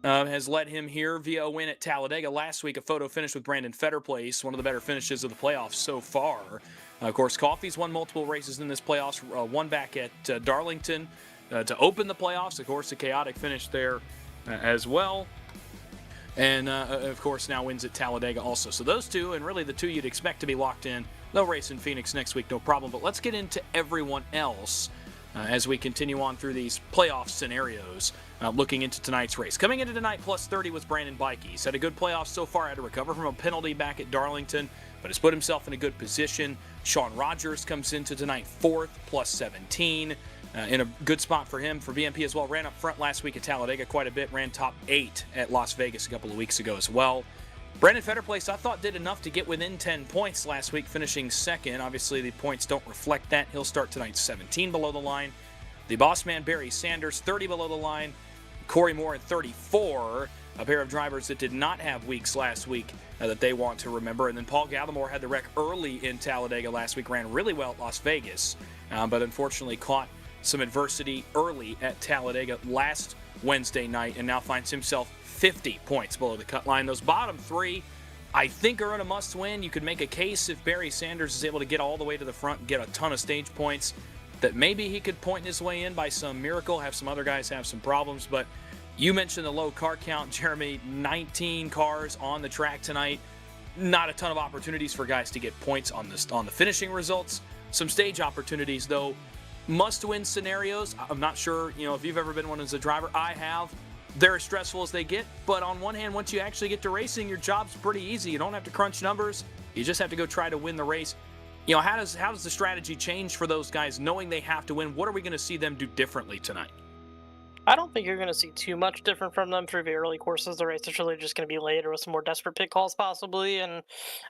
has led him here via a win at Talladega last week, a photo finish with Brandon Fetter place, one of the better finishes of the playoffs so far. Of course, Coffey's won multiple races in this playoffs, one back at Darlington to open the playoffs. Of course, a chaotic finish there as well. And, of course, now wins at Talladega also. So those two, and really the two you'd expect to be locked in. They'll race in Phoenix next week, no problem. But let's get into everyone else as we continue on through these playoff scenarios, looking into tonight's race. Coming into tonight, plus 30 was Brandon Bikey. He's had a good playoff so far, had to recover from a penalty back at Darlington, but has put himself in a good position. Sean Rogers comes into tonight fourth, plus 17. In a good spot for him, for BMP as well. Ran up front last week at Talladega quite a bit. Ran top 8 at Las Vegas a couple of weeks ago as well. Brandon Fetterplace, I thought, did enough to get within 10 points last week, finishing second. Obviously, the points don't reflect that. He'll start tonight 17 below the line. The boss man, Barry Sanders, 30 below the line. Corey Moore at 34. A pair of drivers that did not have weeks last week that they want to remember. And then Paul Gallimore had the wreck early in Talladega last week. Ran really well at Las Vegas, but unfortunately caught some adversity early at Talladega last Wednesday night and now finds himself 50 points below the cut line. Those bottom three, I think, are in a must-win. You could make a case if Barry Sanders is able to get all the way to the front and get a ton of stage points that maybe he could point his way in by some miracle, have some other guys have some problems. But you mentioned the low car count, Jeremy, 19 cars on the track tonight. Not a ton of opportunities for guys to get points on the finishing results. Some stage opportunities, though. Must-win scenarios, I'm not sure, if you've ever been one as a driver. I have. They're as stressful as they get, but on one hand, once you actually get to racing, your job's pretty easy. You don't have to crunch numbers. You just have to go try to win the race. How does the strategy change for those guys knowing they have to win? What are we going to see them do differently tonight? I don't think you're going to see too much different from them through the early courses of the race. It's really just going to be later with some more desperate pit calls possibly, and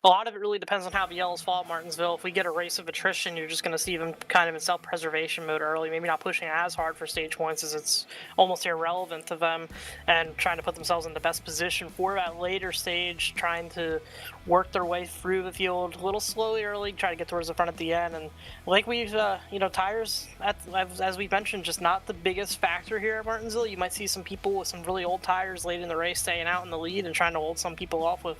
a lot of it really depends on how the yellows fall at Martinsville. If we get a race of attrition, you're just going to see them kind of in self-preservation mode early, maybe not pushing as hard for stage points as it's almost irrelevant to them, and trying to put themselves in the best position for that later stage, trying to work their way through the field a little slowly early, try to get towards the front at the end. And like we've, tires, as we mentioned, just not the biggest factor here at Martinsville. You might see some people with some really old tires late in the race staying out in the lead and trying to hold some people off with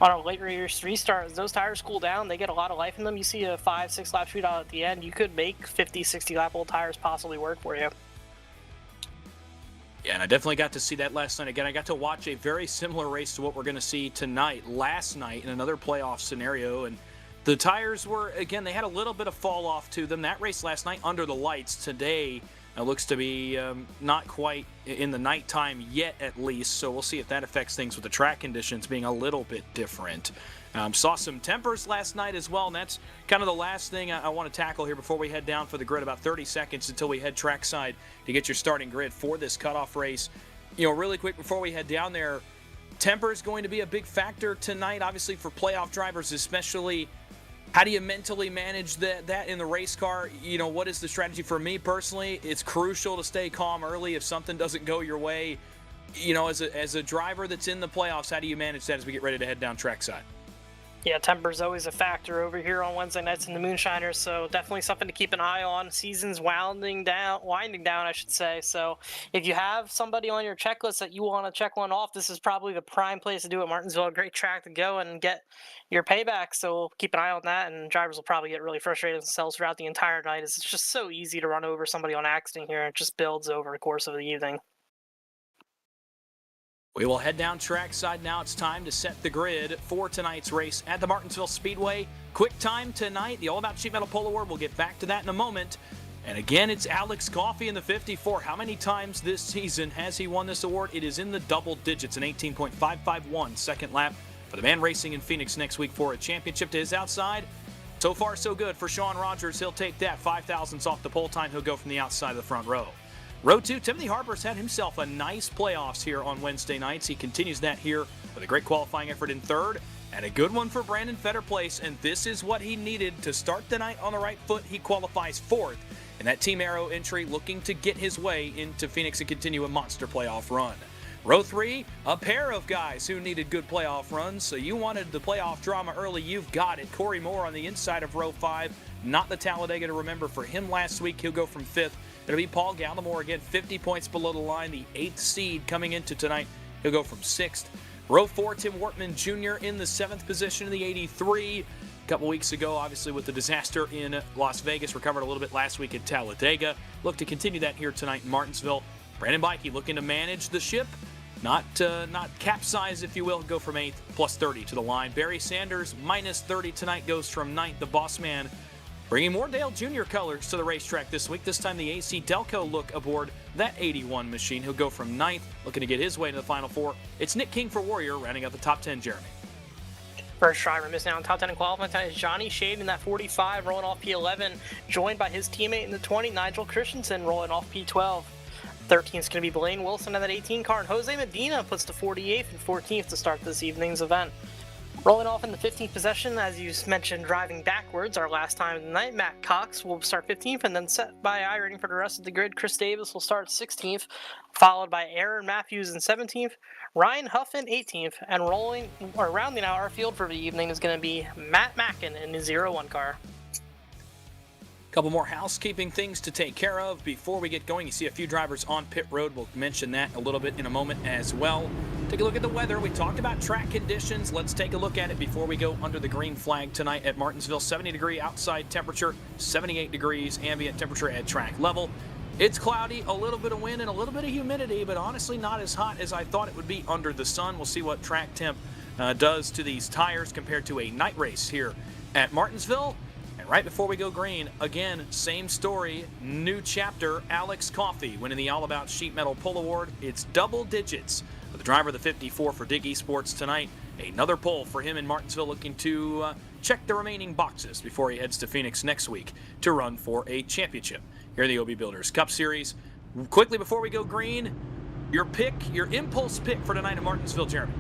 on a late race restart. As those tires cool down, they get a lot of life in them. You see a 5-6 lap shootout at the end, you could make 50-60 lap old tires possibly work for you. Yeah, and I definitely got to see that last night. Again, I got to watch a very similar race to what we're going to see tonight, last night in another playoff scenario. And the tires were, again, they had a little bit of fall off to them. That race last night under the lights. Today looks to be not quite in the nighttime yet, at least. So we'll see if that affects things with the track conditions being a little bit different. Saw some tempers last night as well, and that's kind of the last thing I want to tackle here before we head down for the grid. About 30 seconds until we head trackside to get your starting grid for this cutoff race. Really quick before we head down there, temper is going to be a big factor tonight, obviously for playoff drivers especially. How do you mentally manage that in the race car? What is the strategy for me personally? It's crucial to stay calm early if something doesn't go your way. As a driver that's in the playoffs, how do you manage that as we get ready to head down trackside? Yeah, temper's always a factor over here on Wednesday nights in the Moonshiners, so definitely something to keep an eye on. Season's winding down, I should say. So if you have somebody on your checklist that you want to check one off, this is probably the prime place to do it. Martinsville, a great track to go and get your payback. So keep an eye on that, and drivers will probably get really frustrated themselves throughout the entire night. It's just so easy to run over somebody on accident here. It just builds over the course of the evening. We will head down trackside now. It's time to set the grid for tonight's race at the Martinsville Speedway. Quick time tonight, the All About Sheet Metal Pole Award. We'll get back to that in a moment. And again, it's Alex Coffey in the 54. How many times this season has he won this award? It is in the double digits, an 18.551 second lap for the man racing in Phoenix next week for a championship to his outside. So far, so good for Sean Rogers. He'll take that. 5 thousandths off the pole time. He'll go from the outside of the front row. Row 2, Timothy Harper's had himself a nice playoffs here on Wednesday nights. He continues that here with a great qualifying effort in third and a good one for Brandon Fetterplace, and this is what he needed to start the night on the right foot. He qualifies fourth in that Team Arrow entry, looking to get his way into Phoenix and continue a monster playoff run. Row 3, a pair of guys who needed good playoff runs, so you wanted the playoff drama early, you've got it. Corey Moore on the inside of row 5, not the Talladega to remember for him last week. He'll go from 5th. It'll be Paul Gallimore again, 50 points below the line, the 8th seed coming into tonight. He'll go from 6th. Row 4, Tim Wortman Jr. in the 7th position in the 83. A couple weeks ago, obviously, with the disaster in Las Vegas, recovered a little bit last week at Talladega. Look to continue that here tonight in Martinsville. Brandon Bikey looking to manage the ship, not capsize, if you will. Go from 8th, plus 30 to the line. Barry Sanders, minus 30 tonight, goes from 9th. The boss man bringing more Dale Jr. colors to the racetrack this week. This time the AC Delco look aboard that 81 machine. He'll go from 9th, looking to get his way to the Final Four. It's Nick King for Warrior, rounding out the top 10, Jeremy. First driver missing out on top 10 in qualifying tonight is Johnny Shade in that 45, rolling off P11, joined by his teammate in the 20, Nigel Christensen, rolling off P12. 13th is going to be Blaine Wilson in that 18 car, and Jose Medina puts the 48th and 14th to start this evening's event. Rolling off in the 15th position, as you mentioned, driving backwards, our last time of the night, Matt Cox will start 15th, and then set by iRacing for the rest of the grid. Chris Davis will start 16th, followed by Aaron Matthews in 17th, Ryan Huff in 18th, and rounding out our field for the evening is going to be Matt Mackin in the 01 car. Couple more housekeeping things to take care of before we get going. You see a few drivers on pit road. We'll mention that a little bit in a moment as well. Take a look at the weather. We talked about track conditions. Let's take a look at it before we go under the green flag tonight at Martinsville. 70-degree outside temperature, 78 degrees ambient temperature at track level. It's cloudy, a little bit of wind, and a little bit of humidity, but honestly not as hot as I thought it would be under the sun. We'll see what track temp does to these tires compared to a night race here at Martinsville. And right before we go green, again, same story, new chapter. Alex Coffey winning the All About Sheet Metal Pull Award. It's double digits. The driver of the 54 for Dig eSports tonight. Another pull for him in Martinsville, looking to check the remaining boxes before he heads to Phoenix next week to run for a championship here in the OB Builders Cup Series. Quickly before we go green, your impulse pick for tonight in Martinsville, Jeremy.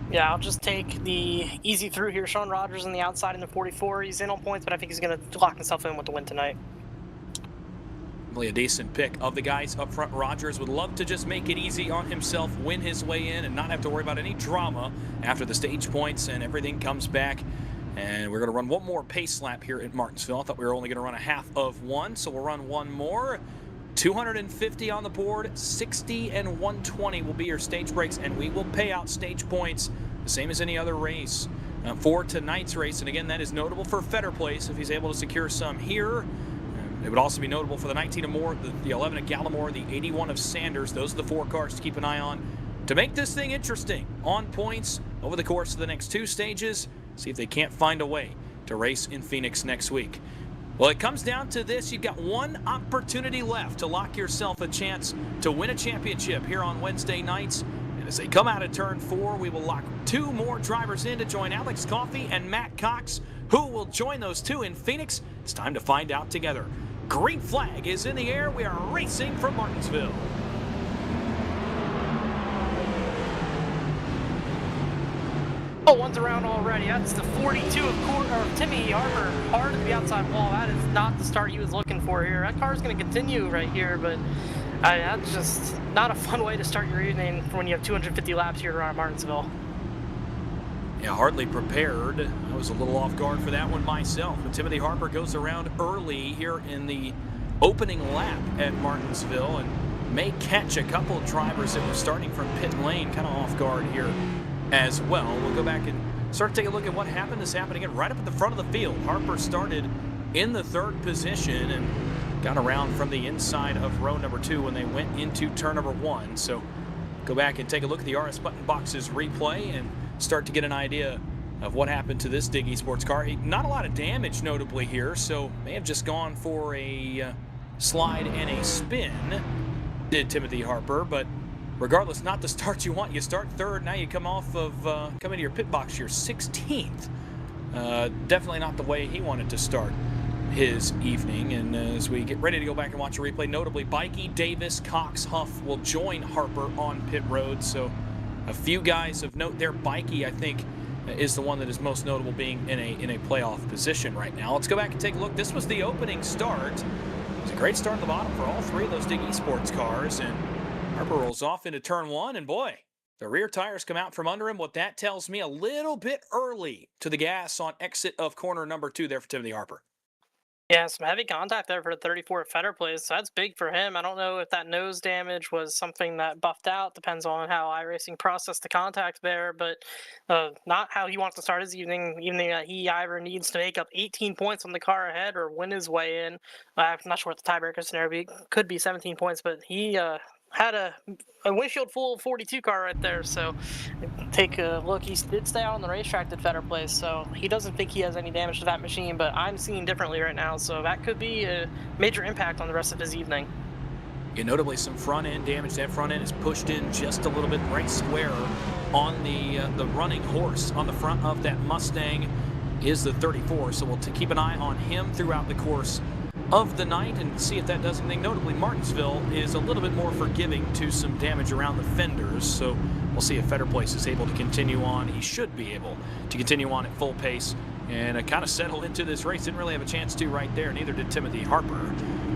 Yeah, I'll just take the easy through here. Sean Rogers on the outside in the 44. He's in on points, but I think he's going to lock himself in with the win tonight. Really a decent pick of the guys up front. Rogers would love to just make it easy on himself, win his way in, and not have to worry about any drama after the stage points and everything comes back. And we're going to run one more pace lap here at Martinsville. I thought we were only going to run a half of one, so we'll run one more. 250 on the board, 60 and 120 will be your stage breaks, and we will pay out stage points the same as any other race for tonight's race. And again, that is notable for Fetter Place if he's able to secure some here. It would also be notable for the 19 of Moore, the 11 of Gallimore, the 81 of Sanders. Those are the 4 cars to keep an eye on to make this thing interesting on points over the course of the next 2 stages. See if they can't find a way to race in Phoenix next week. Well, it comes down to this. You've got one opportunity left to lock yourself a chance to win a championship here on Wednesday nights. And as they come out of turn 4, we will lock 2 more drivers in to join Alex Coffey and Matt Cox. Who will join those 2 in Phoenix? It's time to find out together. Green flag is in the air. We are racing from Martinsville. Oh, one's around already. That's the 42 of Timmy Harper, hard at the outside wall. That is not the start he was looking for here. That car is going to continue right here, but that's just not a fun way to start your evening when you have 250 laps here around Martinsville. Yeah, hardly prepared. I was a little off guard for that one myself. But Timothy Harper goes around early here in the opening lap at Martinsville and may catch a couple of drivers that were starting from pit lane kind of off guard here as well. We'll go back and start to take a look at what happened. This happened again right up at the front of the field. Harper started in the 3rd position and got around from the inside of row number 2 when they went into turn number 1. So go back and take a look at the RS Button Boxes replay and start to get an idea of what happened to this Dig eSports car. Not a lot of damage notably here, so may have just gone for a slide and a spin, did Timothy Harper, but regardless, not the start you want. You start 3rd, now you come off of, come into your pit box, you're 16th. Definitely not the way he wanted to start his evening. And as we get ready to go back and watch a replay, notably Bikey, Davis, Cox, Huff will join Harper on pit road. So a few guys of note there. Bikey, I think, is the one that is most notable being in a playoff position right now. Let's go back and take a look. This was the opening start. It was a great start at the bottom for all 3 of those Dig eSports cars, and Harper rolls off into turn 1, and boy, the rear tires come out from under him. What that tells me, a little bit early to the gas on exit of corner number 2 there for Timothy Harper. Yeah, some heavy contact there for the 34 at Feder Place. So that's big for him. I don't know if that nose damage was something that buffed out. Depends on how iRacing processed the contact there, but not how he wants to start his evening. Evening that he either needs to make up 18 points on the car ahead or win his way in. I'm not sure what the tiebreaker scenario could be 17 points, but he had a windshield full 42 car right there. So take a look. He did stay out on the racetrack at Feder Place, so he doesn't think he has any damage to that machine, but I'm seeing differently right now, so that could be a major impact on the rest of his evening. Yeah, notably some front end damage. That front end is pushed in just a little bit right square on the running horse on the front of that Mustang is the 34. So we'll keep an eye on him throughout the course of the night and see if that does anything. Notably, Martinsville is a little bit more forgiving to some damage around the fenders. So we'll see if Feder Place is able to continue on. He should be able to continue on at full pace and kind of settle into this race. Didn't really have a chance to right there. Neither did Timothy Harper.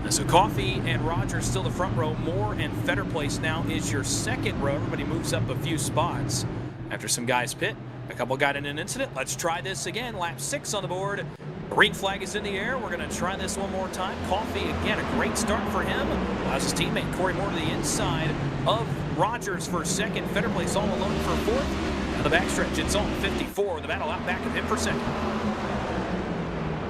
So Coffee and Rogers still the front row. Moore and Feder Place now is your second row. Everybody moves up a few spots after some guys pit. A couple got in an incident. Let's try this again. Lap 6 on the board. Green flag is in the air. We're going to try this one more time. Coffee, again, a great start for him. Allows his teammate Corey Moore to the inside of Rogers for second. Feder Place all alone for fourth. And the backstretch, it's on 54. The battle out back of him for second.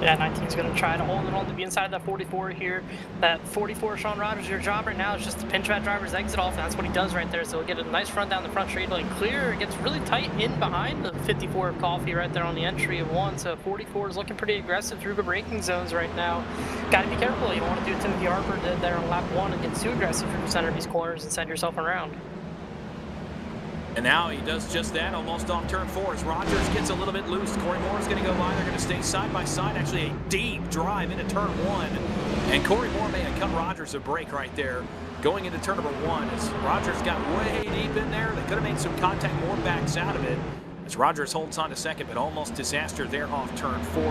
Yeah, 19's going to try to hold it on to be inside that 44 here. That 44, Sean Rogers, your job right now is just to pinch that driver's exit off, and that's what he does right there. So he'll get a nice front down the front straight lane clear. It gets really tight in behind the 54 of Coffee right there on the entry of 1. So 44 is looking pretty aggressive through the braking zones right now. Got to be careful. You don't want to do what Timothy Harper did there on lap 1 and get too aggressive through the center of these corners and send yourself around. And now he does just that, almost off turn 4 as Rogers gets a little bit loose. Corey Moore is going to go by. They're going to stay side by side. Actually, a deep drive into turn 1. And Corey Moore may have cut Rogers a break right there going into turn number 1 as Rogers got way deep in there. They could have made some contact. Moore backs out of it as Rogers holds on to second, but almost disaster there off turn 4.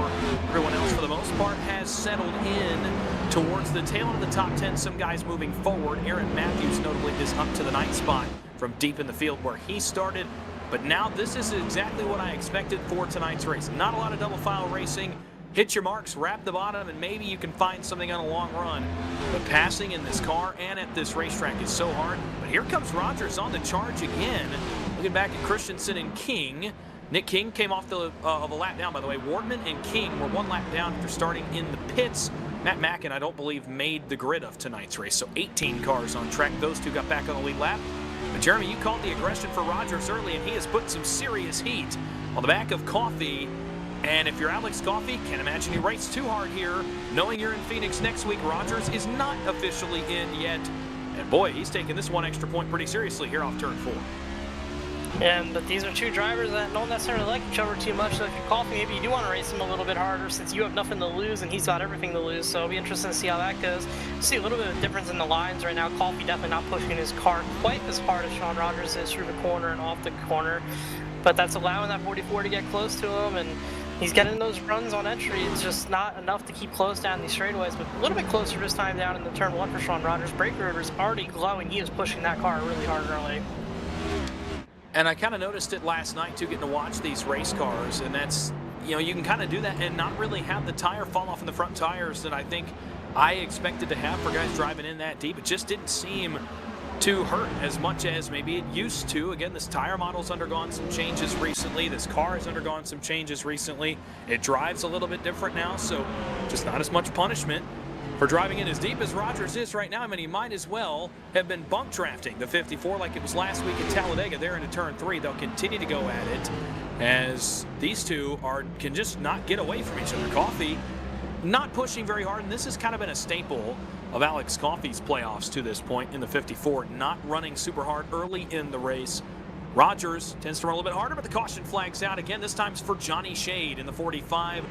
Everyone else, for the most part, has settled in towards the tail end of the top 10. Some guys moving forward. Aaron Matthews, notably, is up to the 9th spot from deep in the field where he started. But now this is exactly what I expected for tonight's race. Not a lot of double file racing. Hit your marks, wrap the bottom, and maybe you can find something on a long run. But passing in this car and at this racetrack is so hard. But here comes Rogers on the charge again. Looking back at Christensen and King. Nick King came off of a lap down, by the way. Wardman and King were 1 lap down after starting in the pits. Matt Mackin, I don't believe, made the grid of tonight's race. So 18 cars on track. Those two got back on the lead lap. But Jeremy, you called the aggression for Rogers early, and he has put some serious heat on the back of Coffee. And if you're Alex Coffee, can't imagine you race too hard here. Knowing you're in Phoenix next week, Rogers is not officially in yet. And boy, he's taking this 1 extra point pretty seriously here off turn 4. But these are two drivers that don't necessarily like each other too much, so if you're Coffee, maybe you do want to race him a little bit harder since you have nothing to lose and he's got everything to lose, so it'll be interesting to see how that goes. See a little bit of difference in the lines right now. Coffee definitely not pushing his car quite as hard as Sean Rogers is through the corner and off the corner, but that's allowing that 44 to get close to him, and he's getting those runs on entry. It's just not enough to keep close down these straightaways, but a little bit closer this time down in the turn 1 for Sean Rogers. Brake rotor is already glowing. He is pushing that car really hard early. And I kind of noticed it last night, too, getting to watch these race cars. And that's, you know, you can kind of do that and not really have the tire fall off in the front tires that I think I expected to have for guys driving in that deep. It just didn't seem to hurt as much as maybe it used to. Again, this tire model's undergone some changes recently. This car has undergone some changes recently. It drives a little bit different now, so just not as much punishment for driving in as deep as Rogers is right now. I mean, he might as well have been bump drafting the 54 like it was last week in Talladega there into turn 3. They'll continue to go at it as these two can just not get away from each other. Coffee not pushing very hard, and this has kind of been a staple of Alex Coffey's playoffs to this point in the 54, not running super hard early in the race. Rogers tends to run a little bit harder, but the caution flag's out again. This time's for Johnny Shade in the 45,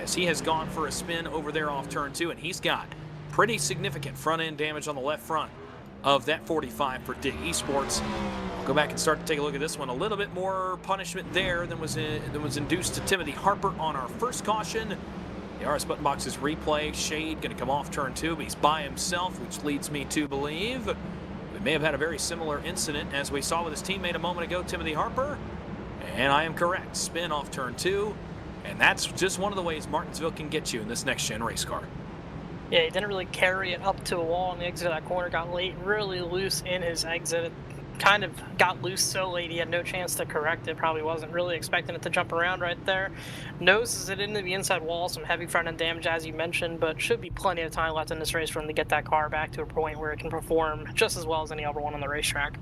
as he has gone for a spin over there off turn 2, and he's got pretty significant front end damage on the left front of that 45 for Dig eSports. I'll go back and start to take a look at this one. A little bit more punishment there than was induced to Timothy Harper on our first caution. The RS button boxes replay. Shade going to come off turn 2, but he's by himself, which leads me to believe we may have had a very similar incident as we saw with his teammate a moment ago, Timothy Harper. And I am correct. Spin off turn 2. And that's just one of the ways Martinsville can get you in this next-gen race car. Yeah, he didn't really carry it up to a wall on the exit of that corner. Got late, really loose in his exit. It kind of got loose so late he had no chance to correct it. Probably wasn't really expecting it to jump around right there. Noses it into the inside wall, some heavy front end damage as you mentioned, but should be plenty of time left in this race for him to get that car back to a point where it can perform just as well as any other one on the racetrack.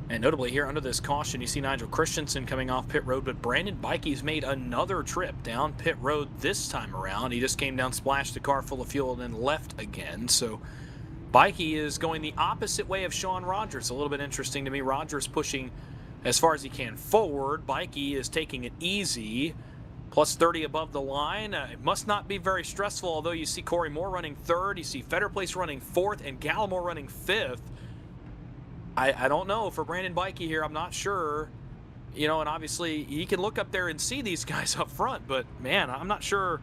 And notably here under this caution, you see Nigel Christensen coming off pit road, but Brandon Bikey's made another trip down pit road this time around. He just came down, splashed the car full of fuel, and then left again. So Bikey is going the opposite way of Sean Rogers. A little bit interesting to me. Rogers pushing as far as he can forward. Bikey is taking it easy. Plus 30 above the line. It must not be very stressful, although you see Corey Moore running third. You see Fetterplace running fourth and Gallimore running fifth. I don't know for Brandon Bikey here. I'm not sure. You know, and obviously he can look up there and see these guys up front, but man, I'm not sure.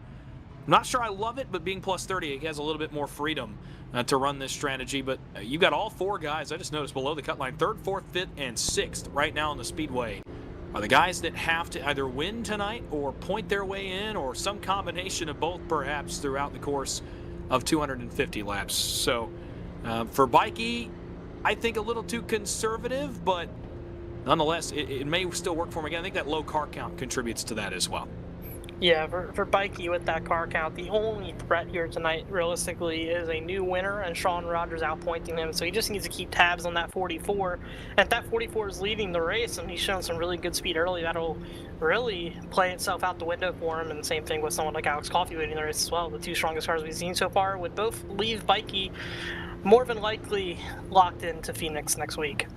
I'm not sure I love it, but being plus 30, he has a little bit more freedom to run this strategy. But you've got all four guys, I just noticed below the cut line, third, fourth, fifth, and sixth right now on the Speedway are the guys that have to either win tonight or point their way in, or some combination of both perhaps throughout the course of 250 laps. So for Bikey, I think a little too conservative, but nonetheless, it may still work for him again. I think that low car count contributes to that as well. Yeah, for Bikey with that car count, the only threat here tonight, realistically, is a new winner and Sean Rogers outpointing him. So he just needs to keep tabs on that 44. And if that 44 is leading the race and he's shown some really good speed early, that'll really play itself out the window for him. And the same thing with someone like Alex Coffey leading the race as well. The two strongest cars we've seen so far would both leave Bikey more than likely locked into Phoenix next week.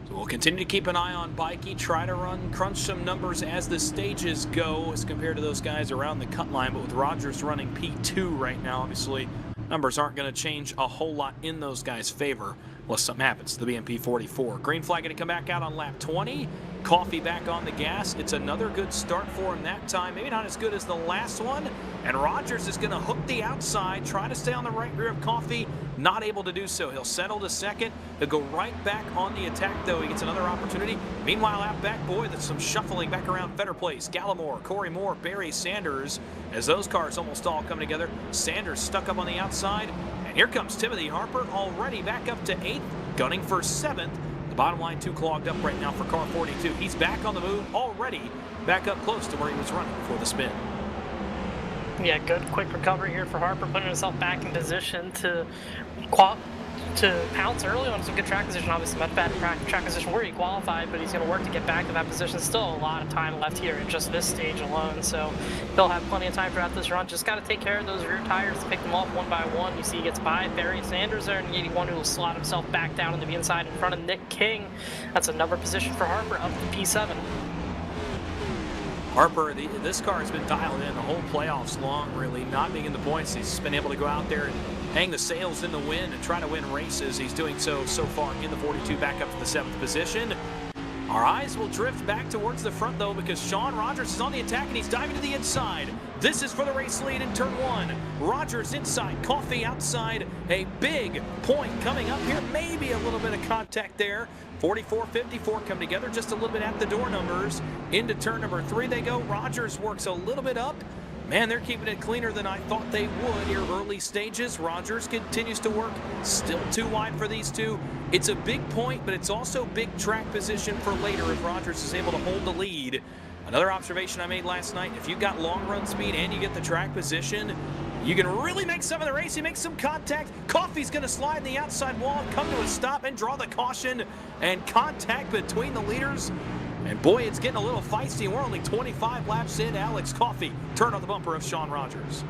So we'll continue to keep an eye on Bikey, try to crunch some numbers as the stages go as compared to those guys around the cut line. But with Rogers running P2 right now, obviously numbers aren't going to change a whole lot in those guys' favor unless something happens to the BMP 44. Green flag going to come back out on lap 20. Coffey back on the gas. It's another good start for him that time. Maybe not as good as the last one. And Rogers is going to hook the outside, try to stay on the right rear of Coffey. Not able to do so. He'll settle to second. He'll go right back on the attack, though. He gets another opportunity. Meanwhile, out back, boy, there's some shuffling back around Fetterplace. Gallimore, Corey Moore, Barry Sanders, as those cars almost all come together. Sanders stuck up on the outside. And here comes Timothy Harper, already back up to 8th, gunning for 7th. The bottom line too clogged up right now for car 42. He's back on the move, already back up close to where he was running before the spin. Yeah, good quick recovery here for Harper, putting himself back in position to pounce early on some good track position. Obviously, not bad track position where he qualified, but he's going to work to get back to that position. Still a lot of time left here at just this stage alone, so he'll have plenty of time throughout this run. Just got to take care of those rear tires to pick them off one by one. You see he gets by Barry Sanders there, and 81 who will slot himself back down into the inside in front of Nick King. That's a number position for Harper up to P7. Harper, this car has been dialed in the whole playoffs long, really, not being in the points. He's been able to go out there and hang the sails in the wind and try to win races. He's doing so far in the 42, back up to the 7th position. Our eyes will drift back towards the front, though, because Sean Rogers is on the attack, and he's diving to the inside. This is for the race lead in turn 1. Rogers inside, Coffey outside. A big point coming up here. Maybe a little bit of contact there. 44, 54 come together just a little bit at the door numbers. Into turn number 3 they go. Rogers works a little bit up. Man, they're keeping it cleaner than I thought they would here early stages. Rogers continues to work. Still too wide for these two. It's a big point, but it's also big track position for later if Rogers is able to hold the lead. Another observation I made last night, if you've got long run speed and you get the track position, you can really make some of the race. He makes some contact. Coffey's going to slide in the outside wall, come to a stop, and draw the caution. And contact between the leaders. And boy, it's getting a little feisty. We're only 25 laps in. Alex Coffey turned on the bumper of Sean Rogers.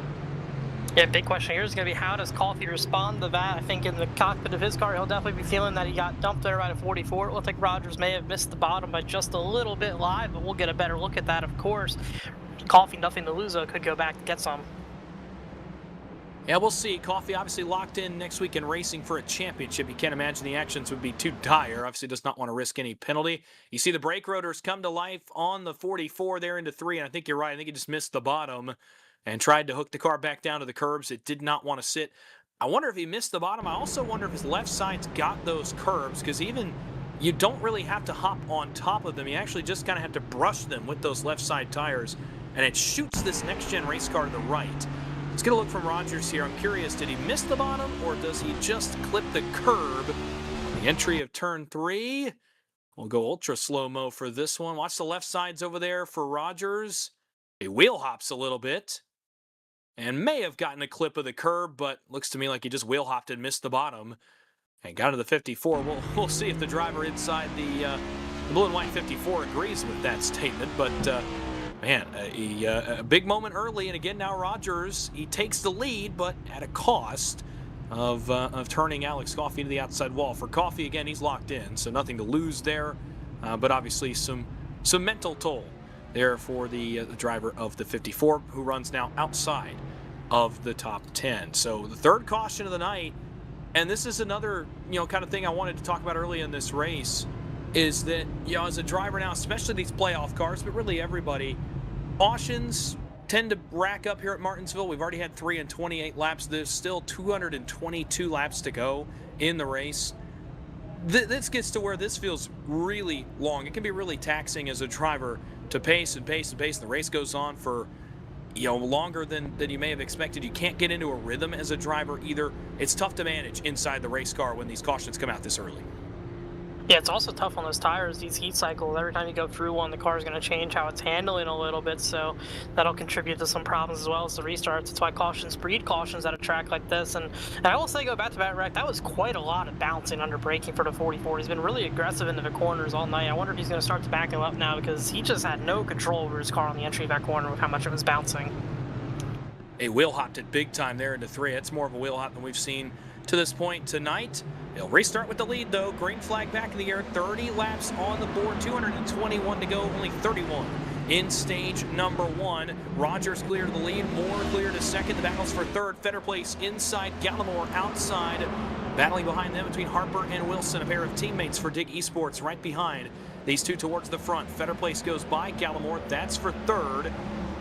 Yeah, big question here is going to be how does Coffey respond to that? I think in the cockpit of his car, he'll definitely be feeling that he got dumped there right at 44. It looked like Rogers may have missed the bottom by just a little bit live, but we'll get a better look at that, of course. Coffey, nothing to lose, though, could go back and get some. Yeah, we'll see. Coffey obviously locked in next week in racing for a championship. You can't imagine the actions would be too dire. Obviously does not want to risk any penalty. You see the brake rotors come to life on the 44 there into 3, and I think you're right. I think he just missed the bottom and tried to hook the car back down to the curbs. It did not want to sit. I wonder if he missed the bottom. I also wonder if his left side's got those curbs, because even you don't really have to hop on top of them. You actually just kind of have to brush them with those left side tires. and it shoots this next-gen race car to the right. Let's get a look from Rogers here. I'm curious, did he miss the bottom, or does he just clip the curb? The entry of turn 3. We'll go ultra slow-mo for this one. Watch the left sides over there for Rogers. He wheel hops a little bit and may have gotten a clip of the curb, but looks to me like he just wheel hopped and missed the bottom and got to the 54. We'll see if the driver inside the blue and white 54 agrees with that statement, but man, a big moment early, and again now Rogers, he takes the lead, but at a cost of turning Alex Coffey to the outside wall. For Coffey, again, he's locked in, so nothing to lose there, but obviously some mental toll there for the driver of the 54, who runs now outside of the top 10. So the third caution of the night, and this is another kind of thing I wanted to talk about early in this race, is that as a driver now, especially these playoff cars, but really everybody, cautions tend to rack up here at Martinsville. We've already had 3 and 28 laps. There's still 222 laps to go in the race. This gets to where this feels really long. It can be really taxing as a driver to pace and pace and pace, and the race goes on for longer than you may have expected. You can't get into a rhythm as a driver either. It's tough to manage inside the race car when these cautions come out this early. Yeah, it's also tough on those tires, these heat cycles. Every time you go through one, the car is going to change how it's handling a little bit, so that'll contribute to some problems as well as the restarts. That's why cautions breed cautions at a track like this. And I will say, go back to that wreck, that was quite a lot of bouncing under braking for the 44. He's been really aggressive into the corners all night. I wonder if he's going to start to back him up now, because he just had no control over his car on the entry of that corner with how much it was bouncing. A wheel hopped it big time there into 3. It's more of a wheel hop than we've seen to this point tonight. He'll restart with the lead, though. Green flag back in the air. 30 laps on the board. 221 to go. Only 31 in stage number 1. Rogers clear to the lead. Moore clear to second. The battles for third. Fetter Place inside. Gallimore outside. Battling behind them between Harper and Wilson. A pair of teammates for Dig eSports right behind these two towards the front. Fetter Place goes by Gallimore. That's for third.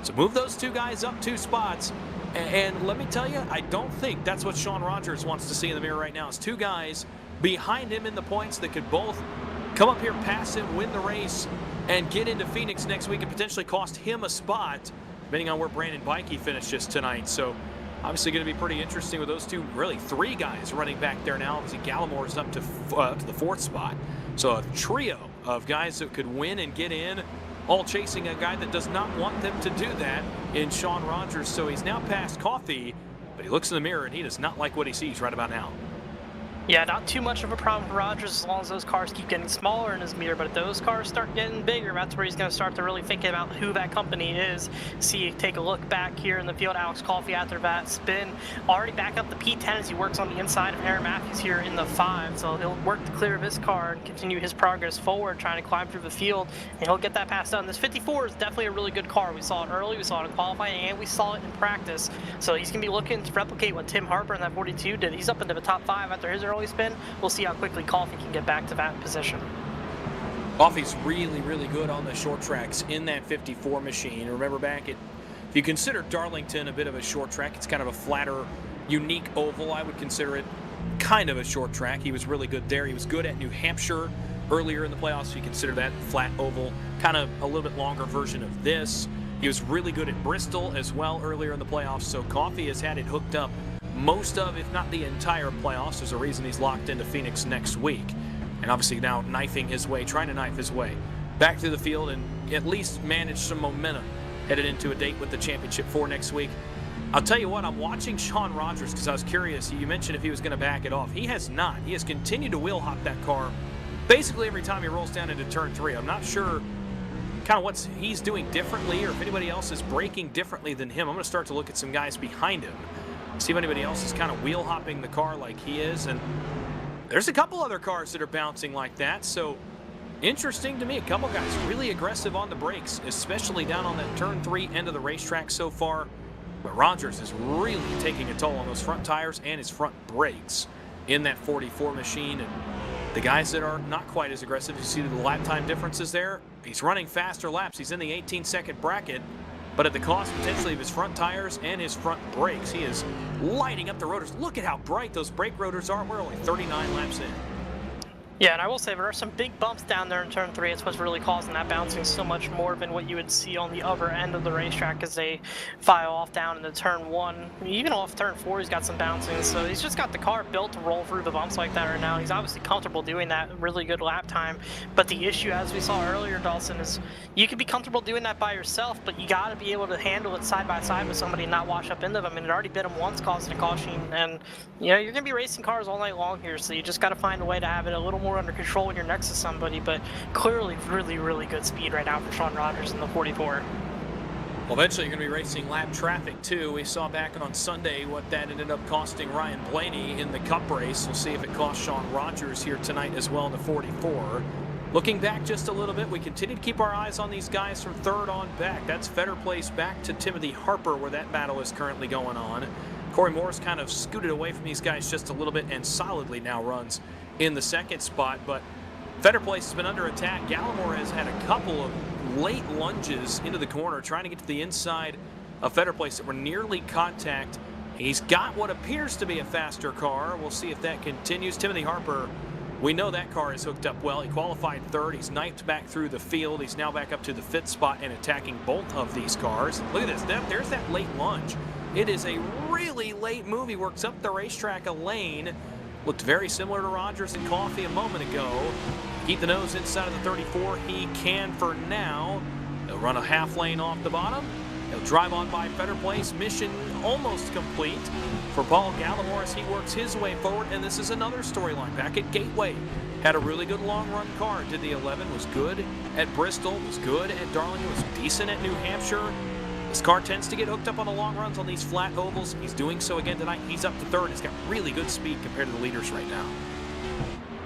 So move those two guys up 2 spots. And let me tell you, I don't think that's what Sean Rogers wants to see in the mirror right now. It's 2 guys behind him in the points that could both come up here, pass him, win the race, and get into Phoenix next week and potentially cost him a spot, depending on where Brandon Bikey finishes tonight. So obviously going to be pretty interesting with those 2, really 3 guys running back there now. Obviously Gallimore is up to the 4th spot. So a trio of guys that could win and get in, all chasing a guy that does not want them to do that in Sean Rogers. So he's now past Coffey, but he looks in the mirror and he does not like what he sees right about now. Yeah, not too much of a problem for Rogers as long as those cars keep getting smaller in his mirror, but if those cars start getting bigger, that's where he's going to start to really think about who that company is. Take a look back here in the field. Alex Coffey after that spin, already back up the P10 as he works on the inside of Aaron Matthews here in the 5, so he'll work to clear of his car and continue his progress forward, trying to climb through the field, and he'll get that pass done. This 54 is definitely a really good car. We saw it early, we saw it in qualifying, and we saw it in practice, so he's going to be looking to replicate what Tim Harper in that 42 did. He's up into the top 5 after his early spin. We'll see how quickly Coffey can get back to that position. Coffey's really, really good on the short tracks in that 54 machine. Remember back at, if you consider Darlington a bit of a short track, it's kind of a flatter, unique oval. I would consider it kind of a short track. He was really good there. He was good at New Hampshire earlier in the playoffs, if you consider that flat oval, kind of a little bit longer version of this. He was really good at Bristol as well earlier in the playoffs, so Coffey has had it hooked up most of, if not the entire playoffs. There's a reason he's locked into Phoenix next week. And obviously now trying to knife his way back to the field and at least manage some momentum headed into a date with the championship for next week. I'll tell you what, I'm watching Sean Rogers because I was curious. You mentioned if he was going to back it off. He has not. He has continued to wheel hop that car basically every time he rolls down into turn 3. I'm not sure kind of what he's doing differently or if anybody else is braking differently than him. I'm going to start to look at some guys behind him, see if anybody else is kind of wheel hopping the car like he is. And there's a couple other cars that are bouncing like that. So interesting to me. A couple guys really aggressive on the brakes, especially down on that turn 3 end of the racetrack so far. But Rogers is really taking a toll on those front tires and his front brakes in that 44 machine. And the guys that are not quite as aggressive, you see the lap time differences there. He's running faster laps. He's in the 18-second bracket, but at the cost potentially of his front tires and his front brakes. He is lighting up the rotors. Look at how bright those brake rotors are. We're only 39 laps in. Yeah, and I will say there are some big bumps down there in turn 3. It's what's really causing that bouncing so much more than what you would see on the other end of the racetrack as they file off down into turn 1. Even off turn 4, he's got some bouncing, so he's just got the car built to roll through the bumps like that right now. He's obviously comfortable doing that, really good lap time, but the issue, as we saw earlier, Dawson, is you can be comfortable doing that by yourself, but you got to be able to handle it side by side with somebody and not wash up into them. And it already bit him once, causing a caution, and you're going to be racing cars all night long here, so you just got to find a way to have it a little more under control when you're next to somebody. But clearly really good speed right now for Sean Rogers in the 44. Well, eventually you're going to be racing lap traffic too. We saw back on Sunday what that ended up costing Ryan Blaney in the Cup race. We'll see if it costs Sean Rogers here tonight as well in the 44. Looking back just a little bit, we continue to keep our eyes on these guys from third on back. That's Fetter Place back to Timothy Harper, where that battle is currently going on. Corey Moore's kind of scooted away from these guys just a little bit and solidly now runs in the second spot. But Fetter Place has been under attack. Gallimore has had a couple of late lunges into the corner, trying to get to the inside of Fetter Place that were nearly contact. He's got what appears to be a faster car. We'll see if that continues. Timothy Harper, we know that car is hooked up well. He qualified third. He's knifed back through the field. He's now back up to the fifth spot and attacking both of these cars. Look at this. There's that late lunge. It is a really late move. He works up the racetrack a lane. Looked very similar to Rogers and Coffey a moment ago. Keep the nose inside of the 34. He can for now. He'll run a half lane off the bottom. He'll drive on by Fetter Place. Mission almost complete for Paul Gallimore as he works his way forward. And this is another storyline. Back at Gateway, had a really good long run car. Did the 11, was good at Bristol, was good at Darlington, was decent at New Hampshire. This car tends to get hooked up on the long runs on these flat ovals. He's doing so again tonight. He's up to third. He's got really good speed compared to the leaders right now.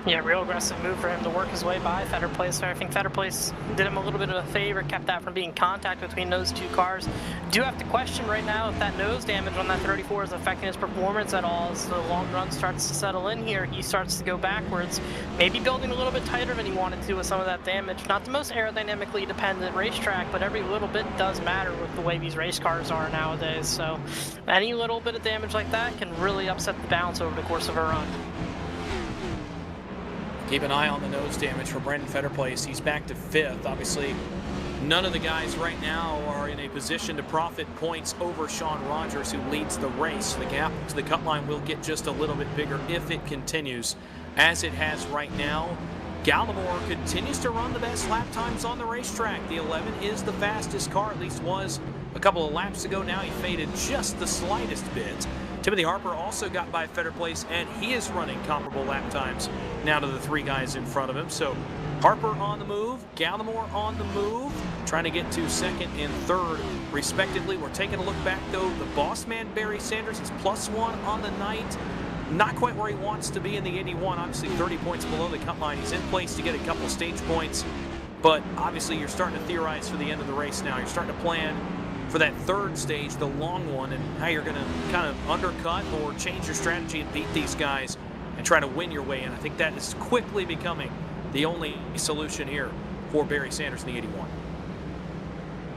Yeah, real aggressive move for him to work his way by Fetter Place. I think Fetter Place did him a little bit of a favor, kept that from being contact between those two cars. Do have to question right now if that nose damage on that 34 is affecting his performance at all. As the long run starts to settle in here, he starts to go backwards, maybe building a little bit tighter than he wanted to with some of that damage. Not the most aerodynamically dependent racetrack, but every little bit does matter with the way these race cars are nowadays. So any little bit of damage like that can really upset the balance over the course of a run. Keep an eye on the nose damage for Brandon Fetter Place. He's back to fifth. Obviously, none of the guys right now are in a position to profit points over Sean Rogers, who leads the race. The gap to the cut line will get just a little bit bigger if it continues as it has right now. Gallimore continues to run the best lap times on the racetrack. The 11 is the fastest car, at least was a couple of laps ago. Now he faded just the slightest bit. Timothy Harper also got by Fetter Place, and he is running comparable lap times now to the three guys in front of him. So Harper on the move, Gallimore on the move, trying to get to second and third, respectively. We're taking a look back, though. The boss man, Barry Sanders, is +1 on the night. Not quite where he wants to be in the 81, obviously 30 points below the cut line. He's in place to get a couple stage points, but obviously you're starting to theorize for the end of the race now. You're starting to plan for that third stage, the long one, and how you're going to kind of undercut or change your strategy and beat these guys and try to win your way in. I think that is quickly becoming the only solution here for Barry Sanders in the 81.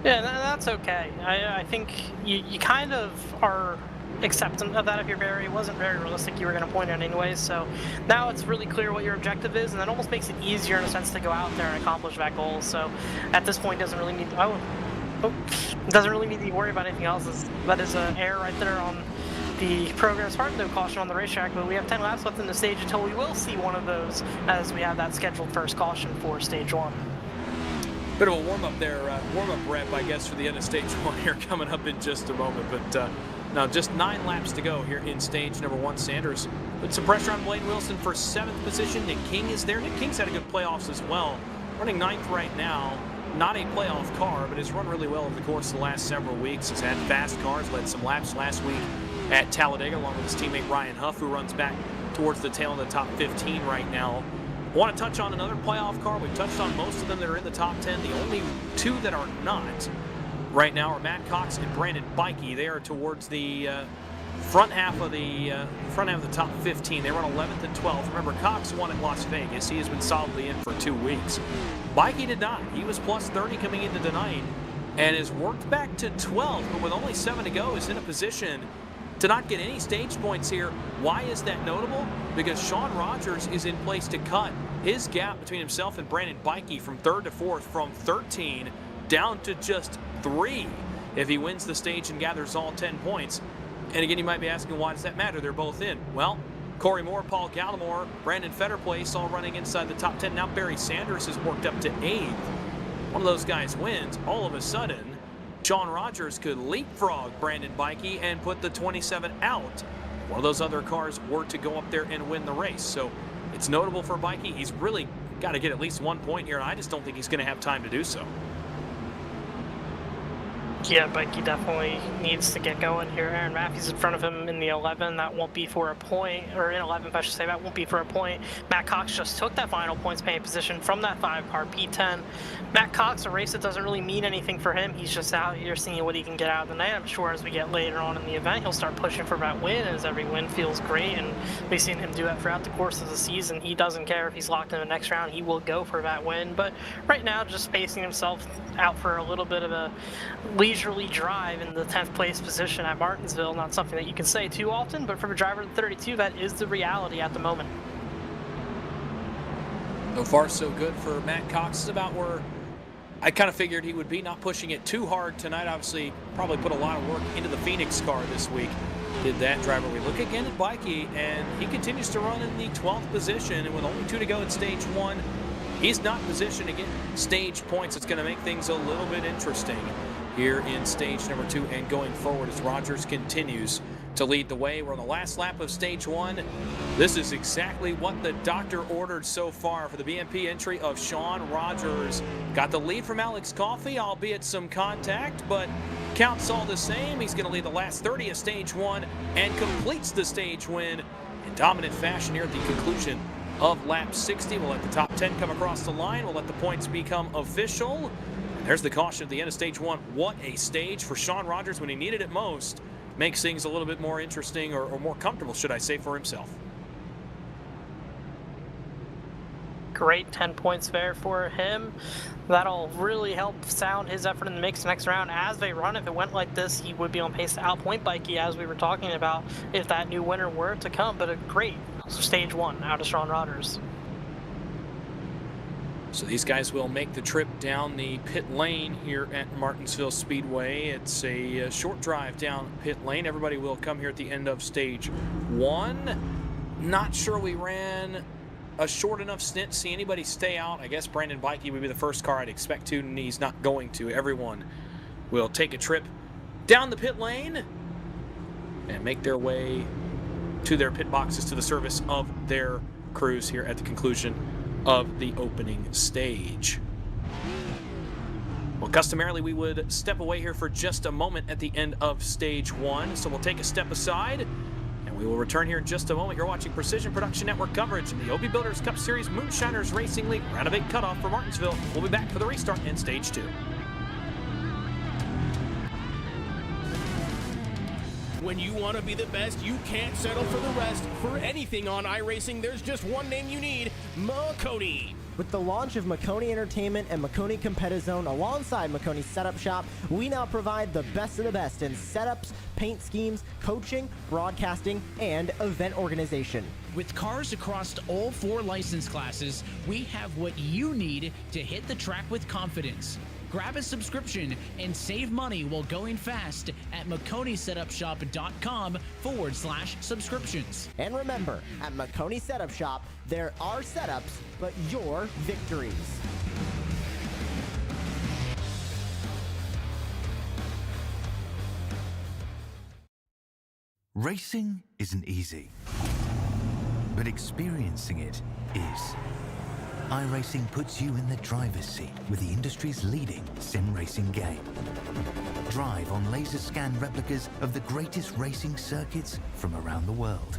Yeah, that's okay. I think you kind of are acceptant of that if you're Barry. It wasn't very realistic you were going to point it anyways, so now it's really clear what your objective is, and that almost makes it easier in a sense to go out there and accomplish that goal. So at this point, doesn't really need doesn't really need to worry about anything else. That is an error right there on the progress part. No caution on the racetrack, but we have 10 laps left in the stage until we will see one of those as we have that scheduled first caution for stage 1. Bit of a warm-up there, warm-up rep, I guess, for the end of stage 1 here coming up in just a moment. But now just 9 laps to go here in stage number 1. Sanders put some pressure on Blaine Wilson for 7th position. Nick King is there. Nick King's had a good playoffs as well. Running 9th right now. Not a playoff car, but has run really well over the course of the last several weeks. He's had fast cars, led some laps last week at Talladega, along with his teammate Ryan Huff, who runs back towards the tail of the top 15 right now. I want to touch on another playoff car. We've touched on most of them that are in the top 10. The only two that are not right now are Matt Cox and Brandon Bikey. They are towards the front half of the top 15. They run 11th and 12th. Remember, Cox won at Las Vegas. He has been solidly in for 2 weeks. Bikey did not. He was +30 coming into tonight and has worked back to 12th, but with only 7 to go is in a position to not get any stage points here. Why is that notable? Because Sean Rogers is in place to cut his gap between himself and Brandon Bikey from 3rd to 4th from 13 down to just 3 if he wins the stage and gathers all 10 points. And again, you might be asking, why does that matter? They're both in. Well, Corey Moore, Paul Gallimore, Brandon Fetterplace all running inside the top 10. Now Barry Sanders has worked up to 8th. One of those guys wins. All of a sudden, Sean Rogers could leapfrog Brandon Bikey and put the 27 out. One of those other cars were to go up there and win the race. So it's notable for Bikey. He's really got to get at least 1 point here, and I just don't think he's going to have time to do so. Yeah, Bikey definitely needs to get going here. Aaron Maffey's in front of him in the 11. That won't be for a point, or in 11th, I should say. That won't be for a point. Matt Cox just took that final points paying position from that 5-car P10. Matt Cox, a race that doesn't really mean anything for him. He's just out here seeing what he can get out of the night. I'm sure as we get later on in the event, he'll start pushing for that win, as every win feels great, and we've seen him do that throughout the course of the season. He doesn't care if he's locked in the next round. He will go for that win, but right now just spacing himself out for a little bit of a leisurely drive in the 10th place position at Martinsville. Not something that you can say too often, but from a driver of the 32, that is the reality at the moment. So far, so good for Matt Cox. It's about where I kind of figured he would be, not pushing it too hard tonight. Obviously, probably put a lot of work into the Phoenix car this week. Did that driver. We look again at Bikey, and he continues to run in the 12th position, and with only 2 to go in stage 1, he's not positioned to get stage points. It's going to make things a little bit interesting here in stage number 2 and going forward as Rogers continues to lead the way. We're on the last lap of stage 1. This is exactly what the doctor ordered so far for the BMP entry of Sean Rogers. Got the lead from Alex Coffey, albeit some contact, but counts all the same. He's going to lead the last 30 of stage 1 and completes the stage win in dominant fashion here at the conclusion of lap 60. We'll let the top 10 come across the line. We'll let the points become official. There's the caution at the end of stage 1. What a stage for Sean Rogers when he needed it most. Makes things a little bit more interesting, or more comfortable, should I say, for himself. Great 10 points there for him. That'll really help sound his effort in the mix next round as they run. If it went like this, he would be on pace to outpoint Bikey, as we were talking about, if that new winner were to come. But a great stage 1 out of Sean Rogers. So these guys will make the trip down the pit lane here at Martinsville Speedway. It's a short drive down pit lane. Everybody will come here at the end of stage 1. Not sure we ran a short enough stint to see anybody stay out. I guess Brandon Bikey would be the first car I'd expect to, and he's not going to. Everyone will take a trip down the pit lane and make their way to their pit boxes to the service of their crews here at the conclusion of the opening stage. Well, customarily, we would step away here for just a moment at the end of stage 1, so we'll take a step aside, and we will return here in just a moment. You're watching Precision Production Network coverage in the OB Builders Cup Series Moonshiners Racing League Round of 8 cutoff for Martinsville. We'll be back for the restart in stage 2. When you want to be the best, you can't settle for the rest. For anything on iRacing, there's just one name you need: Makoni. With the launch of Makoni Entertainment and Makoni Competizone alongside Makoni Setup Shop, we now provide the best of the best in setups, paint schemes, coaching, broadcasting, and event organization. With cars across all 4 license classes, we have what you need to hit the track with confidence. Grab a subscription and save money while going fast at MakoniSetupShop.com/subscriptions. And remember, at Makoni Setup Shop, there are setups, but your victories. Racing isn't easy, but experiencing it is. iRacing puts you in the driver's seat with the industry's leading sim racing game. Drive on laser scan replicas of the greatest racing circuits from around the world.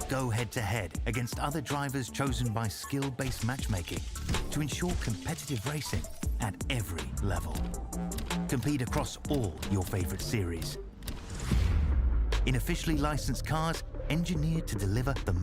Go head-to-head against other drivers chosen by skill-based matchmaking to ensure competitive racing at every level. Compete across all your favorite series. In officially licensed cars, engineered to deliver the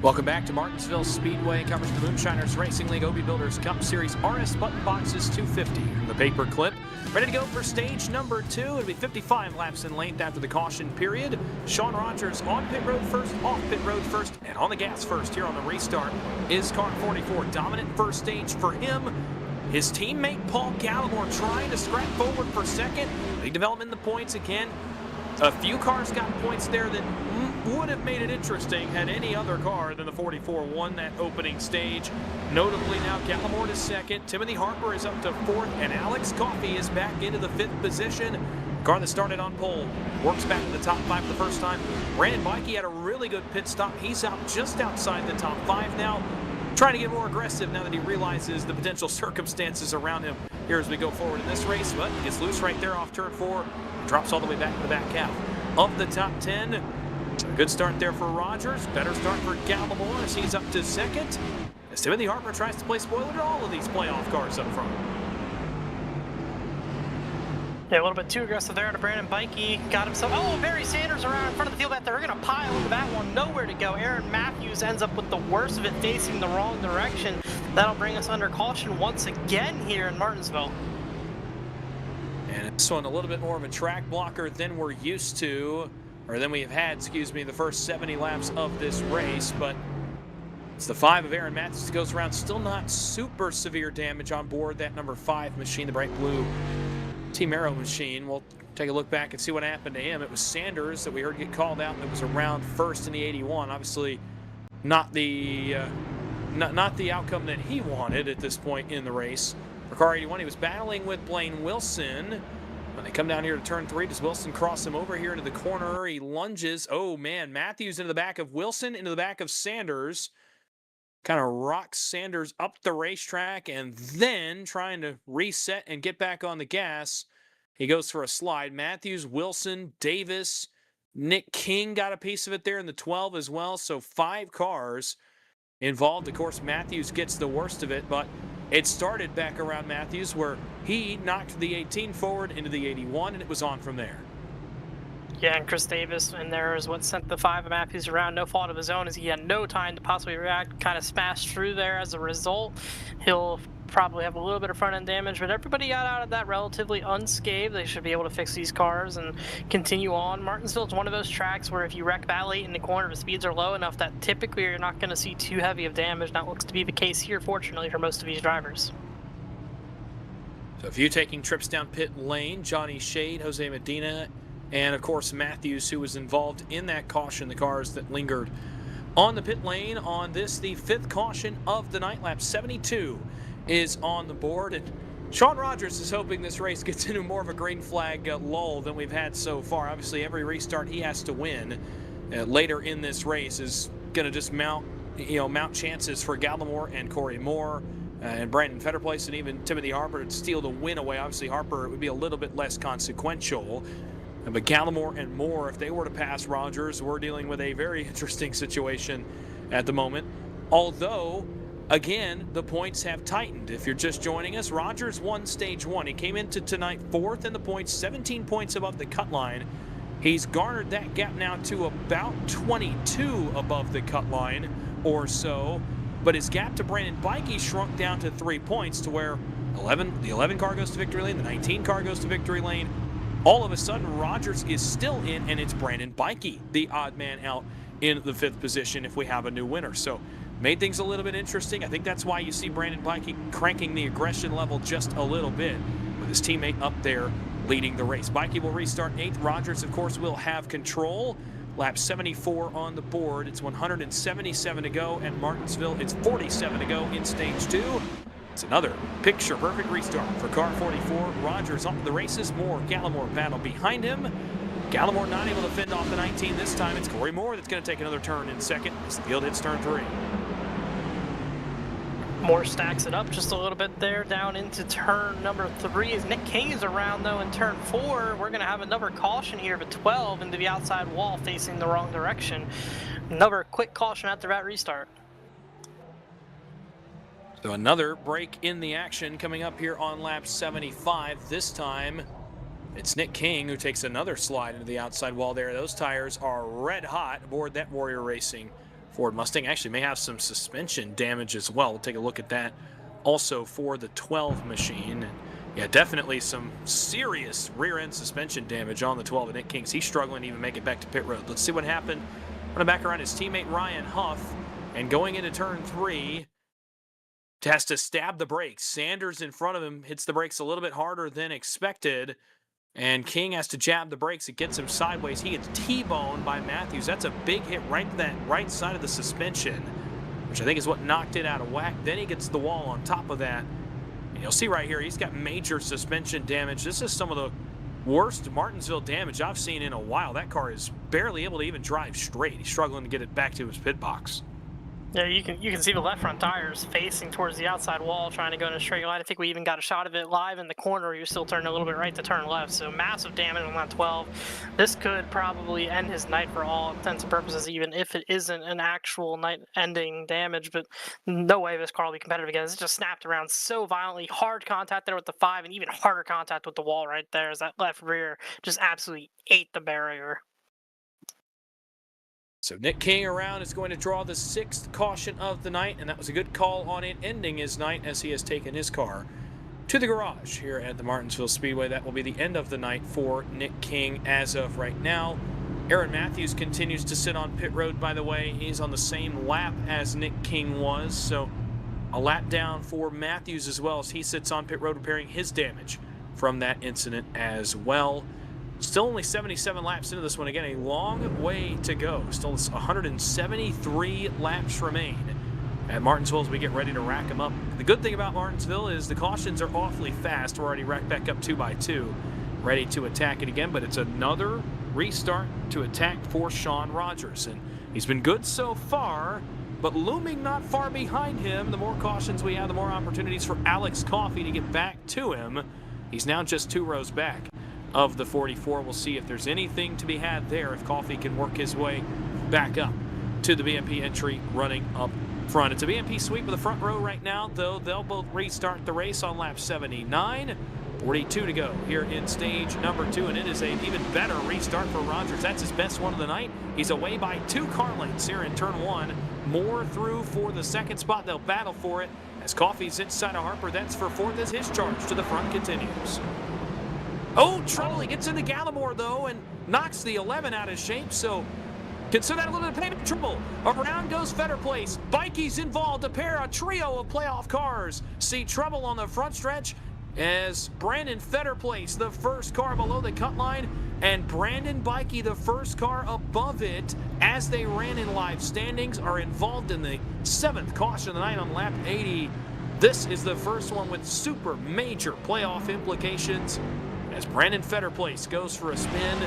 Welcome back to Martinsville Speedway, coverage of the Moonshiners Racing League OB Builders Cup Series RS Button Boxes 250. From the paper clip, Ready to go for stage number 2. It'll be 55 laps in length after the caution period. Sean Rogers on pit road first, off pit road first, and on the gas first here on the restart is car 44. Dominant first stage for him. His teammate Paul Gallimore trying to scrap forward for second. Big development in the points again. A few cars got points there that would have made it interesting had any other car than the 44 won that opening stage. Notably now Gallimore to second, Timothy Harper is up to fourth, and Alex Coffey is back into the 5th position. The car that started on pole works back to the top 5 for the first time. Brandon Bikey had a really good pit stop. He's out just outside the top 5 now, trying to get more aggressive now that he realizes the potential circumstances around him here as we go forward in this race, but he gets loose right there off turn 4. Drops all the way back to the back half of the top 10. A good start there for Rogers. Better start for Gallimore as he's up to second. As Timothy Harper tries to play spoiler to all of these playoff cars up front. Yeah, a little bit too aggressive there to Brandon Bikey. Got himself. Oh, Barry Sanders around in front of the field back there. We're going to pile into that one. Nowhere to go. Aaron Matthews ends up with the worst of it, facing the wrong direction. That'll bring us under caution once again here in Martinsville. And this one a little bit more of a track blocker than we're used to, or than we have had, excuse me, the first 70 laps of this race. But it's the 5 of Aaron Matthews that goes around. Still not super severe damage on board that number 5 machine, the bright blue Team Aero machine. We'll take a look back and see what happened to him. It was Sanders that we heard get called out that was around first in the 81. Obviously not the outcome that he wanted at this point in the race. For car 81, he was battling with Blaine Wilson. When they come down here to turn 3, does Wilson cross him over here into the corner? He lunges. Oh, man. Matthews into the back of Wilson, into the back of Sanders. Kind of rocks Sanders up the racetrack, and then trying to reset and get back on the gas, he goes for a slide. Matthews, Wilson, Davis, Nick King got a piece of it there in the 12 as well. So 5 cars involved. Of course, Matthews gets the worst of it, but it started back around Matthews where he knocked the 18 forward into the 81, and it was on from there. Yeah, and Chris Davis in there is what sent the 5 of Matthews around. No fault of his own, as he had no time to possibly react. Kind of smashed through there as a result. He'll probably have a little bit of front end damage, but everybody got out of that relatively unscathed. They should be able to fix these cars and continue on. Martinsville is one of those tracks where if you wreck that late in the corner, the speeds are low enough that typically you're not going to see too heavy of damage. That looks to be the case here, fortunately, for most of these drivers. So a few taking trips down pit lane. Johnny Shade, Jose Medina, and of course Matthews, who was involved in that caution, the cars that lingered on the pit lane on this, the 5th caution of the night. Lap 72 is on the board, and Sean Rogers is hoping this race gets into more of a green flag lull than we've had so far. Obviously, every restart he has to win later in this race is going to just mount chances for Gallimore and Corey Moore and Brandon Fetterplace and even Timothy Harper to steal the win away. Obviously, Harper would be a little bit less consequential. But Gallimore and Moore, if they were to pass Rogers, we're dealing with a very interesting situation at the moment. Although, again, the points have tightened. If you're just joining us, Rogers won stage 1. He came into tonight 4th in the points, 17 points above the cut line. He's garnered that gap now to about 22 above the cut line or so. But his gap to Brandon Bikey shrunk down to 3 points, to where the 11 car goes to victory lane, the 19 car goes to victory lane. All of a sudden, Rogers is still in, and it's Brandon Bikey, the odd man out in the 5th position if we have a new winner. So made things a little bit interesting. I think that's why you see Brandon Bikey cranking the aggression level just a little bit with his teammate up there leading the race. Bikey will restart 8th. Rogers, of course, will have control. Lap 74 on the board. It's 177 to go, and Martinsville, it's 47 to go in stage 2. It's another picture-perfect restart for car 44. Rogers off the races. Moore, Gallimore battle behind him. Gallimore not able to fend off the 19 this time. It's Corey Moore that's going to take another turn in second as the field hits turn 3. Moore stacks it up just a little bit there down into turn number 3 as Nick King is around though in turn 4. We're going to have another caution here of a 12 into the outside wall facing the wrong direction. Another quick caution after that restart. So another break in the action coming up here on lap 75. This time it's Nick King who takes another slide into the outside wall there. Those tires are red hot aboard that Warrior Racing Ford Mustang. Actually may have some suspension damage as well. We'll take a look at that also for the 12 machine. Yeah, definitely some serious rear-end suspension damage on the 12 of Nick King's. He's struggling to even make it back to pit road. Let's see what happened. Running back around his teammate Ryan Huff, and going into turn 3, has to stab the brakes. Sanders in front of him hits the brakes a little bit harder than expected, and King has to jab the brakes. It gets him sideways. He gets T-boned by Matthews. That's a big hit right to that right side of the suspension, which I think is what knocked it out of whack. Then he gets the wall on top of that. And you'll see right here, he's got major suspension damage. This is some of the worst Martinsville damage I've seen in a while. That car is barely able to even drive straight. He's struggling to get it back to his pit box. Yeah, you can see the left front tires facing towards the outside wall, trying to go in a straight line. I think we even got a shot of it live in the corner. You're still turning a little bit right to turn left, so massive damage on that 12. This could probably end his night for all intents and purposes, even if it isn't an actual night-ending damage. But no way this car will be competitive again. It just snapped around so violently. Hard contact there with the 5, and even harder contact with the wall right there as that left rear just absolutely ate the barrier. So Nick King around is going to draw the 6th caution of the night, and that was a good call on it ending his night as he has taken his car to the garage here at the Martinsville Speedway. That will be the end of the night for Nick King as of right now. Aaron Matthews continues to sit on pit road, by the way. He's on the same lap as Nick King was, so a lap down for Matthews as well as he sits on pit road repairing his damage from that incident as well. Still only 77 laps into this one. Again, a long way to go. Still 173 laps remain at Martinsville as we get ready to rack them up. The good thing about Martinsville is the cautions are awfully fast. We're already racked back up 2 by 2, ready to attack it again, but it's another restart to attack for Sean Rogers. And he's been good so far, but looming not far behind him, the more cautions we have, the more opportunities for Alex Coffey to get back to him. He's now just 2 rows back of the 44. We'll see if there's anything to be had there, if Coffey can work his way back up to the BMP entry running up front. It's a BMP sweep of the front row right now, though they'll both restart the race on lap 79. 42 to go here in stage number 2, and it is an even better restart for Rogers. That's his best one of the night. He's away by 2 car lengths here in turn 1. More through for the 2nd spot. They'll battle for it as Coffey's inside of Harper. That's for 4th as his charge to the front continues. Oh, trouble. He gets into Gallimore, though, and knocks the 11 out of shape, so consider that a little bit of payment trouble. Around goes Fetter Place. Bikey's involved. A trio of playoff cars see trouble on the front stretch as Brandon Fetter Place, the first car below the cut line, and Brandon Bikey, the first car above it, as they ran in live standings, are involved in the 7th caution of the night on lap 80. This is the first one with super major playoff implications, as Brandon Fetter Place goes for a spin,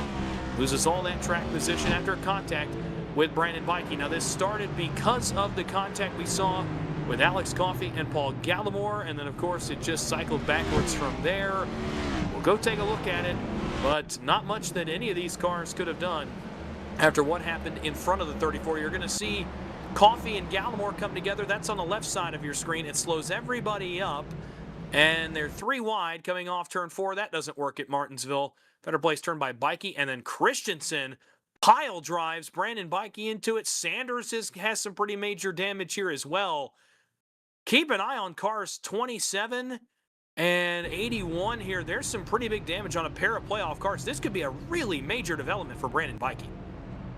loses all that track position after contact with Brandon Bikey. Now this started because of the contact we saw with Alex Coffey and Paul Gallimore, and then of course it just cycled backwards from there. We'll go take a look at it, but not much that any of these cars could have done after what happened in front of the 34. You're going to see Coffey and Gallimore come together. That's on the left side of your screen. It slows everybody up, and they're 3 wide coming off turn 4. That doesn't work at Martinsville. Better place turned by Bikey, and then Christensen pile drives Brandon Bikey into it. Sanders has some pretty major damage here as well. Keep an eye on cars 27 and 81 here. There's some pretty big damage on a pair of playoff cars. This could be a really major development for Brandon Bikey.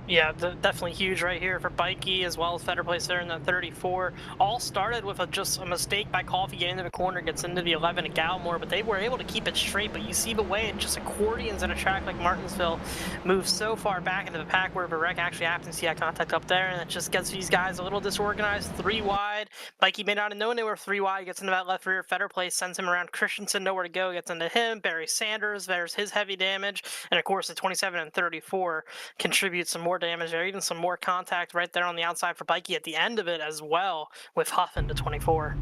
Yeah, definitely huge right here for Bikey, as well as Fetter Place there in that 34. All started with just a mistake by Coffey getting into the corner, gets into the 11 at Gallimore, but they were able to keep it straight. But you see the way it just accordions at a track like Martinsville, moves so far back into the pack where the wreck actually happens. See that contact up there, and it just gets these guys a little disorganized. 3 wide. Bikey may not have known they were 3 wide, gets into that left rear. Fetter Place sends him around. Christensen nowhere to go, gets into him. Barry Sanders, there's his heavy damage. And of course, the 27 and 34 contribute some more damage there, even some more contact right there on the outside for Bikey at the end of it as well, with Huff into 24.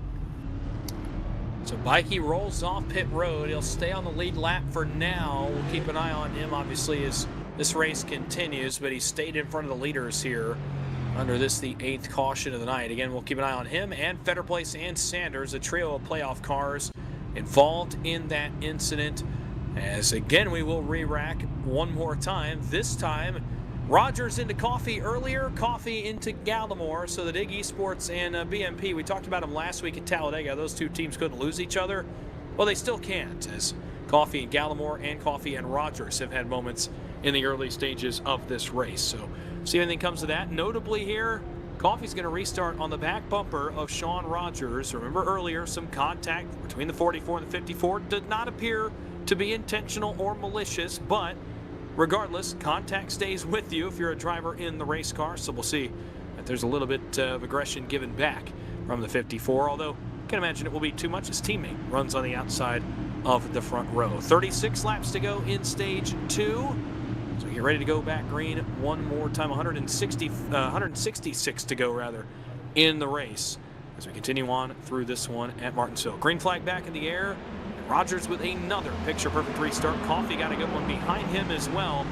So Bikey rolls off pit road. He'll stay on the lead lap for now. We'll keep an eye on him, obviously, as this race continues, but he stayed in front of the leaders here under this, the 8th caution of the night. Again, we'll keep an eye on him and Fetter Place and Sanders, a trio of playoff cars involved in that incident. As again, we will re-rack one more time. This time, Rogers into Coffey earlier, Coffey into Gallimore. So the Dig eSports and BMP, we talked about them last week at Talladega. Those 2 teams couldn't lose each other. Well, they still can't, as Coffey and Gallimore and Coffey and Rogers have had moments in the early stages of this race. So see if anything comes of that. Notably here, Coffey's going to restart on the back bumper of Sean Rogers. Remember earlier, some contact between the 44 and the 54 did not appear to be intentional or malicious, but regardless, contact stays with you if you're a driver in the race car. So we'll see that there's a little bit of aggression given back from the 54, although I can imagine it will be too much. His teammate runs on the outside of the front row. 36 laps to go in stage 2. So get ready to go back green one more time. 166 to go, rather, in the race as we continue on through this one at Martinsville. Green flag back in the air. Rogers with another picture-perfect restart. Coffey got a good one behind him as well.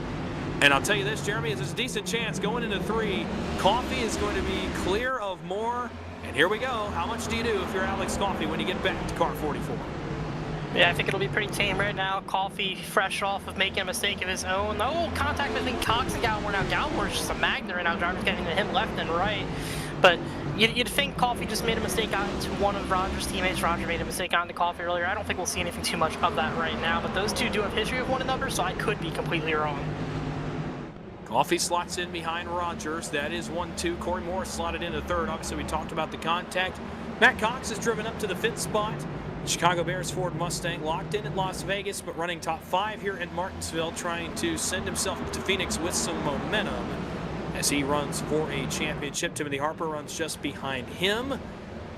And I'll tell you this, Jeremy, there's a decent chance going into 3. Coffey is going to be clear of Moore. And here we go. How much do you do if you're Alex Coffey when you get back to car 44? Yeah, I think it'll be pretty tame right now. Coffey fresh off of making a mistake of his own. Oh, contact between Cox and Gallimore. Now Gallimore's just a magnet right now. Drivers getting to him left and right. But you'd think Coffey just made a mistake out into one of Rogers' teammates. Roger made a mistake out into Coffey earlier. I don't think we'll see anything too much of that right now. But those two do have history of one another, so I could be completely wrong. Coffey slots in behind Rogers. That is 1-2. Corey Moore slotted into 3rd. Obviously, we talked about the contact. Matt Cox is driven up to the 5th spot. Chicago Bears Ford Mustang locked in at Las Vegas, but running top 5 here at Martinsville, trying to send himself to Phoenix with some momentum as he runs for a championship. Timothy Harper runs just behind him.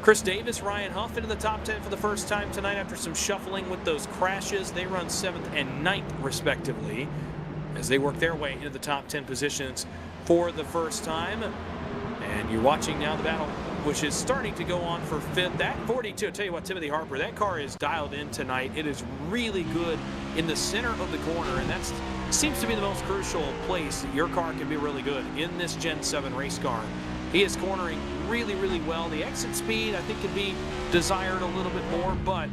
Chris Davis, Ryan Huff into the top 10 for the first time tonight after some shuffling with those crashes. They run 7th and 9th, respectively, as they work their way into the top 10 positions for the first time. And you're watching now the battle, which is starting to go on for 5th. That 42, I'll tell you what, Timothy Harper, that car is dialed in tonight. It is really good in the center of the corner, and that seems to be the most crucial place that your car can be really good in this Gen 7 race car. He is cornering really, really well. The exit speed, I think, can be desired a little bit more, but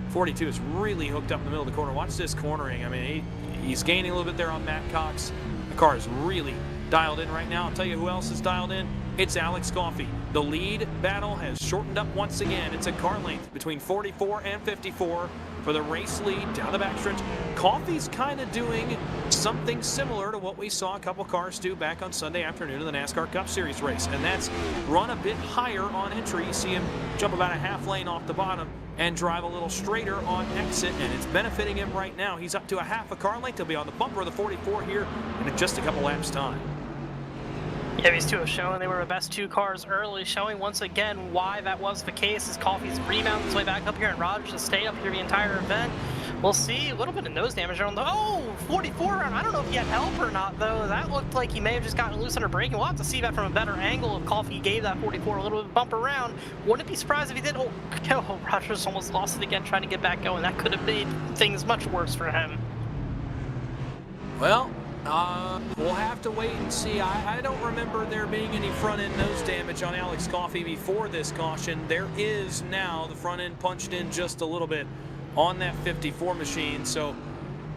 42 is really hooked up in the middle of the corner. Watch this cornering. I mean, he's gaining a little bit there on Matt Cox. The car is really dialed in right now. I'll tell you who else is dialed in. It's Alex Coffey. The lead battle has shortened up once again. It's a car length between 44 and 54 for the race lead down the backstretch. Coffey's kind of doing something similar to what we saw a couple cars do back on Sunday afternoon in the NASCAR Cup Series race, and that's run a bit higher on entry. You see him jump about a half lane off the bottom and drive a little straighter on exit, and it's benefiting him right now. He's up to a half a car length. He'll be on the bumper of the 44 here in just a couple laps' time. Yeah, these two have shown they were the best 2 cars early, showing once again why that was the case as Coffey's rebounded his way back up here and Rogers has stayed up here the entire event. We'll see a little bit of nose damage on the 44 round. I don't know if he had help or not, though. That looked like he may have just gotten loose under braking. We'll have to see that from a better angle if Coffey gave that 44 a little bit of a bump around. Wouldn't be surprised if he did. Oh, Rogers almost lost it again trying to get back going. That could have made things much worse for him. Well, we'll have to wait and see. I don't remember there being any front-end nose damage on Alex Coffey before this caution. There is now. The front end punched in just a little bit on that 54 machine. So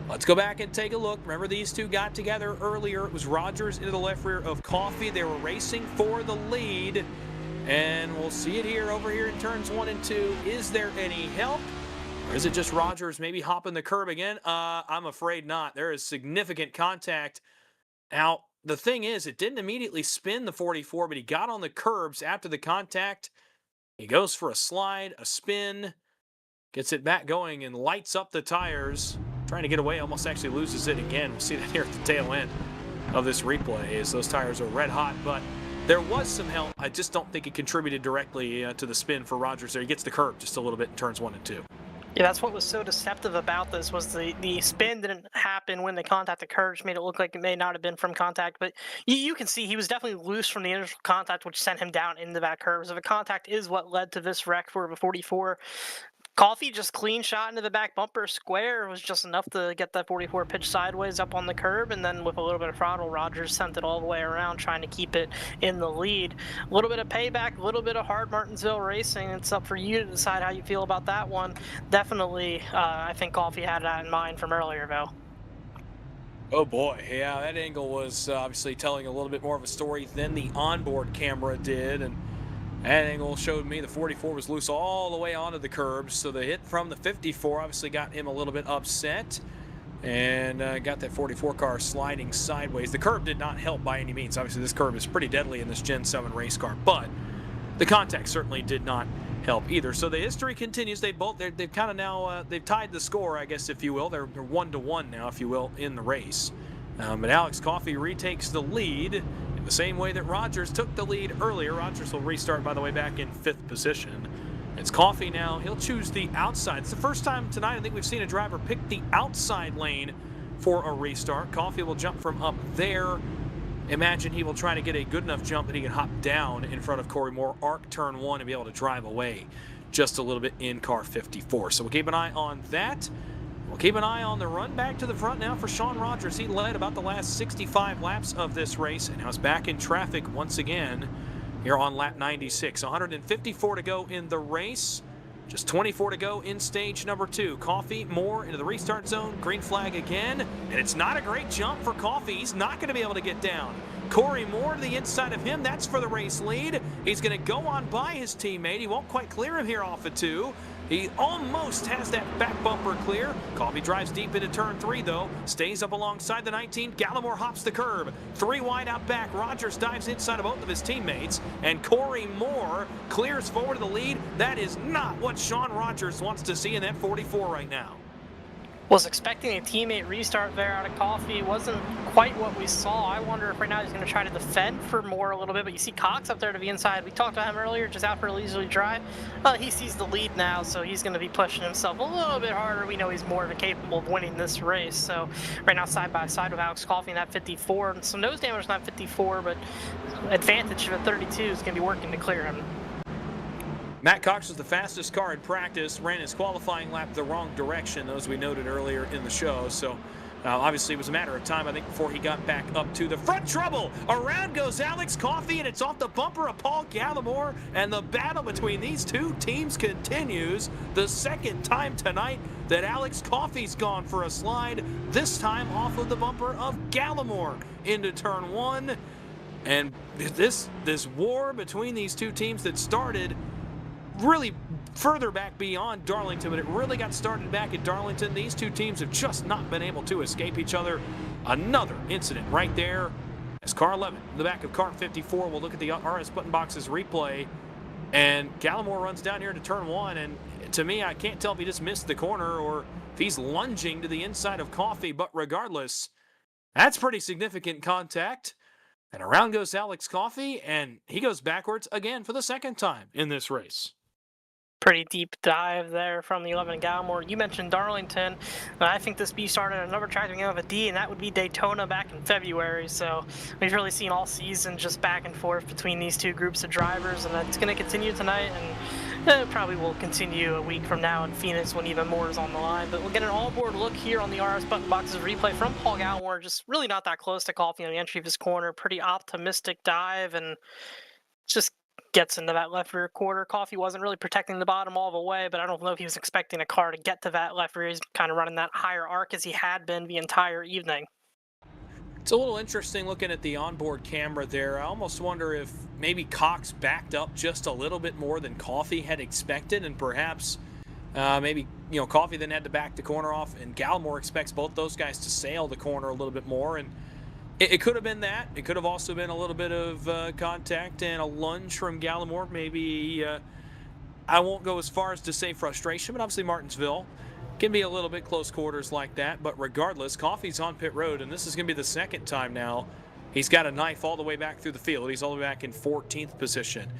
let's go back and take a look. Remember, these two got together earlier. It was Rogers into the left rear of Coffey. They were racing for the lead. And we'll see it here over here in turns 1 and 2. Is there any help? Or is it just Rogers maybe hopping the curb again? I'm afraid not. There is significant contact. Now, the thing is, it didn't immediately spin the 44, but he got on the curbs after the contact. He goes for a slide, a spin, gets it back going and lights up the tires. Trying to get away, almost actually loses it again. We'll see that here at the tail end of this replay as those tires are red hot, but there was some help. I just don't think it contributed directly to the spin for Rogers there. He gets the curb just a little bit in turns 1 and 2. Yeah, that's what was so deceptive about this was the spin didn't happen when the contact occurred, which made it look like it may not have been from contact. But you can see he was definitely loose from the initial contact, which sent him down into that curve. So the contact is what led to this wreck for the 44. Coffey just clean shot into the back bumper square was just enough to get that 44 pitch sideways up on the curb, and then with a little bit of throttle, Rogers sent it all the way around trying to keep it in the lead. A little bit of payback, a little bit of hard Martinsville racing. It's up for you to decide how you feel about that one. Definitely, I think Coffey had that in mind from earlier, though. Oh boy, yeah, that angle was obviously telling a little bit more of a story than the onboard camera did, and That angle showed me the 44 was loose all the way onto the curb, so the hit from the 54 obviously got him a little bit upset and got that 44 car sliding sideways. The curb did not help by any means. Obviously, this curb is pretty deadly in this Gen 7 race car, but the contact certainly did not help either. So the history continues. They've kind of now they've tied the score, I guess, if you will. They're 1-1 now, if you will, in the race. But Alex Coffey retakes the lead in the same way that Rogers took the lead earlier. Rogers will restart, by the way, back in 5th position. It's Coffey now. He'll choose the outside. It's the first time tonight I think we've seen a driver pick the outside lane for a restart. Coffey will jump from up there. Imagine he will try to get a good enough jump that he can hop down in front of Corey Moore, arc turn 1, and be able to drive away just a little bit in car 54. So we'll keep an eye on that. We'll keep an eye on the run back to the front now for Sean Rogers. He led about the last 65 laps of this race, and now is back in traffic once again here on lap 96. 154 to go in the race. Just 24 to go in stage number 2. Coffey, Moore into the restart zone. Green flag again. And it's not a great jump for Coffey. He's not going to be able to get down. Corey Moore to the inside of him. That's for the race lead. He's going to go on by his teammate. He won't quite clear him here off of 2. He almost has that back bumper clear. Coffey drives deep into turn 3, though. Stays up alongside the 19. Gallimore hops the curb. 3 wide out back. Rogers dives inside of both of his teammates. And Corey Moore clears forward to the lead. That is not what Sean Rogers wants to see in that 44 right now. Was expecting a teammate restart there out of Coffey. Wasn't quite what we saw. I wonder if right now he's going to try to defend for Moore a little bit, but you see Cox up there to the inside. We talked about him earlier, just out for a leisurely drive. He sees the lead now, so he's going to be pushing himself a little bit harder. We know he's more than capable of winning this race. So right now, side by side with Alex Coffey in that 54. And some nose damage, not 54, but advantage of a 32 is going to be working to clear him. Matt Cox was the fastest car in practice, ran his qualifying lap the wrong direction, as we noted earlier in the show. So obviously it was a matter of time, I think, before he got back up to the front. Trouble! Around goes Alex Coffey, and it's off the bumper of Paul Gallimore, and the battle between these two teams continues. The second time tonight that Alex Coffey's gone for a slide, this time off of the bumper of Gallimore into turn 1. And this war between these two teams that started really further back beyond Darlington, but it really got started back at Darlington. These two teams have just not been able to escape each other. Another incident right there as car 11 in the back of car 54. We'll look at the RS Button Boxes replay, and Gallimore runs down here to turn 1, and to me, I can't tell if he just missed the corner or if he's lunging to the inside of Coffey, but regardless, that's pretty significant contact. And around goes Alex Coffey, and he goes backwards again for the second time in this race. Pretty deep dive there from the 11 Gallimore. You mentioned Darlington. I think this B started another track beginning of a D, and that would be Daytona back in February. So we've really seen all season just back and forth between these two groups of drivers, and that's going to continue tonight, and it probably will continue a week from now in Phoenix when even more is on the line. But we'll get an all-board look here on the RS Button Boxes replay from Paul Gallimore, just really not that close to Coffey on the entry of his corner. Pretty optimistic dive, and just gets into that left rear quarter. Coffey wasn't really protecting the bottom all the way, but I don't know if he was expecting a car to get to that left rear. He's kind of running that higher arc as he had been the entire evening. It's a little interesting looking at the onboard camera there. I almost wonder if maybe Cox backed up just a little bit more than Coffey had expected, and perhaps maybe Coffey then had to back the corner off, and Gallimore expects both those guys to sail the corner a little bit more, and it could have been that. It could have also been a little bit of contact and a lunge from Gallimore. Maybe, I won't go as far as to say frustration, but obviously Martinsville can be a little bit close quarters like that. But regardless, Coffey's on pit road, and this is going to be the second time now he's got a knife all the way back through the field. He's all the way back in 14th position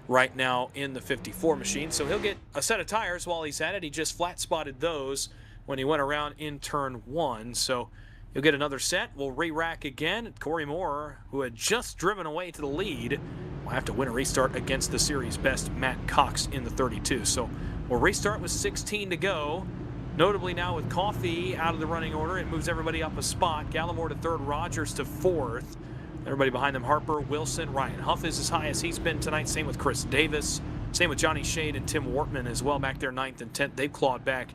right now in the 54 machine. So he'll get a set of tires while he's at it. He just flat spotted those when he went around in turn 1. So he'll get another set. We'll re-rack again. Corey Moore, who had just driven away to the lead, will have to win a restart against the series best Matt Cox in the 32. So we'll restart with 16 to go. Notably now with Coffey out of the running order, it moves everybody up a spot. Gallimore to 3rd, Rogers to 4th. Everybody behind them, Harper, Wilson, Ryan Huff is as high as he's been tonight. Same with Chris Davis. Same with Johnny Shade and Tim Wortman as well back there 9th and 10th. They've clawed back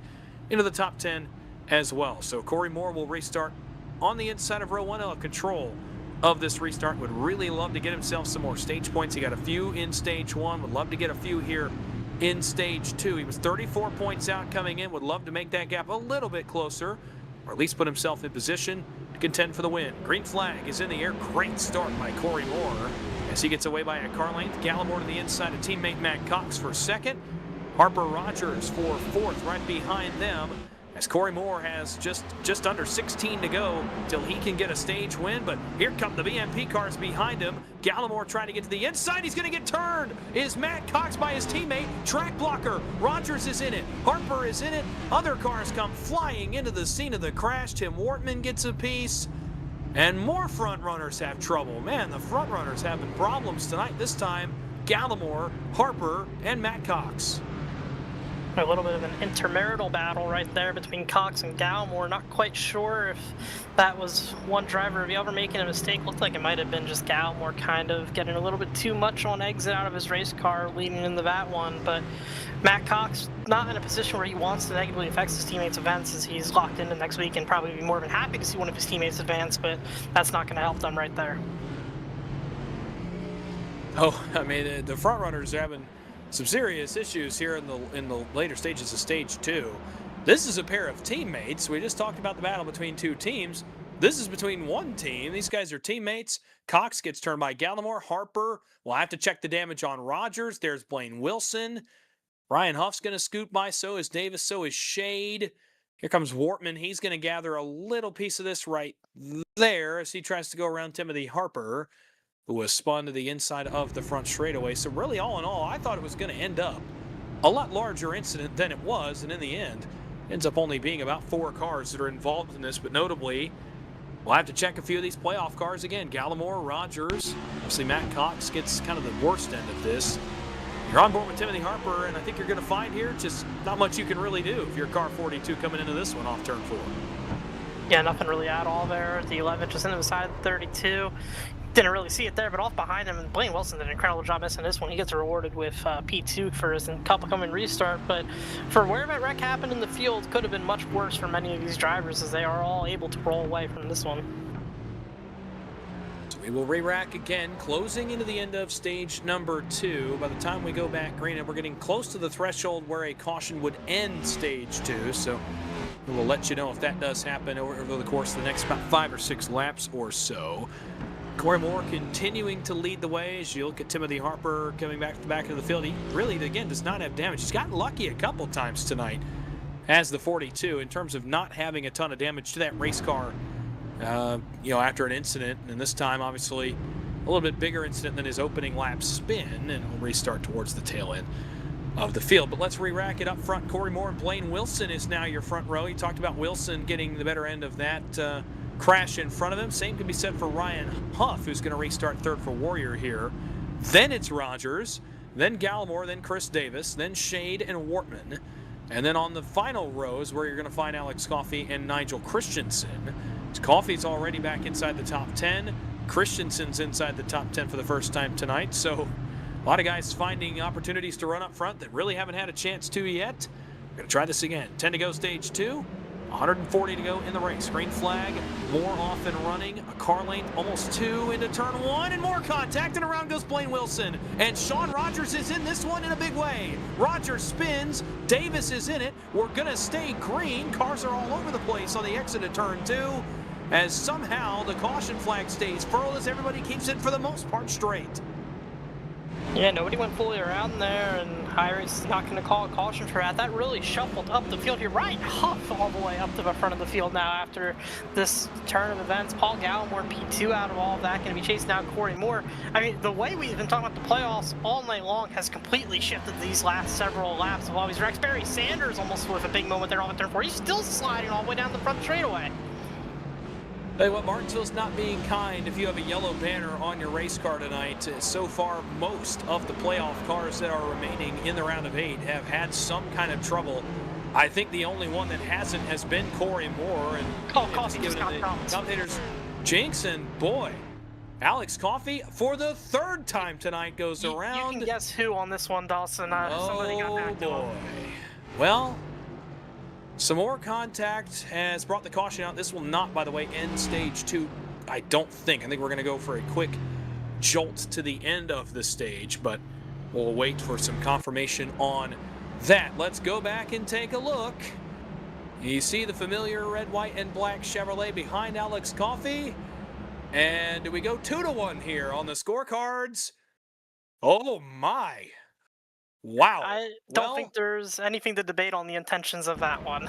into the top 10 as well. So Corey Moore will restart on the inside of row 1. He'll have control of this restart. Would really love to get himself some more stage points. He got a few in stage 1. Would love to get a few here in stage 2. He was 34 points out coming in. Would love to make that gap a little bit closer, or at least put himself in position to contend for the win. Green flag is in the air. Great start by Corey Moore as he gets away by a car length. Gallimore to the inside of teammate Matt Cox for second. Harper Rogers for fourth, right behind them, as Corey Moore has just under 16 to go till he can get a stage win. But here come the BMP cars behind him. Gallimore trying to get to the inside. He's going to get turned. Is Matt Cox by his teammate. Track blocker. Rogers is in it. Harper is in it. Other cars come flying into the scene of the crash. Tim Wortman gets a piece. And more front runners have trouble. Man, the front runners having problems tonight. This time, Gallimore, Harper, and Matt Cox. A little bit of an intermarital battle right there between Cox and Gallimore. Not quite sure if that was one driver of the other making a mistake. Looked like it might have been just Gallimore kind of getting a little bit too much on exit out of his race car leading into that one. But Matt Cox not in a position where he wants to negatively affect his teammates' events, as he's locked into next week and probably be more than happy to see one of his teammates advance, but that's not going to help them right there. Oh, I mean, the front runners are having some serious issues here in the later stages of stage 2. This is a pair of teammates. We just talked about the battle between two teams. This is between one team. These guys are teammates. Cox gets turned by Gallimore. Harper will have to check the damage on Rogers. There's Blaine Wilson. Ryan Huff's going to scoot by. So is Davis. So is Shade. Here comes Wortman. He's going to gather a little piece of this right there as he tries to go around Timothy Harper, who was spun to the inside of the front straightaway. So really, all in all, I thought it was going to end up a lot larger incident than it was, and in the end, ends up only being about 4 cars that are involved in this. But notably, we'll have to check a few of these playoff cars again. Gallimore, Rogers, obviously Matt Cox gets kind of the worst end of this. You're on board with Timothy Harper, and I think you're going to find here just not much you can really do if you're car 42 coming into this one off turn 4. Yeah, nothing really at all there. The 11 just into the side of the 32. Didn't really see it there, but off behind him, Blaine Wilson did an incredible job missing this one. He gets rewarded with P2 for his couple-coming restart, but for where that wreck happened in the field, could have been much worse for many of these drivers, as they are all able to roll away from this one. So we will re-rack again, closing into the end of stage number 2. By the time we go back green, we're getting close to the threshold where a caution would end stage 2, so we'll let you know if that does happen over the course of the next about 5 or 6 laps or so. Corey Moore continuing to lead the way as you look at Timothy Harper coming back to the back of the field. He really, again, does not have damage. He's gotten lucky a couple times tonight as the 42 in terms of not having a ton of damage to that race car, after an incident. And this time, obviously, a little bit bigger incident than his opening lap spin, and we'll restart towards the tail end of the field. But let's re-rack it up front. Corey Moore and Blaine Wilson is now your front row. You talked about Wilson getting the better end of that crash in front of him. Same can be said for Ryan Huff, who's going to restart third for Warrior here. Then it's Rogers, then Gallimore, then Chris Davis, then Shade and Wortman. And then on the final rows where you're going to find Alex Coffey and Nigel Christensen. Coffey's already back inside the top 10. Christensen's inside the top 10 for the first time tonight. So a lot of guys finding opportunities to run up front that really haven't had a chance to yet. We're going to try this again. 10 to go stage 2. 140 to go in the race. Green flag, Moore off and running. A car length, almost 2 into turn 1, and more contact, and around goes Blaine Wilson. And Sean Rogers is in this one in a big way. Rogers spins. Davis is in it. We're going to stay green. Cars are all over the place on the exit of turn 2, as somehow the caution flag stays furled as everybody keeps it for the most part straight. Yeah, nobody went fully around there, and iRacing is not going to call a caution for that. That really shuffled up the field. You're right, Huff all the way up to the front of the field now after this turn of events. Paul Gallimore, P2 out of all of that, going to be chasing out Corey Moore. I mean, the way we've been talking about the playoffs all night long has completely shifted these last several laps of all these wrecks. Barry Sanders almost with a big moment there on the turn 4. He's still sliding all the way down the front straightaway. Tell you what, Martinsville's not being kind if you have a yellow banner on your race car tonight. So far, most of the playoff cars that are remaining in the round of 8 have had some kind of trouble. I think the only one that hasn't has been Corey Moore. And commentators jinx, and boy, Alex Coffey for the 3rd time tonight goes around. You can guess who on this one, Dawson. Somebody got back to him. Well, some more contact has brought the caution out. This will not, by the way, end stage 2 I don't think. I think we're going to go for a quick jolt to the end of the stage, but we'll wait for some confirmation on that. Let's go back and take a look. You see the familiar red, white, and black Chevrolet behind Alex Coffey. And we go 2-1 here on the scorecards. Oh my. Wow. I don't think there's anything to debate on the intentions of that one.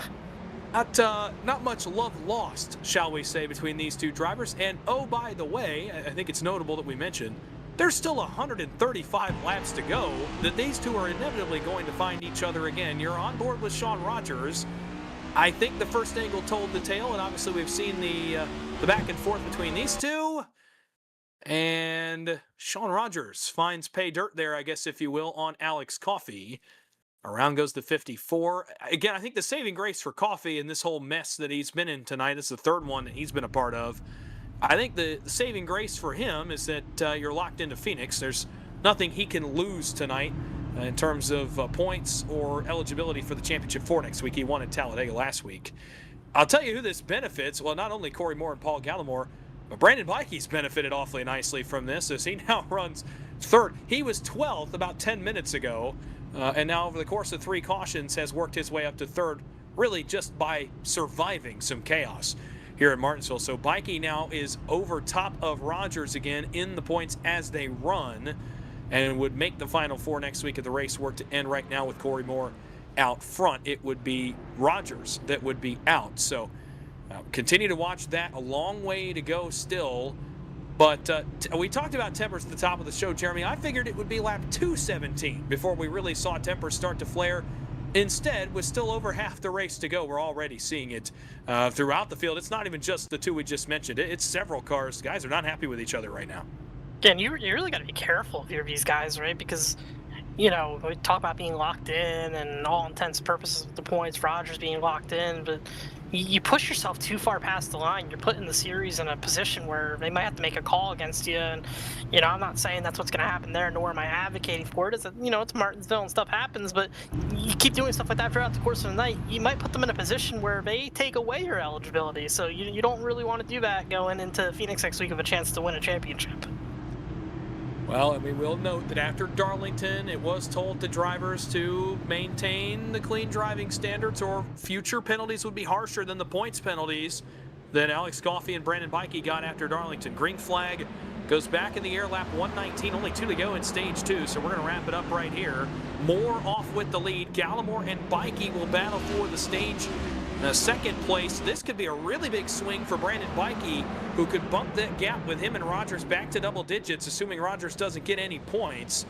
Not much love lost, shall we say, between these two drivers. And oh, by the way, I think it's notable that we mentioned there's still 135 laps to go, that these two are inevitably going to find each other again. You're on board with Sean Rogers. I think the first angle told the tale, and obviously we've seen the back and forth between these two. And Sean Rogers finds pay dirt there, I guess, if you will, on Alex Coffey. Around goes the 54. Again, I think the saving grace for Coffey in this whole mess that he's been in tonight, this is the third one that he's been a part of. I think the saving grace for him is that you're locked into Phoenix. There's nothing he can lose tonight in terms of points or eligibility for the championship for next week. He won at Talladega last week. I'll tell you who this benefits. Well, not only Corey Moore and Paul Gallimore, but Brandon Bikey's benefited awfully nicely from this as he now runs third. He was 12th about 10 minutes ago, and now over the course of 3 cautions has worked his way up to third, really just by surviving some chaos here in Martinsville. So Bikey now is over top of Rogers again in the points as they run, and would make the final 4 next week if the race were to end right now with Corey Moore out front. It would be Rogers that would be out. So continue to watch that. A long way to go still. But we talked about tempers at the top of the show, Jeremy. I figured it would be lap 217 before we really saw tempers start to flare. Instead, with still over half the race to go, we're already seeing it throughout the field. It's not even just the two we just mentioned. It's several cars. Guys are not happy with each other right now. Again, you really got to be careful if you're these guys, right? Because, you know, we talk about being locked in and all intents and purposes of the points, Rogers being locked in, but you push yourself too far past the line. You're putting the series in a position where they might have to make a call against you. And, you know, I'm not saying that's what's going to happen there, nor am I advocating for it. It's, you know, it's Martinsville and stuff happens, but you keep doing stuff like that throughout the course of the night, you might put them in a position where they take away your eligibility. So you don't really want to do that going into Phoenix next week with a chance to win a championship. Well, and we will note that after Darlington, it was told to drivers to maintain the clean driving standards, or future penalties would be harsher than the points penalties that Alex Coffey and Brandon Bikey got after Darlington. Green flag goes back in the air, lap 119, only 2 to go in stage 2, so we're going to wrap it up right here. Moore off with the lead. Gallimore and Bikey will battle for the stage second place. This could be a really big swing for Brandon Bikey, who could bump that gap with him and Rogers back to double digits, assuming Rogers doesn't get any points.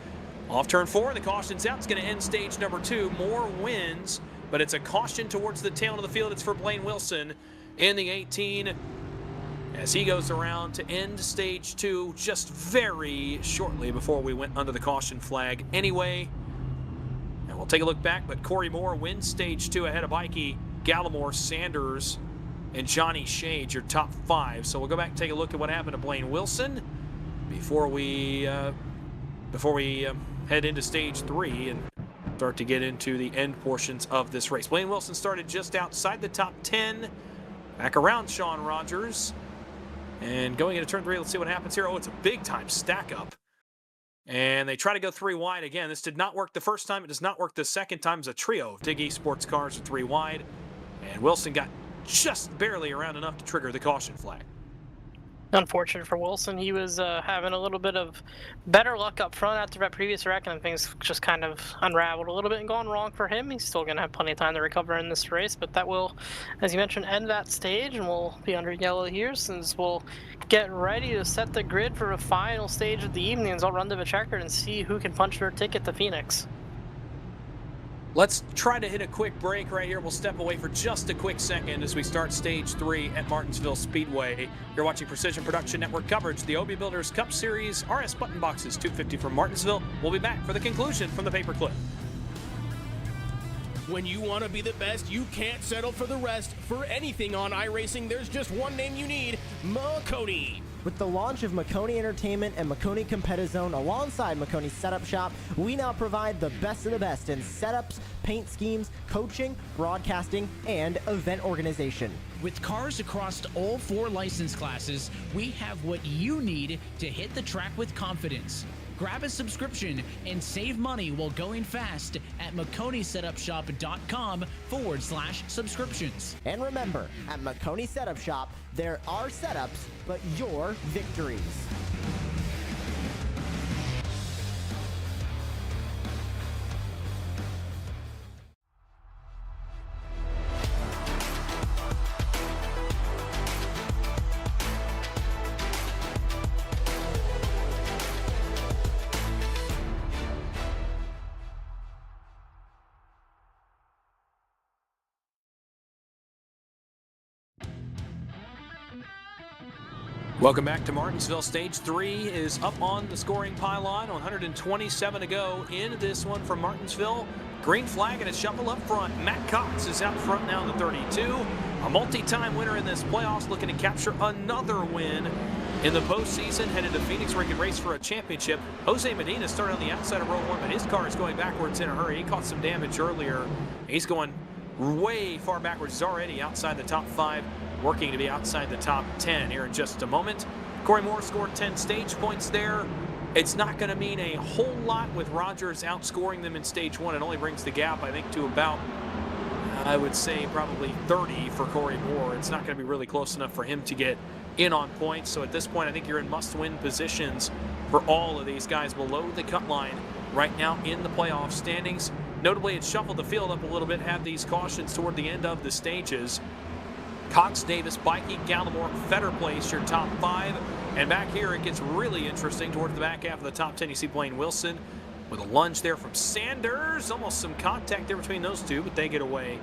Off turn 4, the caution's out. It's going to end stage number 2. Moore wins, but it's a caution towards the tail of the field. It's for Blaine Wilson in the 18 as he goes around to end stage 2 just very shortly before we went under the caution flag anyway. And we'll take a look back, but Corey Moore wins stage 2 ahead of Bikey, Gallimore, Sanders, and Johnny Shade, your top 5. So we'll go back and take a look at what happened to Blaine Wilson before we head into stage 3 and start to get into the end portions of this race. Blaine Wilson started just outside the top 10, back around Sean Rogers, and going into turn 3. Let's see what happens here. Oh, it's a big time stack up, and they try to go 3 wide again. This did not work the first time. It does not work the second time. It's a trio of Dig eSports cars are 3 wide. And Wilson got just barely around enough to trigger the caution flag. Unfortunate for Wilson. He was having a little bit of better luck up front after that previous wreck, and things just kind of unraveled a little bit and gone wrong for him. He's still going to have plenty of time to recover in this race, but that will, as you mentioned, end that stage, and we'll be under yellow here since we'll get ready to set the grid for a final stage of the evening. I'll run to the checkered and see who can punch their ticket to Phoenix. Let's try to hit a quick break right here. We'll step away for just a quick second as we start stage 3 at Martinsville Speedway. You're watching Precision Production Network coverage, the OB Builders Cup Series, RS Button Boxes 250 from Martinsville. We'll be back for the conclusion from the paperclip. When you want to be the best, you can't settle for the rest. For anything on iRacing, there's just one name you need, Marconi. With the launch of Marconi Entertainment and Marconi Competizone alongside Marconi Setup Shop, we now provide the best of the best in setups, paint schemes, coaching, broadcasting, and event organization. With cars across all 4 license classes, we have what you need to hit the track with confidence. Grab a subscription and save money while going fast at McConeySetupShop.com/subscriptions. And remember, at McConey Setup Shop, there are setups, but your victories. Welcome back to Martinsville. Stage 3 is up on the scoring pylon. 127 to go in this one from Martinsville. Green flag and a shuffle up front. Matt Cox is out front now in the 32. A multi-time winner in this playoffs, looking to capture another win in the postseason. Headed to Phoenix where he can race for a championship. Jose Medina started on the outside of row 1, but his car is going backwards in a hurry. He caught some damage earlier. He's going way far backwards. He's already outside the top 5. Working to be outside the top 10 here in just a moment. Corey Moore scored 10 stage points there. It's not going to mean a whole lot with Rogers outscoring them in stage 1. It only brings the gap, I think, to about, I would say, probably 30 for Corey Moore. It's not going to be really close enough for him to get in on points. So at this point, I think you're in must-win positions for all of these guys below the cut line right now in the playoff standings. Notably, it shuffled the field up a little bit, had these cautions toward the end of the stages. Cox, Davis, Bikey, Gallimore, Fetter Place, your top 5. And back here, it gets really interesting towards the back half of the top 10. You see Blaine Wilson with a lunge there from Sanders. Almost some contact there between those two, but they get away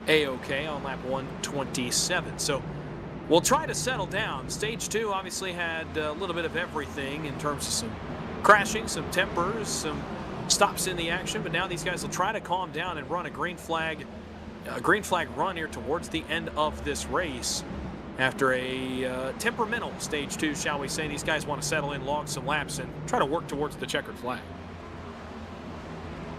A-OK on lap 127. So we'll try to settle down. Stage 2 obviously had a little bit of everything in terms of some crashing, some tempers, some stops in the action. But now these guys will try to calm down and run a green flag run here towards the end of this race. After a temperamental stage 2, shall we say, these guys want to settle in, log some laps, and try to work towards the checkered flag.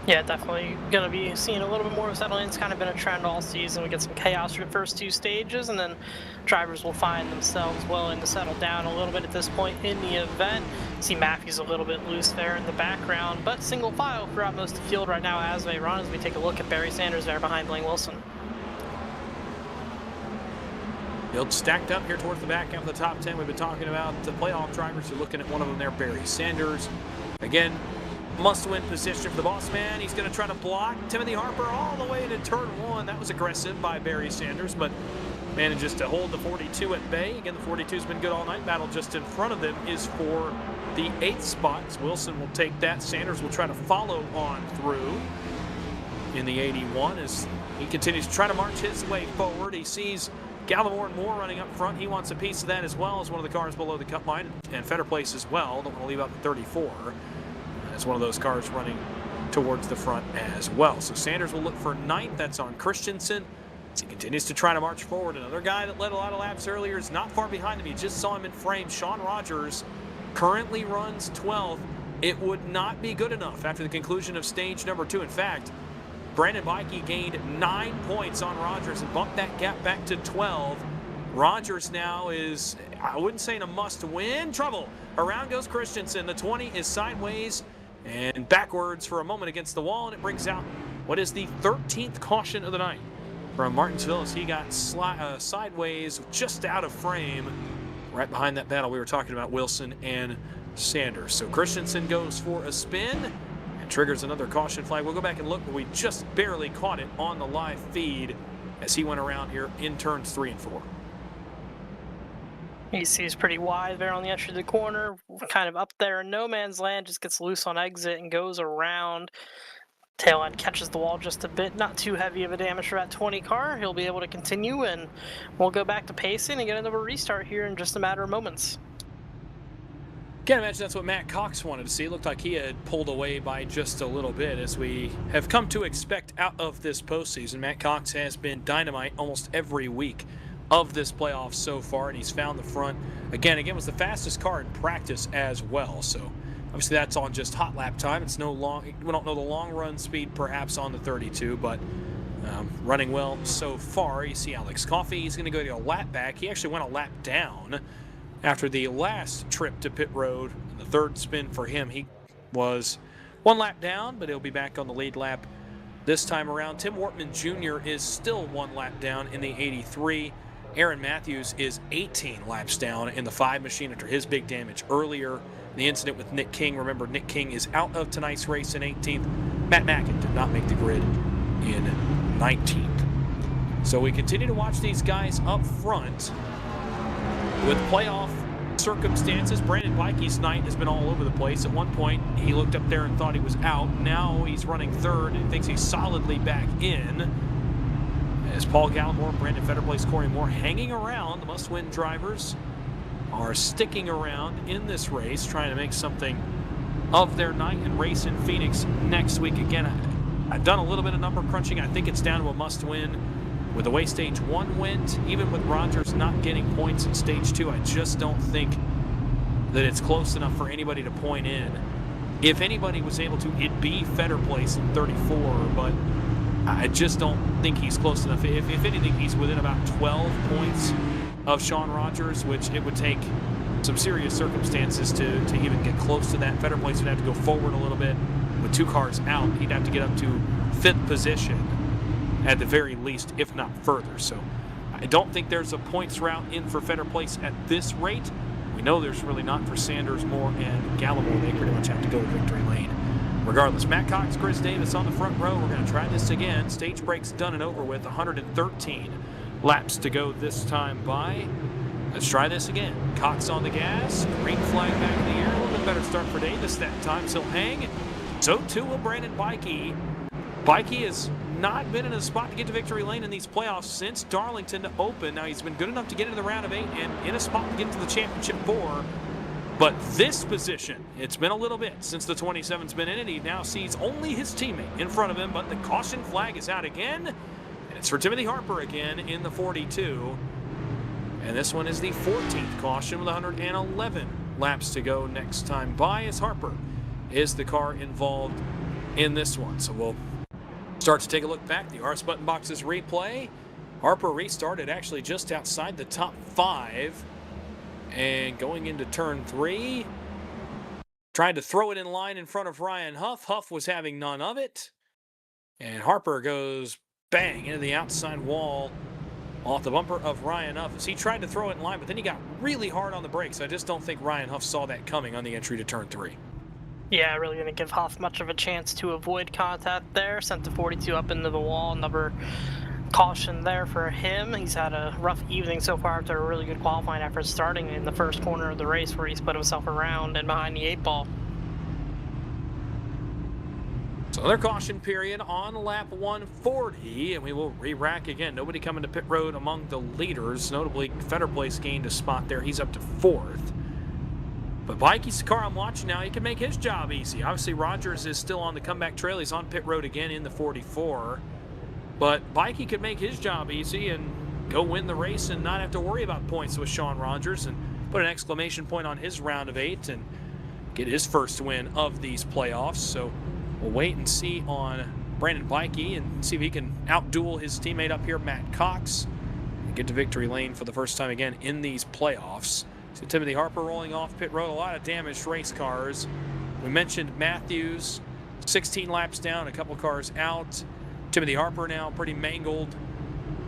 Yeah, definitely going to be seeing a little bit more of settling. It's kind of been a trend all season. We get some chaos for the first 2 stages, and then drivers will find themselves willing to settle down a little bit at this point in the event. See Matthews a little bit loose there in the background, but single file throughout most of the field right now as they run, as we take a look at Barry Sanders there behind Blaine Wilson. Field stacked up here towards the back half of the top 10. We've been talking about the playoff drivers. You're looking at one of them there, Barry Sanders. Again, must-win position for the boss man. He's going to try to block Timothy Harper all the way to turn 1. That was aggressive by Barry Sanders, but manages to hold the 42 at bay. Again, the 42's been good all night. Battle just in front of them is for the 8th spot. Wilson will take that. Sanders will try to follow on through in the 81 as he continues to try to march his way forward. He sees Gallimore and Moore running up front. He wants a piece of that as well as one of the cars below the cut line, and Fetter Place as well. Don't want to leave out the 34. As one of those cars running towards the front as well. So Sanders will look for 9th. That's on Christensen. As he continues to try to march forward. Another guy that led a lot of laps earlier is not far behind him. You just saw him in frame. Sean Rogers currently runs 12th. It would not be good enough after the conclusion of stage number 2. In fact, Brandon Bikey gained 9 points on Rogers and bumped that gap back to 12. Rogers now is, I wouldn't say in a must-win trouble. Around goes Christensen. The 20 is sideways and backwards for a moment against the wall, and it brings out what is the 13th caution of the night from Martinsville as he got sideways just out of frame right behind that battle we were talking about, Wilson and Sanders. So Christensen goes for a spin and triggers another caution flag. We'll go back and look, but we just barely caught it on the live feed as he went around here in turns 3 and 4. He sees pretty wide there on the edge of the corner, kind of up there in no man's land, just gets loose on exit and goes around. Tail end catches the wall just a bit, not too heavy of a damage for that 20 car. He'll be able to continue, and we'll go back to pacing and get another restart here in just a matter of moments. Can't imagine that's what Matt Cox wanted to see. It looked like he had pulled away by just a little bit, as we have come to expect out of this postseason. Matt Cox has been dynamite almost every week of this playoff so far, and he's found the front. Again, was the fastest car in practice as well. So obviously that's on just hot lap time. It's we don't know the long run speed perhaps on the 32, but running well so far. You see Alex Coffey, he's going to go to a lap back. He actually went a lap down after the last trip to pit road. The third spin for him, he was 1 lap down, but he'll be back on the lead lap this time around. Tim Wortman Jr. is still 1 lap down in the 83. Aaron Matthews is 18 laps down in the 5 machine after his big damage earlier. The incident with Nick King, remember Nick King is out of tonight's race in 18th. Matt Mackett did not make the grid in 19th. So we continue to watch these guys up front with playoff circumstances. Brandon Bikey's night has been all over the place. At one point, he looked up there and thought he was out. Now he's running third and thinks he's solidly back in. As Paul Gallimore, Brandon Fetterplace, Corey Moore hanging around. The must-win drivers are sticking around in this race, trying to make something of their night and race in Phoenix next week. Again, I've done a little bit of number crunching. I think it's down to a must-win. With the way Stage 1 went, even with Rogers not getting points in Stage 2, I just don't think that it's close enough for anybody to point in. If anybody was able to, it'd be Fetterplace in 34, but I just don't think he's close enough. If anything, he's within about 12 points of Sean Rogers, which it would take some serious circumstances to even get close to that. Fetterplace would have to go forward a little bit. With 2 cars out, he'd have to get up to 5th position at the very least, if not further. So I don't think there's a points route in for Fetterplace at this rate. We know there's really not for Sanders, Moore, and Gallimore. They pretty much have to go to victory lane. Regardless, Matt Cox, Chris Davis on the front row. We're going to try this again. Stage break's done and over with. 113 laps to go this time by. Let's try this again. Cox on the gas. Green flag back in the air. A little bit better start for Davis that time. So he'll hang. So too will Brandon Bikey. Bikey has not been in a spot to get to victory lane in these playoffs since Darlington opened. Now he's been good enough to get into the round of 8 and in a spot to get to the championship 4. But this position, it's been a little bit since the 27's been in it. He now sees only his teammate in front of him, but the caution flag is out again. And it's for Timothy Harper again in the 42. And this one is the 14th caution with 111 laps to go next time by, as Harper is the car involved in this one. So we'll start to take a look back. The RS button boxes replay. Harper restarted actually just outside the top 5. And going into turn 3, tried to throw it in line in front of Ryan Huff. Huff was having none of it. And Harper goes bang into the outside wall off the bumper of Ryan Huff as he tried to throw it in line, but then he got really hard on the brakes. I just don't think Ryan Huff saw that coming on the entry to turn 3. Yeah, really going to give Huff much of a chance to avoid contact there. Sent the 42 up into the wall. Another caution there for him. He's had a rough evening so far after a really good qualifying effort starting in the first corner of the race where he split himself around and behind the 8 ball. So another caution period on lap 140, and we will re-rack again. Nobody coming to pit road among the leaders. Notably, Fetterplace gained a spot there. He's up to 4th. But Bikey's the car I'm watching now. He can make his job easy. Obviously, Rogers is still on the comeback trail. He's on pit road again in the 44. But Bikey could make his job easy and go win the race and not have to worry about points with Sean Rogers and put an exclamation point on his round of 8 and get his first win of these playoffs. So we'll wait and see on Brandon Bikey and see if he can outduel his teammate up here, Matt Cox, and get to victory lane for the first time again in these playoffs. So Timothy Harper rolling off pit road, a lot of damaged race cars. We mentioned Matthews, 16 laps down, a couple cars out. Timothy Harper now pretty mangled.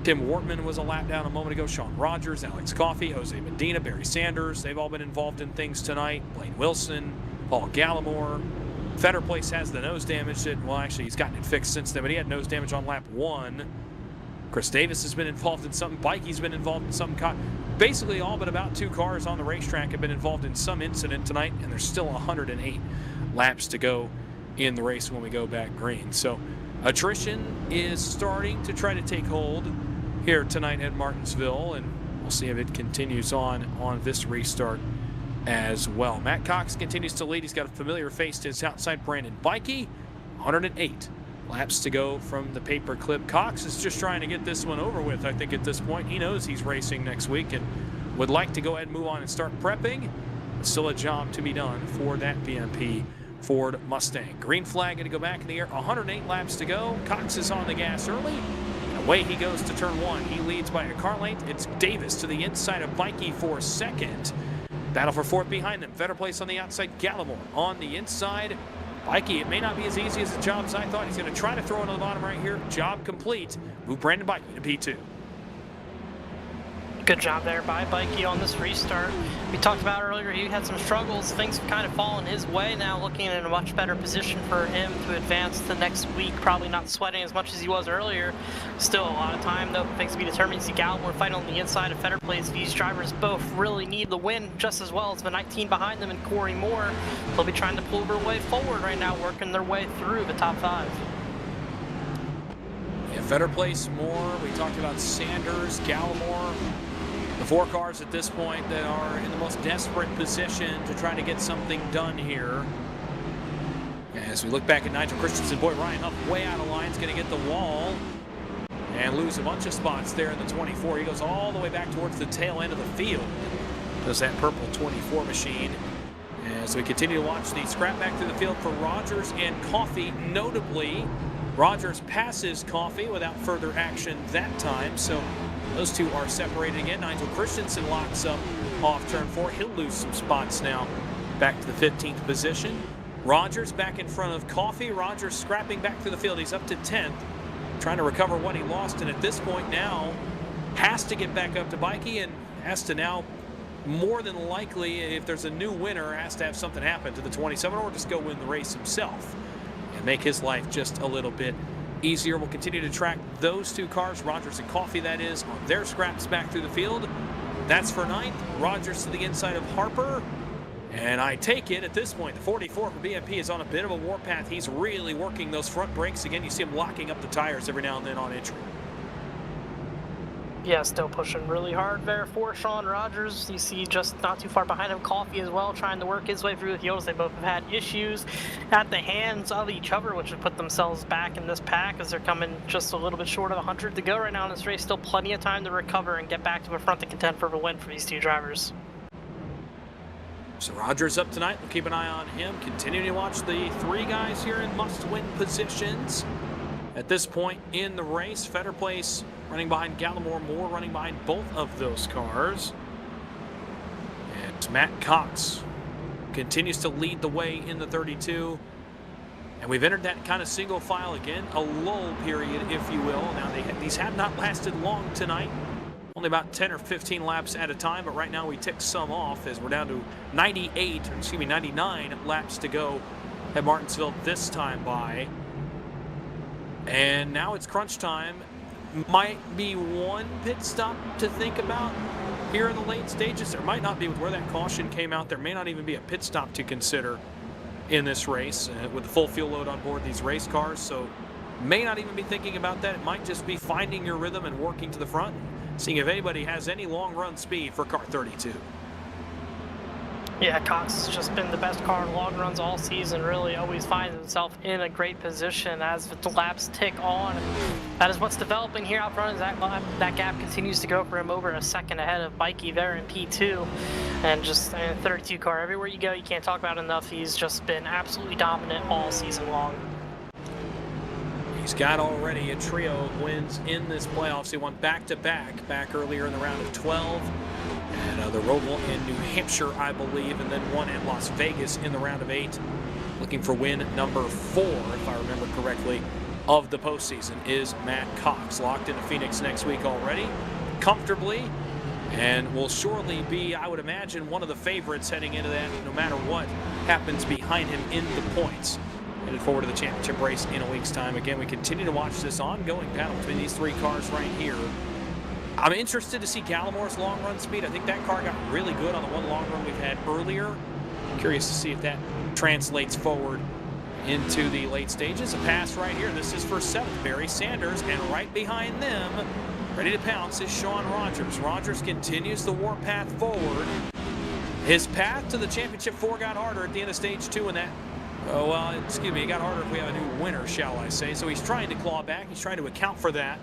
Tim Wortman was a lap down a moment ago. Sean Rogers, Alex Coffey, Jose Medina, Barry Sanders. They've all been involved in things tonight. Blaine Wilson, Paul Gallimore. Fetterplace has the nose damage that, well, actually, he's gotten it fixed since then, but he had nose damage on lap 1. Chris Davis has been involved in something. Bikey's been involved in something. Basically, all but about 2 cars on the racetrack have been involved in some incident tonight, and there's still 108 laps to go in the race when we go back green. So attrition is starting to try to take hold here tonight at Martinsville, and we'll see if it continues on this restart as well. Matt Cox continues to lead. He's got a familiar face to his outside, Brandon Bikey. 108 laps to go from the paperclip. Cox is just trying to get this one over with, I think, at this point. He knows he's racing next week and would like to go ahead and move on and start prepping. But still a job to be done for that BMP Ford Mustang. Green flag going to go back in the air. 108 laps to go. Cox is on the gas early. Away he goes to turn 1. He leads by a car length. It's Davis to the inside of Bikey for second. Battle for fourth behind them. Vetter place on the outside. Gallimore on the inside. Bikey, it may not be as easy as the job as I thought. He's going to try to throw it on the bottom right here. Job complete. Move Brandon Bikey to P2. Good job there by Bikey on this restart. We talked about earlier, he had some struggles. Things have kind of fallen his way now, looking in a much better position for him to advance the next week. Probably not sweating as much as he was earlier. Still a lot of time, though, things to be determined. You see Gallimore fighting on the inside of Fetter Plays. These drivers both really need the win just as well as the 19 behind them and Corey Moore. They'll be trying to pull their way forward right now, working their way through the top 5. Yeah, Fetter Place, Moore. We talked about Sanders, Gallimore. The 4 cars at this point that are in the most desperate position to try to get something done here. As we look back at Nigel Christensen, boy, Ryan Huff way out of line, is going to get the wall and lose a bunch of spots there in the 24. He goes all the way back towards the tail end of the field. Does that purple 24 machine. As we continue to watch the scrap back through the field for Rogers and Coffey. Notably, Rogers passes Coffey without further action that time, so those two are separated again. Nigel Christensen locks up off turn 4. He'll lose some spots now back to the 15th position. Rogers back in front of Coffey. Rogers scrapping back through the field. He's up to 10th, trying to recover what he lost, and at this point now has to get back up to Bikey and has to now, more than likely, if there's a new winner, has to have something happen to the 27 or just go win the race himself and make his life just a little bit easier. We'll continue to track those 2 cars, Rogers and Coffey, that is, on their scraps back through the field. That's for 9th. Rogers to the inside of Harper. And I take it at this point, the 44 for BMP is on a bit of a warpath. He's really working those front brakes. Again, you see him locking up the tires every now and then on entry. Yeah, still pushing really hard there for Sean Rogers. You see just not too far behind him, Coffey as well, trying to work his way through the heels. They both have had issues at the hands of each other, which have put themselves back in this pack as they're coming just a little bit short of 100 to go right now in this race. Still plenty of time to recover and get back to the front to contend for a win for these 2 drivers. So Rogers up tonight. We'll keep an eye on him. Continuing to watch the 3 guys here in must-win positions. At this point in the race, Fetter Place running behind Gallimore, Moore running behind both of those cars. And Matt Cox continues to lead the way in the 32. And we've entered that kind of single file again, a lull period, if you will. Now, these have not lasted long tonight. Only about 10 or 15 laps at a time, but right now we tick some off as we're down to 99 laps to go at Martinsville this time by. And now it's crunch time. Might be one pit stop to think about here in the late stages. There might not be with where that caution came out. There may not even be a pit stop to consider in this race with the full fuel load on board these race cars. So may not even be thinking about that. It might just be finding your rhythm and working to the front, seeing if anybody has any long run speed for car 32. Yeah, Cox has just been the best car in long runs all season, really always finds himself in a great position as the laps tick on. That is what's developing here out front, as that gap continues to go for him over a second ahead of Bikey there in P2. And just a 32 car, everywhere you go, you can't talk about it enough. He's just been absolutely dominant all season long. He's got already a trio of wins in this playoffs. He won back-to-back back earlier in the round of 12. And the Roval in New Hampshire, I believe, and then one at Las Vegas in the round of 8. Looking for win number 4, if I remember correctly, of the postseason is Matt Cox. Locked into Phoenix next week already, comfortably, and will surely be, I would imagine, one of the favorites heading into that, no matter what happens behind him in the points. Headed forward to the championship race in a week's time. Again, we continue to watch this ongoing battle between these 3 cars right here. I'm interested to see Gallimore's long run speed. I think that car got really good on the one long run we've had earlier. Curious to see if that translates forward into the late stages. A pass right here. This is for 7th, Barry Sanders, and right behind them, ready to pounce, is Sean Rogers. Rogers continues the warpath forward. His path to the championship 4 got harder at the end of stage 2 in that. It got harder if we have a new winner, shall I say. So he's trying to claw back. He's trying to account for that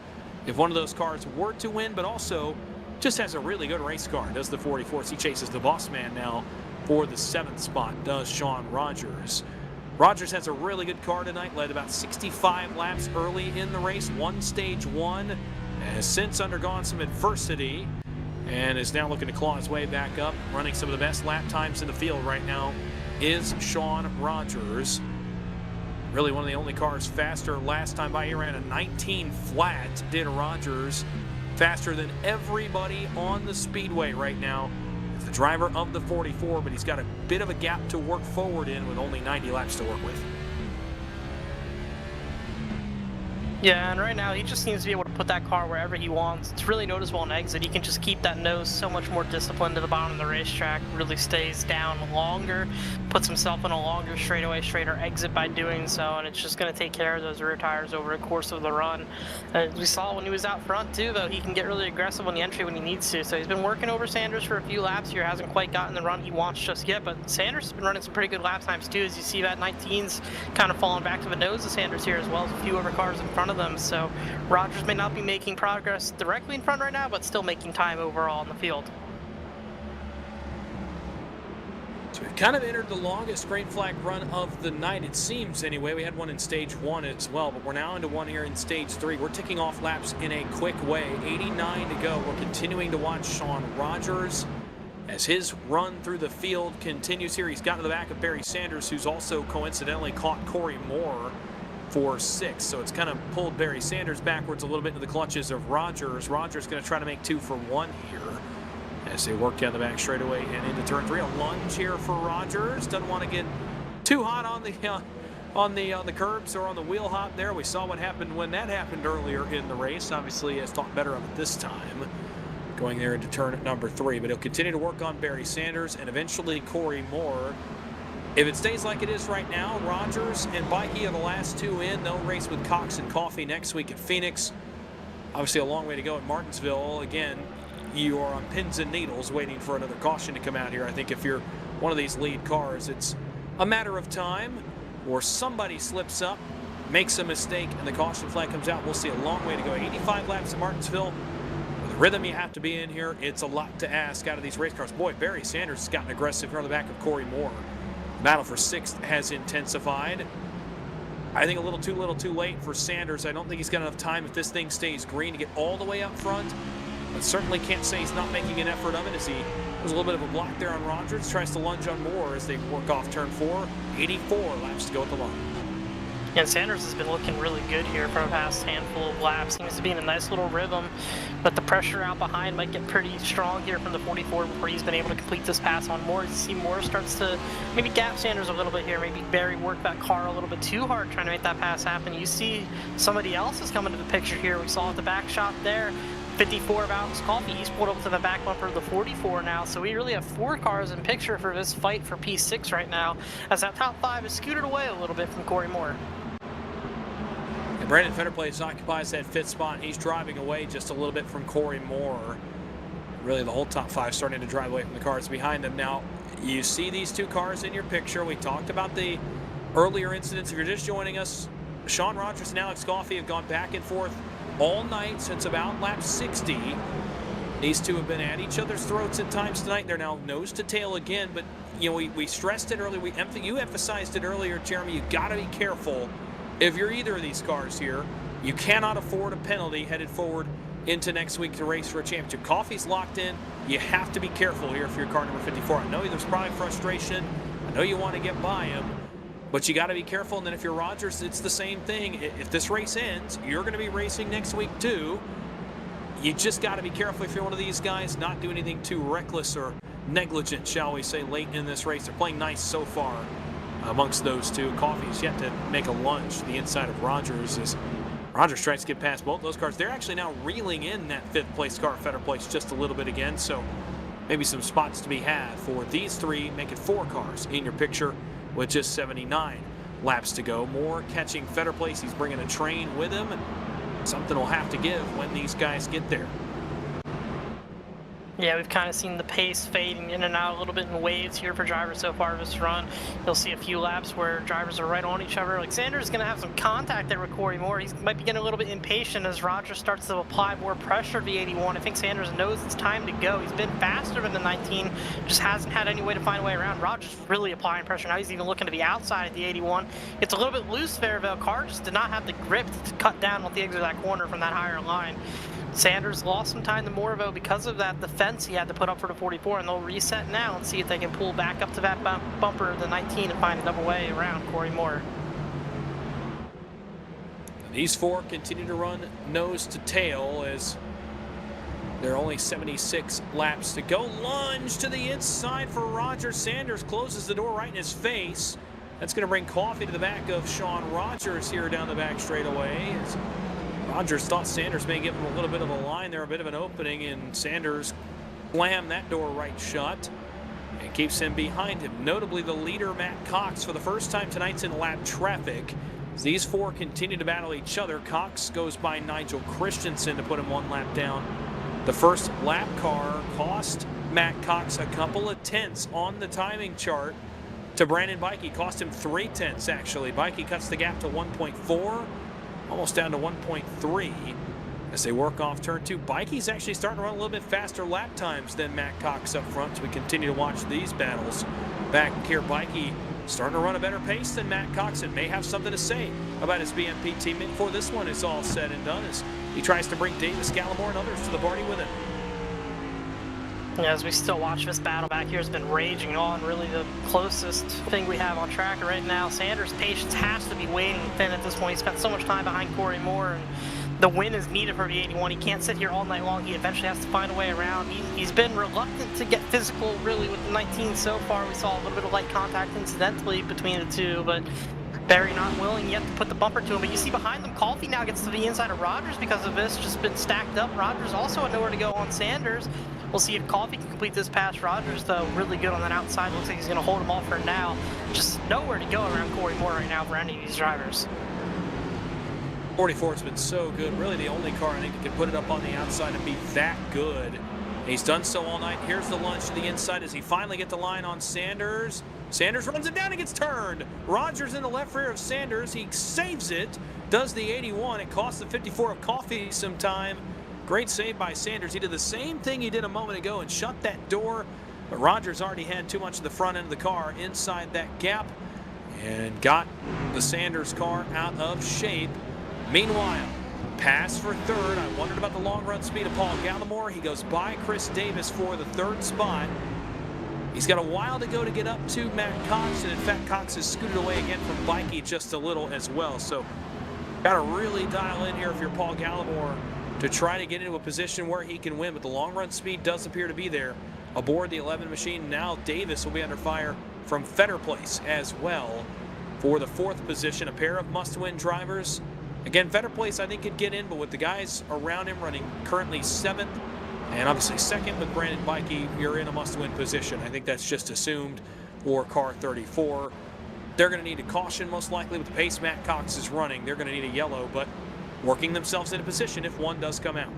if one of those cars were to win, but also just has a really good race car. Does the 44s. He chases the boss man now for the 7th spot, does Sean Rogers. Rogers has a really good car tonight, led about 65 laps early in the race, won stage 1, has since undergone some adversity and is now looking to claw his way back up. Running some of the best lap times in the field right now is Sean Rogers. Really one of the only cars faster. Last time by, he ran a 19 flat, did Rogers. Faster than everybody on the speedway right now. He's the driver of the 44, but he's got a bit of a gap to work forward in with only 90 laps to work with. Yeah, and right now he just seems to be able to put that car wherever he wants. It's really noticeable in exit. He can just keep that nose so much more disciplined to the bottom of the racetrack, really stays down longer, puts himself in a longer straightaway, straighter exit by doing so, and it's just going to take care of those rear tires over the course of the run. We saw when he was out front too, though, he can get really aggressive on the entry when he needs to. So he's been working over Sanders for a few laps here, hasn't quite gotten the run he wants just yet, but Sanders has been running some pretty good lap times too, as you see that 19's kind of falling back to the nose of Sanders here, as well as a few other cars in front of them. So Rogers may not be making progress directly in front right now, but still making time overall in the field. So we've kind of entered the longest green flag run of the night, it seems anyway. We had one in stage 1 as well, but we're now into one here in stage 3. We're ticking off laps in a quick way. 89 to go. We're continuing to watch Sean Rogers as his run through the field continues here. He's got to the back of Barry Sanders, who's also coincidentally caught Corey Moore for 6th. So it's kind of pulled Barry Sanders backwards a little bit into the clutches of Rogers. Rogers going to try to make 2 for 1 here as they work down the back straightaway and into turn 3. A lunge here for Rogers. Doesn't want to get too hot on the curbs or on the wheel hop there. We saw what happened when that happened earlier in the race. Obviously has thought better of it this time, going there into turn number 3. But he'll continue to work on Barry Sanders and eventually Corey Moore. If it stays like it is right now, Rogers and Bikey are the last 2 in. They'll race with Cox and Coffee next week at Phoenix. Obviously a long way to go at Martinsville. Again, you are on pins and needles waiting for another caution to come out here. I think if you're one of these lead cars, it's a matter of time or somebody slips up, makes a mistake, and the caution flag comes out. We'll see a long way to go. 85 laps at Martinsville. With the rhythm you have to be in here, it's a lot to ask out of these race cars. Boy, Barry Sanders has gotten aggressive here on the back of Corey Moore. Battle for 6th has intensified. I think a little too late for Sanders. I don't think he's got enough time if this thing stays green to get all the way up front. But certainly can't say he's not making an effort of it as he there's a little bit of a block there on Rogers. Tries to lunge on Moore as they work off turn 4. 84 laps to go at the line. And Sanders has been looking really good here for the past handful of laps. Seems to be in a nice little rhythm, but the pressure out behind might get pretty strong here from the 44 before he's been able to complete this pass on Moore. You see Moore starts to maybe gap Sanders a little bit here. Maybe Barry worked that car a little bit too hard trying to make that pass happen. You see somebody else is coming to the picture here. We saw at the back shot there. 54 of Alex Coffey, he's pulled up to the back bumper of the 44 now, so we really have 4 cars in picture for this fight for P6 right now, as that top 5 is scooted away a little bit from Corey Moore. And Brandon Fetterplace occupies that 5th spot. He's driving away just a little bit from Corey Moore. Really the whole top 5 starting to drive away from the cars behind them. Now, you see these 2 cars in your picture. We talked about the earlier incidents. If you're just joining us, Sean Rogers and Alex Coffey have gone back and forth all night since about lap 60. These 2 have been at each other's throats at times tonight. They're now nose to tail again, but you know, we stressed it earlier. You emphasized it earlier, Jeremy. You got to be careful if you're either of these cars here. You cannot afford a penalty headed forward into next week to race for a championship. Coffey's locked in. You have to be careful here if you're car number 54. I know there's probably frustration. I know you want to get by him. But you got to be careful, and then if you're Rogers, it's the same thing. If this race ends, you're going to be racing next week too. You just got to be careful if you're one of these guys, not do anything too reckless or negligent, shall we say, late in this race. They're playing nice so far amongst those 2. Coffey's yet to make a lunge to the inside of Rogers as Rogers tries to get past both those cars. They're actually now reeling in that 5th place car, Fetter Place, just a little bit again. So maybe some spots to be had for these 3, make it 4 cars in your picture with just 79 laps to go. Moore catching Fetter Place. He's bringing a train with him, and something will have to give when these guys get there. Yeah, we've kind of seen the pace fading in and out a little bit in waves here for drivers so far this run. You'll see a few laps where drivers are right on each other. Like Sanders is going to have some contact there with Corey Moore. He might be getting a little bit impatient as Rogers starts to apply more pressure to the 81. I think Sanders knows it's time to go. He's been faster than the 19, just hasn't had any way to find a way around. Rogers really applying pressure. Now he's even looking to the outside of the 81. It's a little bit loose there. The car just did not have the grip to cut down with the exit of that corner from that higher line. Sanders lost some time to Morvo because of that defense he had to put up for the 44, and they'll reset now and see if they can pull back up to that bumper, the 19, and find a double way around Corey Moore. These four continue to run nose to tail as there are only 76 laps to go. Lunge to the inside for Roger. Sanders closes the door right in his face. That's going to bring Coffee to the back of Sean Rogers here down the back straightaway. As Rogers thought Sanders may give him a little bit of a line there, a bit of an opening, and Sanders slammed that door right shut and keeps him behind him. Notably, the leader, Matt Cox, for the first time tonight's in lap traffic. As these four continue to battle each other, Cox goes by Nigel Christensen to put him one lap down. The first lap car cost Matt Cox a couple of tenths on the timing chart to Brandon Bikey. Cost him 3 tenths, actually. Bikey cuts the gap to 1.4, almost down to 1.3 as they work off turn 2. Bikey's actually starting to run a little bit faster lap times than Matt Cox up front, so we continue to watch these battles. Back here, Bikey starting to run a better pace than Matt Cox and may have something to say about his BMP teammate before this one is all said and done, as he tries to bring Davis, Gallimore, and others to the party with him. As we still watch this battle back here, has been raging on. Really the closest thing we have on track right now. Sanders' patience has to be waning thin at this point. He spent so much time behind Corey Moore, and the win is needed for the 81. He can't sit here all night long. He eventually has to find a way around. He's been reluctant to get physical, really, with the 19 so far. We saw a little bit of light contact incidentally between the two, but Barry not willing yet to put the bumper to him. But you see behind them, Coffee now gets to the inside of Rogers because of this. Just been stacked up. Rogers also had nowhere to go on Sanders. We'll see if Coffee can complete this past Rogers, though. Really good on that outside. Looks like he's going to hold him off for now. Just nowhere to go around Corey Moore right now for any of these drivers. 44's been so good. Really the only car I think that can put it up on the outside and be that good. He's done so all night. Here's the lunge to the inside as he finally gets the line on Sanders. Sanders runs it down and gets turned. Rogers in the left rear of Sanders. He saves it. Does the 81. It costs the 54 of Coffee some time. Great save by Sanders. He did the same thing he did a moment ago and shut that door. But Rogers already had too much of the front end of the car inside that gap and got the Sanders car out of shape. Meanwhile, pass for third. I wondered about the long run speed of Paul Gallimore. He goes by Chris Davis for the third spot. He's got a while to go to get up to Matt Cox, and in fact, Cox has scooted away again from Bikey just a little as well. So, got to really dial in here if you're Paul Gallimore to try to get into a position where he can win. But the long run speed does appear to be there aboard the 11 machine. Now Davis will be under fire from Fetter Place as well for the fourth position. A pair of must-win drivers. Again, Fetter Place I think could get in, but with the guys around him running currently 7th and obviously 2nd with Brandon Bikey, you're in a must-win position. I think that's just assumed for car 34. They're going to need a caution most likely with the pace Matt Cox is running. They're going to need a yellow, but working themselves into position if one does come out.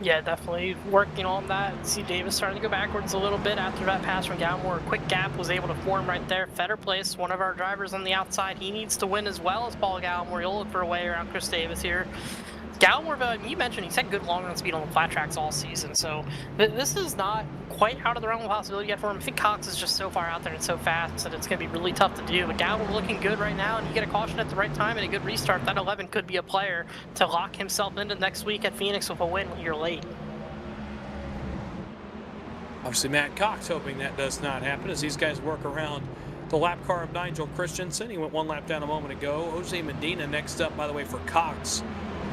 Yeah, definitely working on that. See Davis starting to go backwards a little bit after that pass from Gallimore. A quick gap was able to form right there. Fetter Place, one of our drivers on the outside. He needs to win as well as Paul Gallimore. He'll look for a way around Chris Davis here. Gallimore, you mentioned he's had good long run speed on the flat tracks all season, so this is not quite out of the realm of possibility yet for him. I think Cox is just so far out there and so fast that it's going to be really tough to do. But Gallimore looking good right now, and you get a caution at the right time and a good restart. That 11 could be a player to lock himself into next week at Phoenix with a win when you're late. Obviously, Matt Cox hoping that does not happen as these guys work around the lap car of Nigel Christensen. He went one lap down a moment ago. Jose Medina next up, by the way, for Cox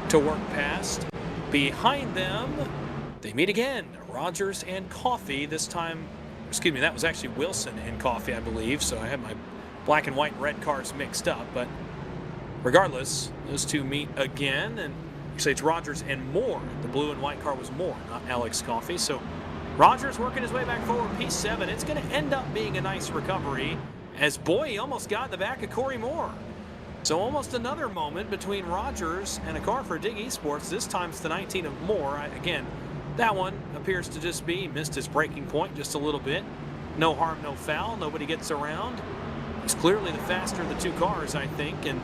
to work past. Behind them, they meet again. Rogers and Coffee. This time, excuse me, that was actually Wilson and Coffee, I believe. So I have my black and white and red cars mixed up. But regardless, those two meet again. And actually, it's Rogers and Moore. The blue and white car was Moore, not Alex Coffee. So Rogers working his way back forward, P7. It's going to end up being a nice recovery as, boy, he almost got in the back of Corey Moore. So almost another moment between Rogers and a car for Dig Esports. This time it's the 19 of Moore. Again, that one appears to just be, missed his braking point just a little bit. No harm, no foul. Nobody gets around. He's clearly the faster of the two cars, I think, and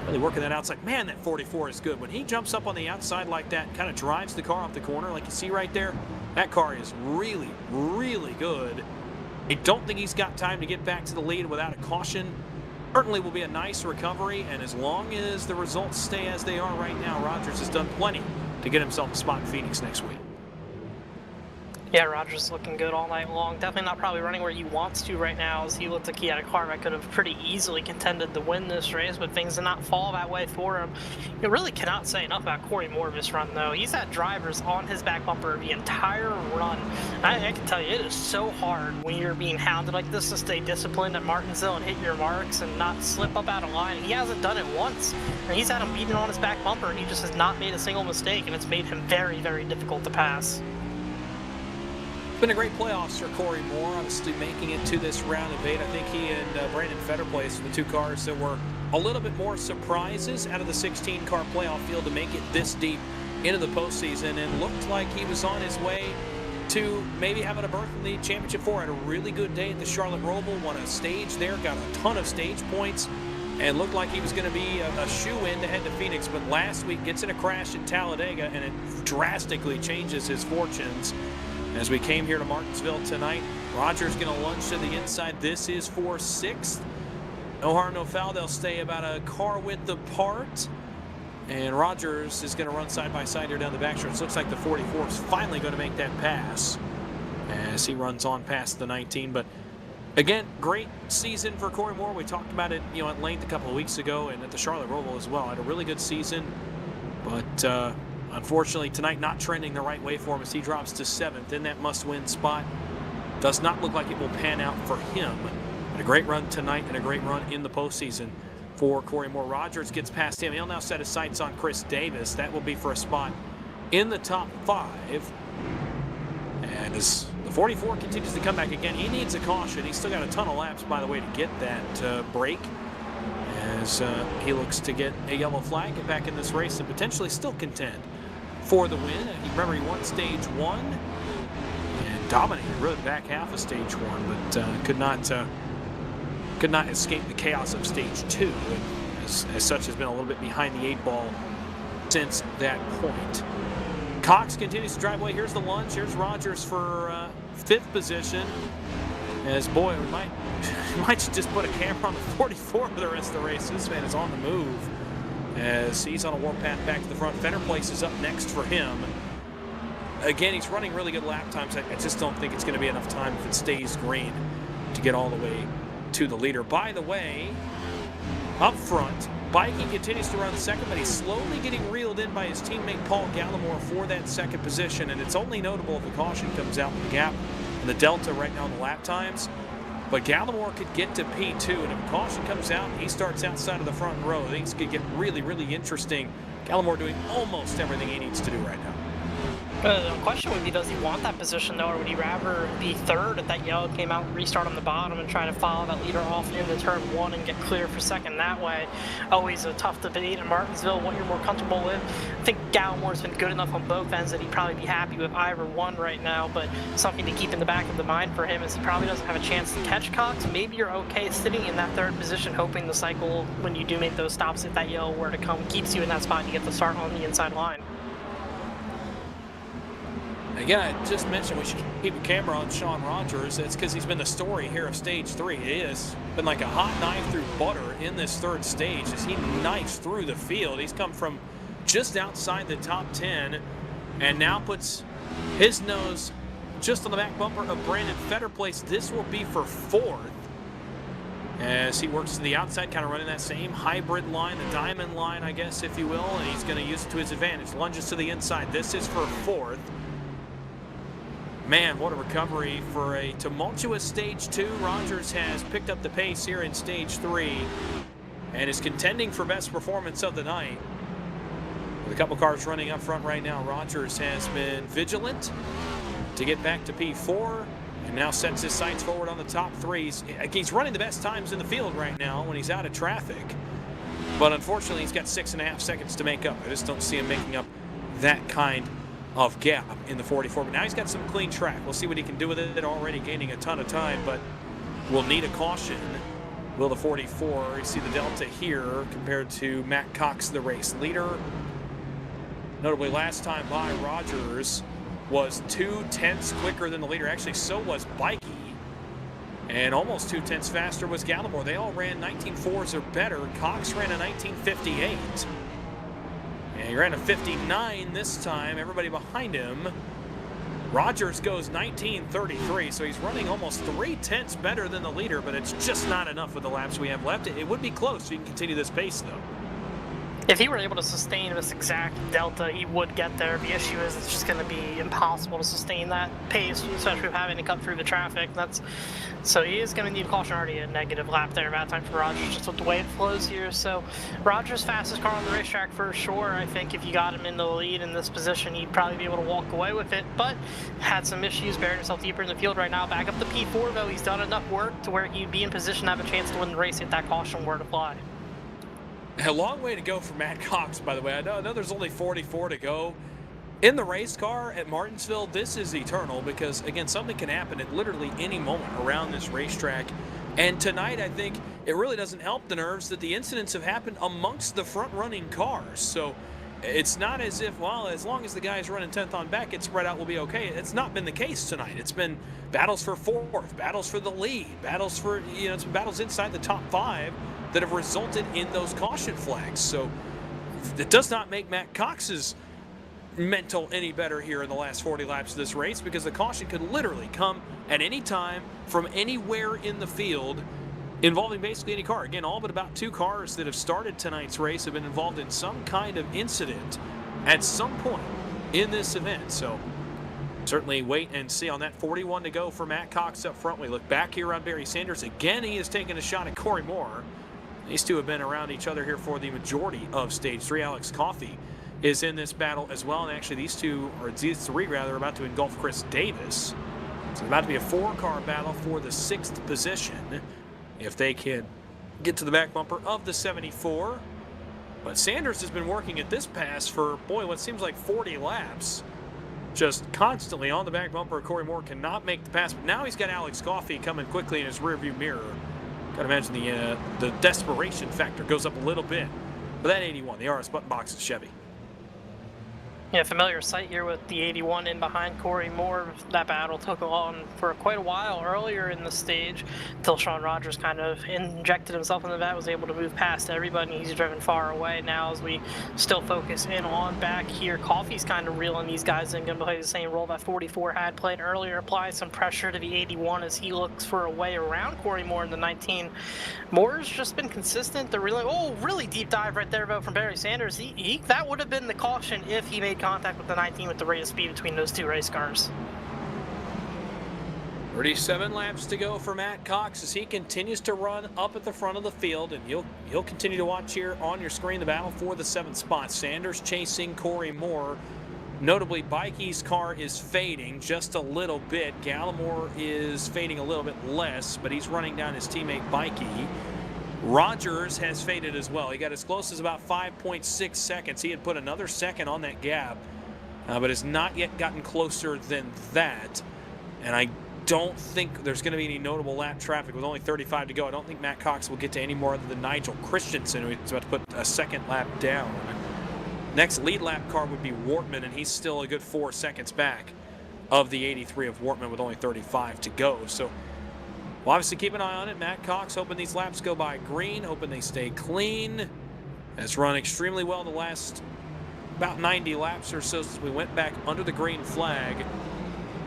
really working that outside. Man, that 44 is good. When he jumps up on the outside like that, kind of drives the car off the corner like you see right there, that car is really, really good. I don't think he's got time to get back to the lead without a caution. certainly will be a nice recovery, and as long as the results stay as they are right now, Rogers has done plenty to get himself a spot in Phoenix next week. Yeah, Rogers looking good all night long. Definitely not probably running where he wants to right now, as he looked like he had a car that could have pretty easily contended to win this race, but things did not fall that way for him. You really cannot say enough about Corey Moore this run, though. He's had drivers on his back bumper the entire run. I can tell you, it is so hard when you're being hounded like this to stay disciplined at Martinsville and hit your marks and not slip up out of line. He hasn't done it once. And he's had him beaten on his back bumper, and he just has not made a single mistake, and it's made him very, very difficult to pass. It's been a great playoffs for Corey Moore, obviously making it to this round of 8. I think he and Brandon Fetterplace were the 2 cars that were a little bit more surprises out of the 16-car playoff field to make it this deep into the postseason, and looked like he was on his way to maybe having a berth in the Championship 4. Had a really good day at the Charlotte Roval, won a stage there, got a ton of stage points, and looked like he was going to be a shoe-in to head to Phoenix, but last week gets in a crash at Talladega, and it drastically changes his fortunes. As we came here to Martinsville tonight, Rogers going to lunge to the inside. This is for 6th. No harm, no foul. They'll stay about a car width apart. And Rogers is going to run side by side here down the backstretch. Looks like the 44 is finally going to make that pass as he runs on past the 19. But again, great season for Corey Moore. We talked about it, at length a couple of weeks ago, and at the Charlotte Roval as well. Had a really good season, but unfortunately, tonight not trending the right way for him as he drops to 7th in that must-win spot. Does not look like it will pan out for him. But a great run tonight and a great run in the postseason for Corey Moore. Rogers gets past him. He'll now set his sights on Chris Davis. That will be for a spot in the top 5. And as the 44 continues to come back again, he needs a caution. He's still got a ton of laps, by the way, to get that break. As he looks to get a yellow flag, get back in this race, and potentially still contend for the win. Remember, he won stage 1 and dominated really the back half of stage 1, but could not escape the chaos of stage 2, and as such has been a little bit behind the 8 ball since that point. Cox continues to drive away. Here's the lunge. Here's Rogers for 5th position. As boy, we might just put a camera on the 44 for the rest of the race. This man is on the move as he's on a warpath back to the front. Fetterplace is up next for him. Again, he's running really good lap times. I just don't think it's going to be enough time if it stays green to get all the way to the leader. By the way, up front, Bikey continues to run 2nd, but he's slowly getting reeled in by his teammate Paul Gallimore for that 2nd position, and it's only notable if a caution comes out with the gap and the delta right now in the lap times. But Gallimore could get to P2, and if a caution comes out, he starts outside of the front row. Things could get really, really interesting. Gallimore doing almost everything he needs to do right now. The question would be, does he want that position, though, or would he rather be 3rd if that yellow came out, restart on the bottom, and try to follow that leader off into turn 1 and get clear for 2nd that way? Always a tough debate in Martinsville, what you're more comfortable with. I think Gallimore's been good enough on both ends that he'd probably be happy with either one right now, but something to keep in the back of the mind for him is he probably doesn't have a chance to catch Cox. Maybe you're okay sitting in that 3rd position, hoping the cycle, when you do make those stops, if that yellow were to come, keeps you in that spot and you get the start on the inside line. Again, I just mentioned we should keep a camera on Sean Rogers. It's because he's been the story here of stage 3. It has been like a hot knife through butter in this 3rd stage as he knifes through the field. He's come from just outside the top 10 and now puts his nose just on the back bumper of Brandon Fetterplace. This will be for 4th as he works to the outside, kind of running that same hybrid line, the diamond line, I guess, if you will, and he's going to use it to his advantage. Lunges to the inside. This is for 4th. Man, what a recovery for a tumultuous stage 2. Rogers has picked up the pace here in stage 3 and is contending for best performance of the night. With a couple cars running up front right now, Rogers has been vigilant to get back to P4 and now sets his sights forward on the top 3. He's running the best times in the field right now when he's out of traffic. But unfortunately, he's got 6.5 seconds to make up. I just don't see him making up that kind of gap in the 44, but now he's got some clean track. We'll see what he can do with it. Already gaining a ton of time, but will need a caution. Will the 44? You see the delta here compared to Matt Cox, the race leader. Notably, last time by, Rogers was 2/10 quicker than the leader. Actually, so was Bikey. And almost 2/10 faster was Gallimore. They all ran 19.4s or better. Cox ran a 19.58. And he ran a 59 this time. Everybody behind him. Rogers goes 19.33, so he's running almost 3/10 better than the leader, but it's just not enough with the laps we have left. It would be close if he can continue this pace, though. If he were able to sustain this exact delta, he would get there. The issue is it's just going to be impossible to sustain that pace, especially with having to cut through the traffic. So he is going to need caution. Already a negative lap there, bad time for Rogers, just with the way it flows here. So Rogers' fastest car on the racetrack for sure. I think if you got him in the lead in this position, he'd probably be able to walk away with it, but had some issues, buried himself deeper in the field right now. Back up to P4, though. He's done enough work to where he'd be in position to have a chance to win the race if that caution were to fly. A long way to go for Matt Cox, by the way. I know there's only 44 to go. In the race car at Martinsville, this is eternal because, again, something can happen at literally any moment around this racetrack. And tonight, I think it really doesn't help the nerves that the incidents have happened amongst the front-running cars. So it's not as if, well, as long as the guy's running 10th on back, it's spread out, will be okay. It's not been the case tonight. It's been battles for 4th, battles for the lead, battles for, it's been battles inside the top 5 that have resulted in those caution flags. So it does not make Matt Cox's mental any better here in the last 40 laps of this race, because the caution could literally come at any time from anywhere in the field involving basically any car. Again, all but about 2 cars that have started tonight's race have been involved in some kind of incident at some point in this event. So certainly wait and see on that. 41 to go for Matt Cox up front. We look back here on Barry Sanders. Again, he has taken a shot at Corey Moore. These two have been around each other here for the majority of Stage 3. Alex Coffey is in this battle as well. And actually these 3 rather, are about to engulf Chris Davis. So it's about to be a 4-car battle for the 6th position if they can get to the back bumper of the 74. But Sanders has been working at this pass for, boy, what seems like 40 laps. Just constantly on the back bumper. Corey Moore cannot make the pass. But now he's got Alex Coffey coming quickly in his rearview mirror. Gotta imagine the desperation factor goes up a little bit for that 81, the RS button box Chevy. Yeah, familiar sight here with the 81 in behind Corey Moore. That battle took on for quite a while earlier in the stage until Sean Rogers kind of injected himself in the vat, was able to move past everybody. He's driven far away now as we still focus in on back here. Coffey's kind of reeling these guys in, going to play the same role that 44 had played earlier, apply some pressure to the 81 as he looks for a way around Corey Moore in the 19. Moore's just been consistent. The really deep dive right there from Barry Sanders. That would have been the caution if he made contact with the 19 with the rate of speed between those 2 race cars. 37 laps to go for Matt Cox as he continues to run up at the front of the field, and you'll continue to watch here on your screen the battle for the 7th spot. Sanders chasing Corey Moore. Notably, Bikey's car is fading just a little bit. Gallimore is fading a little bit less, but he's running down his teammate Bikey. Rogers has faded as well. He got as close as about 5.6 seconds. He had put another second on that gap, but has not yet gotten closer than that. And I don't think there's going to be any notable lap traffic with only 35 to go. I don't think Matt Cox will get to any more other than Nigel Christensen, who's about to put a 2nd lap down. Next lead lap car would be Wortman, and he's still a good 4 seconds back of the 83 of Wortman with only 35 to go. So we'll obviously keep an eye on it. Matt Cox hoping these laps go by green, hoping they stay clean. Has run extremely well the last about 90 laps or so since we went back under the green flag.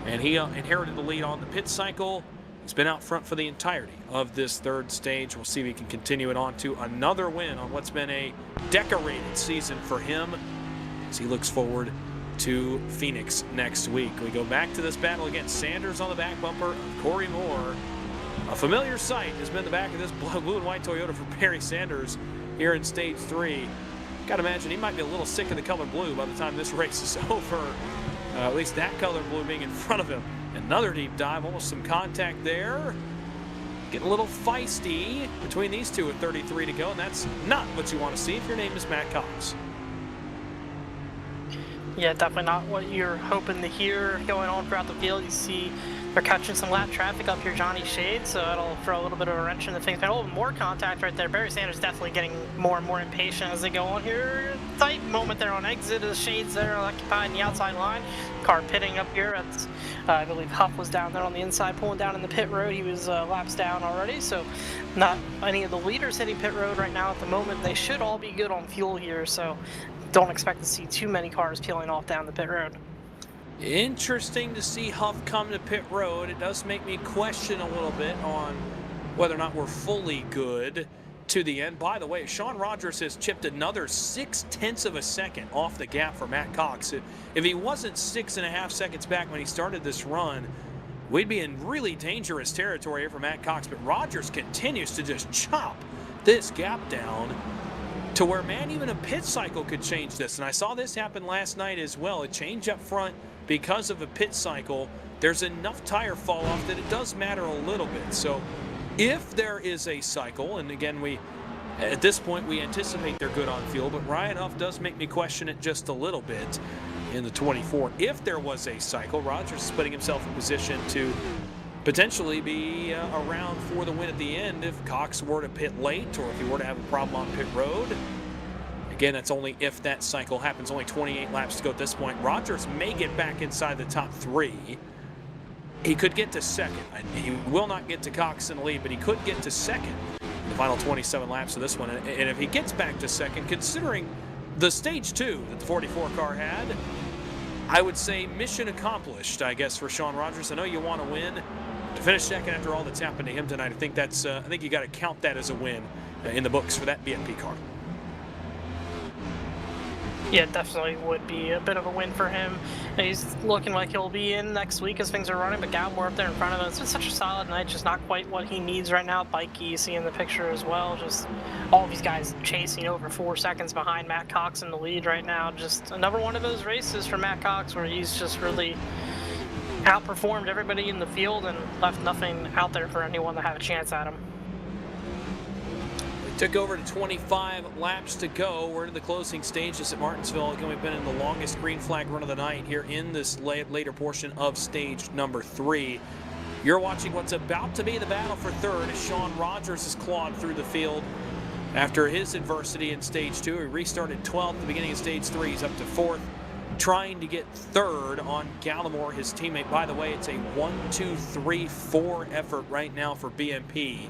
And he inherited the lead on the pit cycle. He's been out front for the entirety of this 3rd stage. We'll see if he can continue it on to another win on what's been a decorated season for him as he looks forward to Phoenix next week. We go back to this battle against Sanders on the back bumper of Corey Moore. A familiar sight has been the back of this blue and white Toyota for Barry Sanders here in Stage 3. Gotta imagine he might be a little sick of the color blue by the time this race is over. At least that color blue being in front of him. Another deep dive, almost some contact there. Getting a little feisty between these two with 33 to go, and that's not what you want to see if your name is Matt Cox. Yeah, definitely not what you're hoping to hear going on throughout the field. You see they're catching some lap traffic up here, Johnny Shade, so it'll throw a little bit of a wrench in the things. And a little more contact right there. Barry Sanders definitely getting more and more impatient as they go on here. Tight moment there on exit as Shade's there occupying the outside line. Car pitting up here. At, I believe Huff was down there on the inside pulling down in the pit road. He was laps down already, so not any of the leaders hitting pit road right now at the moment. They should all be good on fuel here, so don't expect to see too many cars peeling off down the pit road. Interesting to see Huff come to pit road. It does make me question a little bit on whether or not we're fully good to the end. By the way, Sean Rogers has chipped another 0.6 of a second off the gap for Matt Cox. If he wasn't 6.5 seconds back when he started this run, we'd be in really dangerous territory here for Matt Cox. But Rogers continues to just chop this gap down to where, man, even a pit cycle could change this. And I saw this happen last night as well. A change up front because of a pit cycle. There's enough tire fall off that it does matter a little bit. So if there is a cycle, and again, at this point we anticipate they're good on fuel, but Ryan Huff does make me question it just a little bit in the 24. If there was a cycle, Rogers is putting himself in position to potentially be around for the win at the end if Cox were to pit late or if he were to have a problem on pit road. Again, that's only if that cycle happens. Only 28 laps to go at this point. Rogers may get back inside the top 3. He could get to second. He will not get to Cox in the lead, but he could get to second in the final 27 laps of this one. And if he gets back to second, considering the stage 2 that the 44 car had, I would say mission accomplished, I guess, for Sean Rogers. I know you want to win. To finish second after all that's happened to him tonight, I think that's. I think you got to count that as a win in the books for that BMP car. Yeah, definitely would be a bit of a win for him. He's looking like he'll be in next week as things are running, but Gallimore up there in front of him. It's been such a solid night, just not quite what he needs right now. Bikey, you see in the picture as well. Just all of these guys chasing over 4 seconds behind Matt Cox in the lead right now. Just another one of those races for Matt Cox where he's just really outperformed everybody in the field and left nothing out there for anyone to have a chance at him. Took over to 25 laps to go. We're into the closing stages at Martinsville. Again, we've been in the longest green flag run of the night here in this later portion of stage number 3. You're watching what's about to be the battle for third as Sean Rogers has clawed through the field after his adversity in stage 2. He restarted 12th at the beginning of stage 3. He's up to 4th, trying to get third on Gallimore, his teammate. By the way, it's a 1-2-3-4 effort right now for BMP,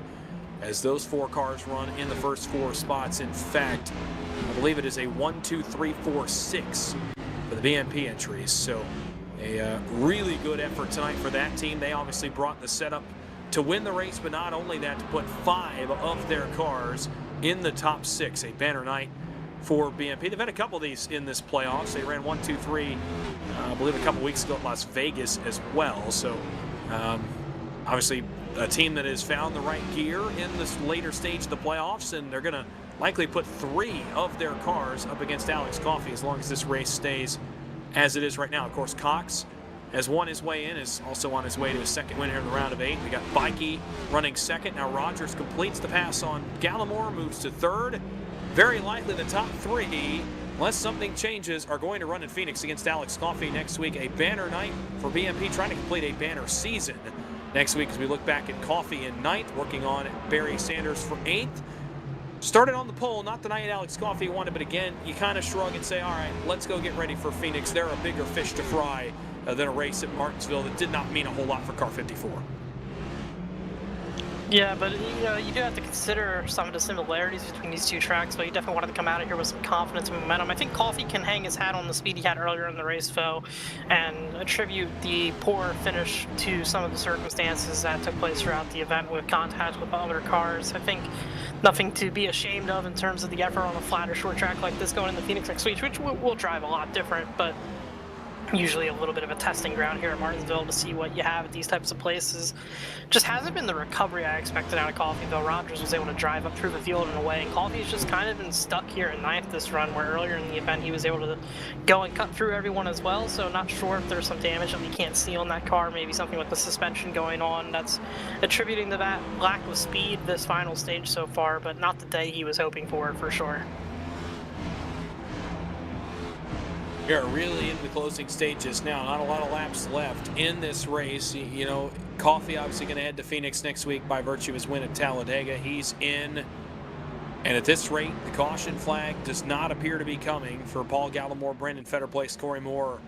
as those 4 cars run in the first 4 spots. In fact, I believe it is a 1-2-3-4-6 for the BMP entries. So a really good effort tonight for that team. They obviously brought the setup to win the race, but not only that, to put 5 of their cars in the top 6. A banner night for BMP. They've had a couple of these in this playoffs. They ran 1-2-3, I believe a couple weeks ago at Las Vegas as well. So obviously a team that has found the right gear in this later stage of the playoffs, and they're going to likely put 3 of their cars up against Alex Coffey as long as this race stays as it is right now. Of course, Cox has won his way in, is also on his way to his second win here in the round of 8. We got Bikey running second. Now Rogers completes the pass on Gallimore, moves to third. Very likely the top 3, unless something changes, are going to run in Phoenix against Alex Coffey next week. A banner night for BMP, trying to complete a banner season next week as we look back at Coffey in 9th, working on Barry Sanders for 8th. Started on the pole, not the night Alex Coffey wanted, but again, you kind of shrug and say, all right, let's go get ready for Phoenix. They're a bigger fish to fry than a race at Martinsville that did not mean a whole lot for car 54. Yeah, but you do have to consider some of the similarities between these 2 tracks, but you definitely wanted to come out of here with some confidence and momentum. I think Coffey can hang his hat on the speed he had earlier in the race, though, and attribute the poor finish to some of the circumstances that took place throughout the event with contact with other cars. I think nothing to be ashamed of in terms of the effort on a flat or short track like this going into Phoenix next week, which will drive a lot different, but usually a little bit of a testing ground here at Martinsville to see what you have at these types of places. Just hasn't been the recovery I expected out of Coffey, though. Rogers was able to drive up through the field in a way, and Coffey's just kind of been stuck here in 9th this run, where earlier in the event he was able to go and cut through everyone as well, so not sure if there's some damage that we can't see on that car, maybe something with the suspension going on that's attributing to that lack of speed this final stage so far, but not the day he was hoping for sure. We are really in the closing stages now. Not a lot of laps left in this race. You know, Coffee obviously going to head to Phoenix next week by virtue of his win at Talladega. He's in. And at this rate, the caution flag does not appear to be coming for Paul Gallimore, Brandon Fetterplace, Corey Moore,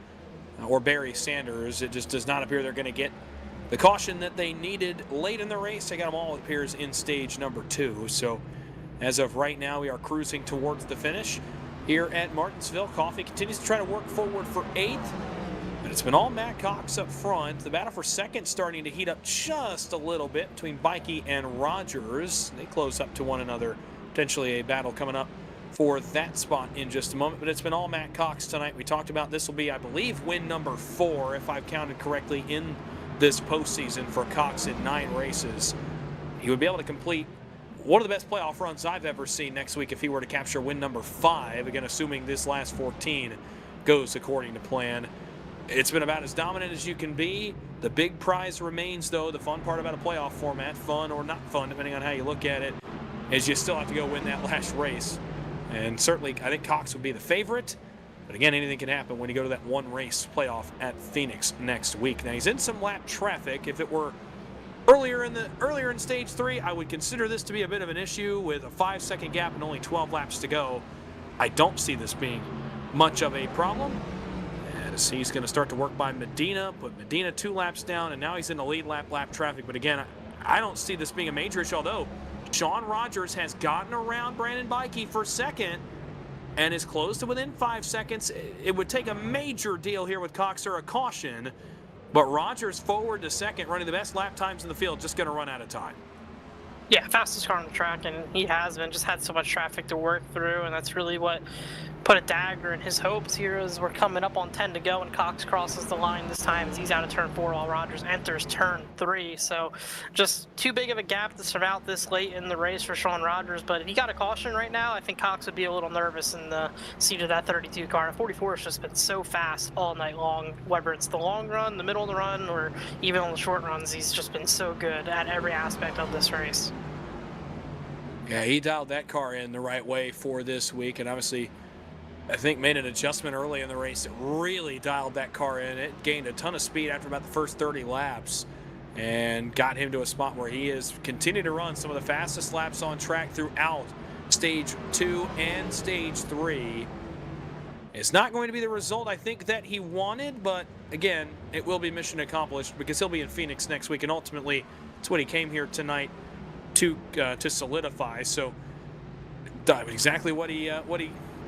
or Barry Sanders. It just does not appear they're going to get the caution that they needed late in the race. They got them all, it appears, in stage number 2. So as of right now, we are cruising towards the finish here at Martinsville. Coffee continues to try to work forward for 8th, but it's been all Matt Cox up front. The battle for 2nd starting to heat up just a little bit between Bikey and Rogers. They close up to one another. Potentially a battle coming up for that spot in just a moment, but it's been all Matt Cox tonight. We talked about this will be, I believe, win number 4, if I've counted correctly, in this postseason for Cox in 9 races. He would be able to complete one of the best playoff runs I've ever seen next week if he were to capture win number 5, again, assuming this last 14 goes according to plan. It's been about as dominant as you can be. The big prize remains, though, the fun part about a playoff format, fun or not fun, depending on how you look at it, is you still have to go win that last race. And certainly, I think Cox would be the favorite. But again, anything can happen when you go to that 1-race playoff at Phoenix next week. Now, he's in some lap traffic. If it were earlier in stage 3, I would consider this to be a bit of an issue with a 5-second gap and only 12 laps to go. I don't see this being much of a problem. As he's going to start to work by Medina, put Medina 2 laps down, and now he's in the lead lap traffic. But again, I don't see this being a major issue, although Sean Rogers has gotten around Brandon Bikey for 2nd and is close to within 5 seconds. It would take a major deal here with Cox or a caution, but Rogers forward to 2nd, running the best lap times in the field, just going to run out of time. Yeah, fastest car on the track, and he has been. Just had so much traffic to work through, and that's really what put a dagger in his hopes here as we're coming up on 10 to go, and Cox crosses the line this time as he's out of turn 4 while Rogers enters turn 3. So just too big of a gap to surmount this late in the race for Sean Rogers. But if he got a caution right now, I think Cox would be a little nervous in the seat of that 32 car. And 44 has just been so fast all night long, whether it's the long run, the middle of the run, or even on the short runs. He's just been so good at every aspect of this race. Yeah, he dialed that car in the right way for this week, and obviously I think made an adjustment early in the race that really dialed that car in. It gained a ton of speed after about the first 30 laps and got him to a spot where he has continued to run some of the fastest laps on track throughout stage 2 and stage 3. It's not going to be the result I think that he wanted, but again, it will be mission accomplished because he'll be in Phoenix next week, and ultimately it's what he came here tonight to solidify. So exactly what he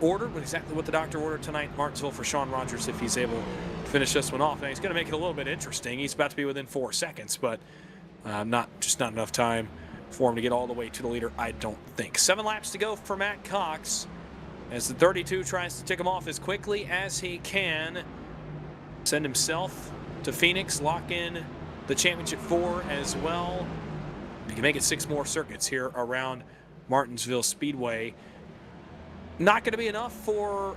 ordered, exactly what the doctor ordered tonight in Martinsville for Sean Rogers if he's able to finish this one off. Now he's going to make it a little bit interesting. He's about to be within 4 seconds, but not enough time for him to get all the way to the leader, I don't think. 7 laps to go for Matt Cox as the 32 tries to tick him off as quickly as he can. Send himself to Phoenix, lock in the championship 4 as well. He can make it 6 more circuits here around Martinsville Speedway. Not going to be enough for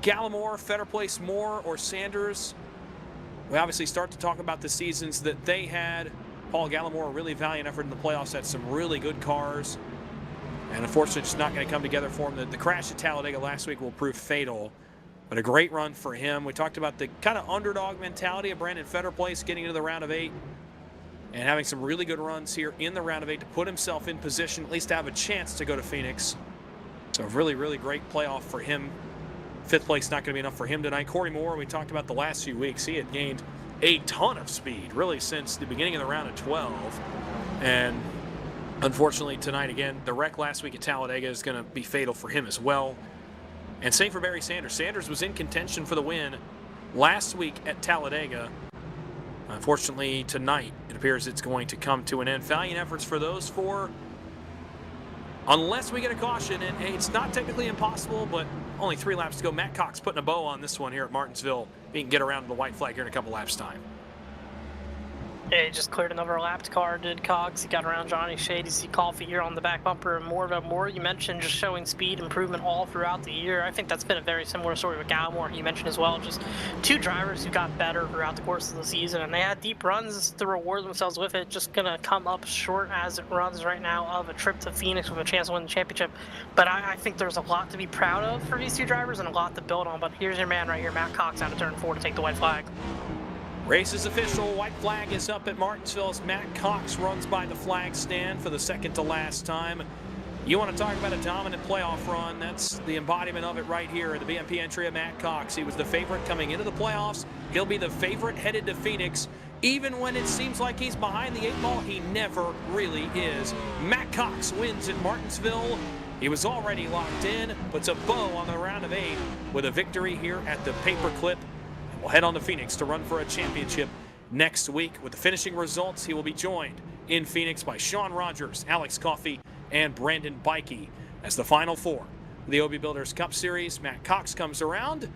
Gallimore, Fetterplace, Moore, or Sanders. We obviously start to talk about the seasons that they had. Paul Gallimore, a really valiant effort in the playoffs, had some really good cars. And unfortunately, just not going to come together for him. The crash at Talladega last week will prove fatal. But a great run for him. We talked about the kind of underdog mentality of Brandon Fetterplace getting into the round of 8. And having some really good runs here in the round of 8 to put himself in position, at least to have a chance to go to Phoenix. So a really, really great playoff for him. 5th place not going to be enough for him tonight. Corey Moore, we talked about the last few weeks. He had gained a ton of speed, really, since the beginning of the round of 12. And unfortunately, tonight, again, the wreck last week at Talladega is going to be fatal for him as well. And same for Barry Sanders. Sanders was in contention for the win last week at Talladega. Unfortunately, tonight, it appears it's going to come to an end. Valiant efforts for those 4. Unless we get a caution, and it's not technically impossible, but only 3 laps to go. Matt Cox putting a bow on this one here at Martinsville. He can get around to the white flag here in a couple laps' time. Yeah, he just cleared another lapped car, did Cox. He got around Johnny Shade. You see Coffee here on the back bumper and more. You mentioned just showing speed improvement all throughout the year. I think that's been a very similar story with Gallimore. You mentioned as well, just two drivers who got better throughout the course of the season, and they had deep runs to reward themselves with it. Just going to come up short as it runs right now of a trip to Phoenix with a chance to win the championship. But I think there's a lot to be proud of for these two drivers and a lot to build on. But here's your man right here, Matt Cox, out of turn 4 to take the white flag. Race is official. White flag is up at Martinsville as Matt Cox runs by the flag stand for the second to last time. You want to talk about a dominant playoff run? That's the embodiment of it right here. The BMP entry of Matt Cox. He was the favorite coming into the playoffs. He'll be the favorite headed to Phoenix. Even when it seems like he's behind the 8 ball, he never really is. Matt Cox wins at Martinsville. He was already locked in, puts a bow on the round of 8 with a victory here at the Paperclip. We'll head on to Phoenix to run for a championship next week. With the finishing results, he will be joined in Phoenix by Sean Rogers, Alex Coffey, and Brandon Bikey. As the final 4 of the OB Builders Cup Series, Matt Cox comes around,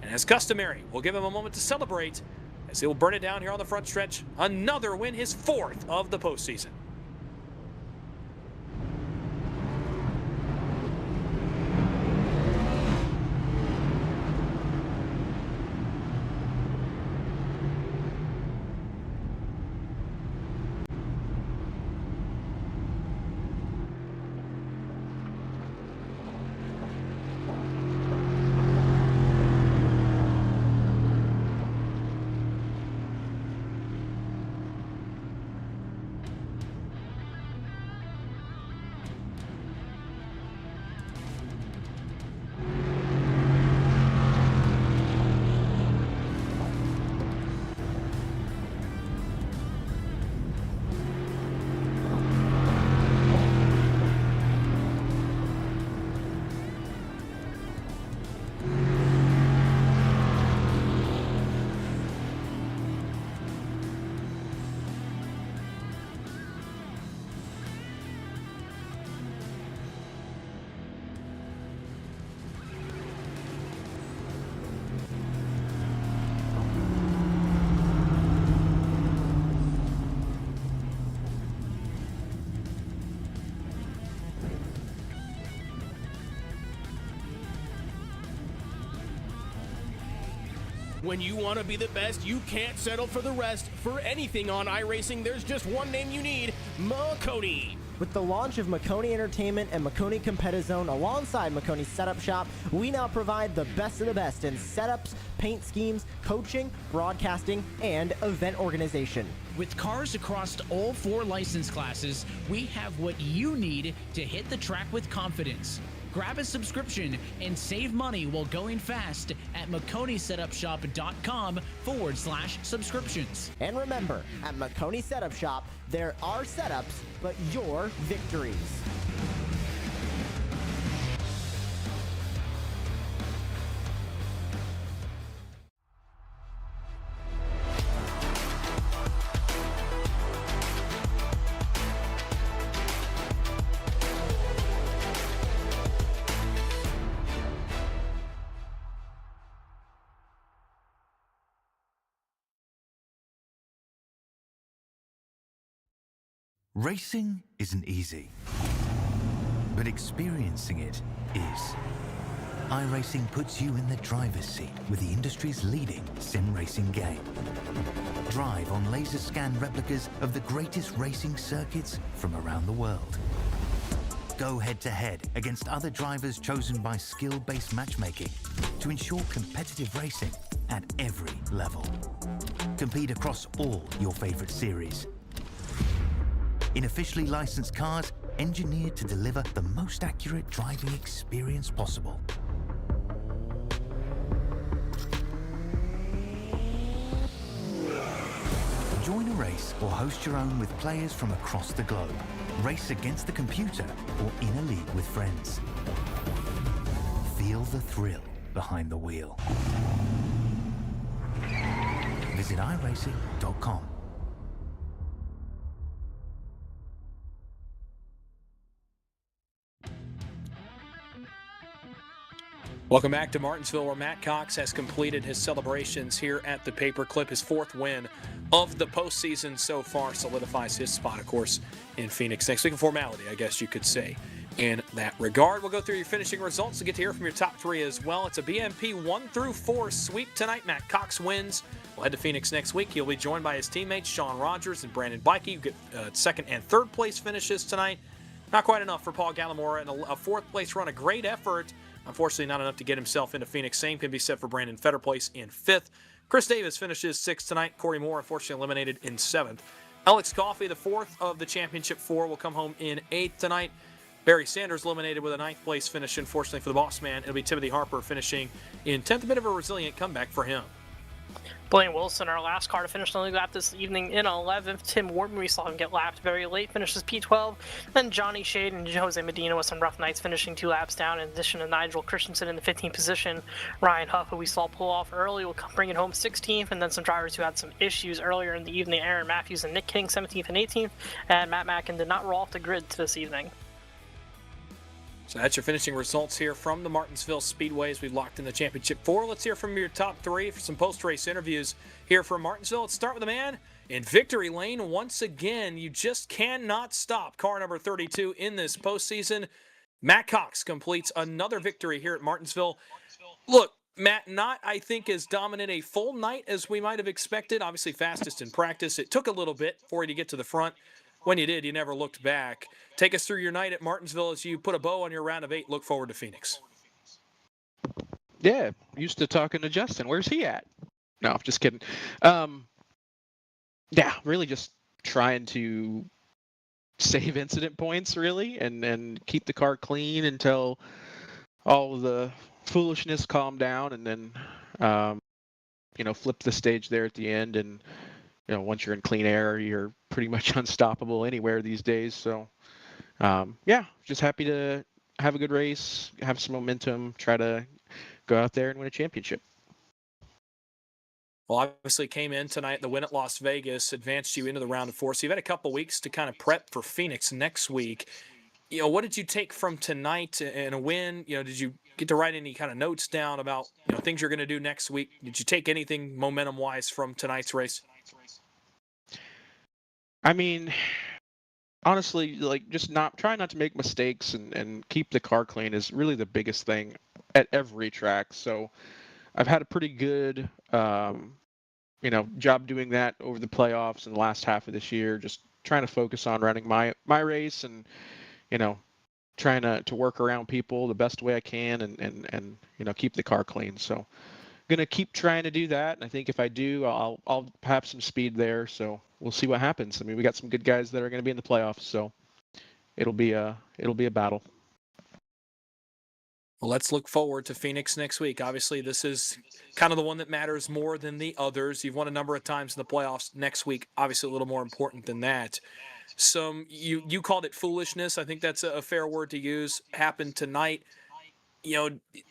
and as customary, we'll give him a moment to celebrate as he'll burn it down here on the front stretch. Another win, his 4th of the postseason. When you want to be the best, you can't settle for the rest. For anything on iRacing, there's just one name you need, Makoni. With the launch of Makoni Entertainment and Makoni Competizone alongside Makoni Setup Shop, we now provide the best of the best in setups, paint schemes, coaching, broadcasting, and event organization. With cars across all 4 license classes, we have what you need to hit the track with confidence. Grab a subscription and save money while going fast at MakoniSetupShop.com/subscriptions. And remember, at Makoni Setup Shop, there are setups, but your victories. Racing isn't easy, but experiencing it is. iRacing puts you in the driver's seat with the industry's leading sim racing game. Drive on laser scan replicas of the greatest racing circuits from around the world. Go head-to-head against other drivers chosen by skill-based matchmaking to ensure competitive racing at every level. Compete across all your favorite series. In officially licensed cars, engineered to deliver the most accurate driving experience possible. Join a race or host your own with players from across the globe. Race against the computer or in a league with friends. Feel the thrill behind the wheel. Visit iRacing.com. Welcome back to Martinsville, where Matt Cox has completed his celebrations here at the Paperclip. His 4th win of the postseason so far solidifies his spot, of course, in Phoenix next week. A formality, I guess you could say, in that regard. We'll go through your finishing results to get to hear from your top 3 as well. It's a BMP 1-4 sweep tonight. Matt Cox wins. We'll head to Phoenix next week. He'll be joined by his teammates Sean Rogers and Brandon Bikey, who get 2nd and 3rd place finishes tonight. Not quite enough for Paul Gallimore, and a 4th place run, a great effort. Unfortunately, not enough to get himself into Phoenix. Same can be said for Brandon Fetterplace in 5th. Chris Davis finishes 6th tonight. Corey Moore, unfortunately, eliminated in 7th. Alex Coffey, the 4th of the championship 4, will come home in 8th tonight. Barry Sanders eliminated with a 9th place finish, unfortunately, for the boss man. It'll be Timothy Harper finishing in 10th. A bit of a resilient comeback for him. Blaine Wilson, our last car to finish the league lap this evening, in 11th. Tim Wharton, we saw him get lapped very late, finishes P12. Then Johnny Shade and Jose Medina with some rough nights, finishing 2 laps down. In addition to Nigel Christensen in the 15th position, Ryan Huff, who we saw pull off early, will bring it home 16th. And then some drivers who had some issues earlier in the evening, Aaron Matthews and Nick King, 17th and 18th. And Matt Mackin did not roll off the grid this evening. So that's your finishing results here from the Martinsville Speedway as we've locked in the championship 4. Let's hear from your top 3 for some post-race interviews here from Martinsville. Let's start with the man in victory lane once again. You just cannot stop car number 32 in this postseason. Matt Cox completes another victory here at Martinsville. Look, Matt, not, I think, as dominant a full night as we might have expected. Obviously fastest in practice. It took a little bit for you to get to the front. When you did, you never looked back. Take us through your night at Martinsville as you put a bow on your round of 8. Look forward to Phoenix. Yeah, used to talking to Justin. Where's he at? No, just kidding. Yeah, really just trying to save incident points, really, and keep the car clean until all of the foolishness calmed down, and then, flip the stage there at the end. And, once you're in clean air, you're pretty much unstoppable anywhere these days. So, just happy to have a good race, have some momentum, try to go out there and win a championship. Well, obviously came in tonight. The win at Las Vegas advanced you into the round of 4. So you've had a couple weeks to kind of prep for Phoenix next week. What did you take from tonight and a win? Did you get to write any kind of notes down about things you're going to do next week? Did you take anything momentum-wise from tonight's race? I mean, honestly, just try not to make mistakes and keep the car clean is really the biggest thing at every track. So I've had a pretty good, job doing that over the playoffs and the last half of this year, just trying to focus on running my race and, trying to work around people the best way I can and keep the car clean. So going to keep trying to do that. And I think if I do, I'll have some speed there. So we'll see what happens. I mean, we got some good guys that are going to be in the playoffs, so it'll be a battle. Well, let's look forward to Phoenix next week. Obviously, this is kind of the one that matters more than the others. You've won a number of times in the playoffs. Next week, obviously a little more important than that. You called it foolishness. I think that's a fair word to use. Happened tonight.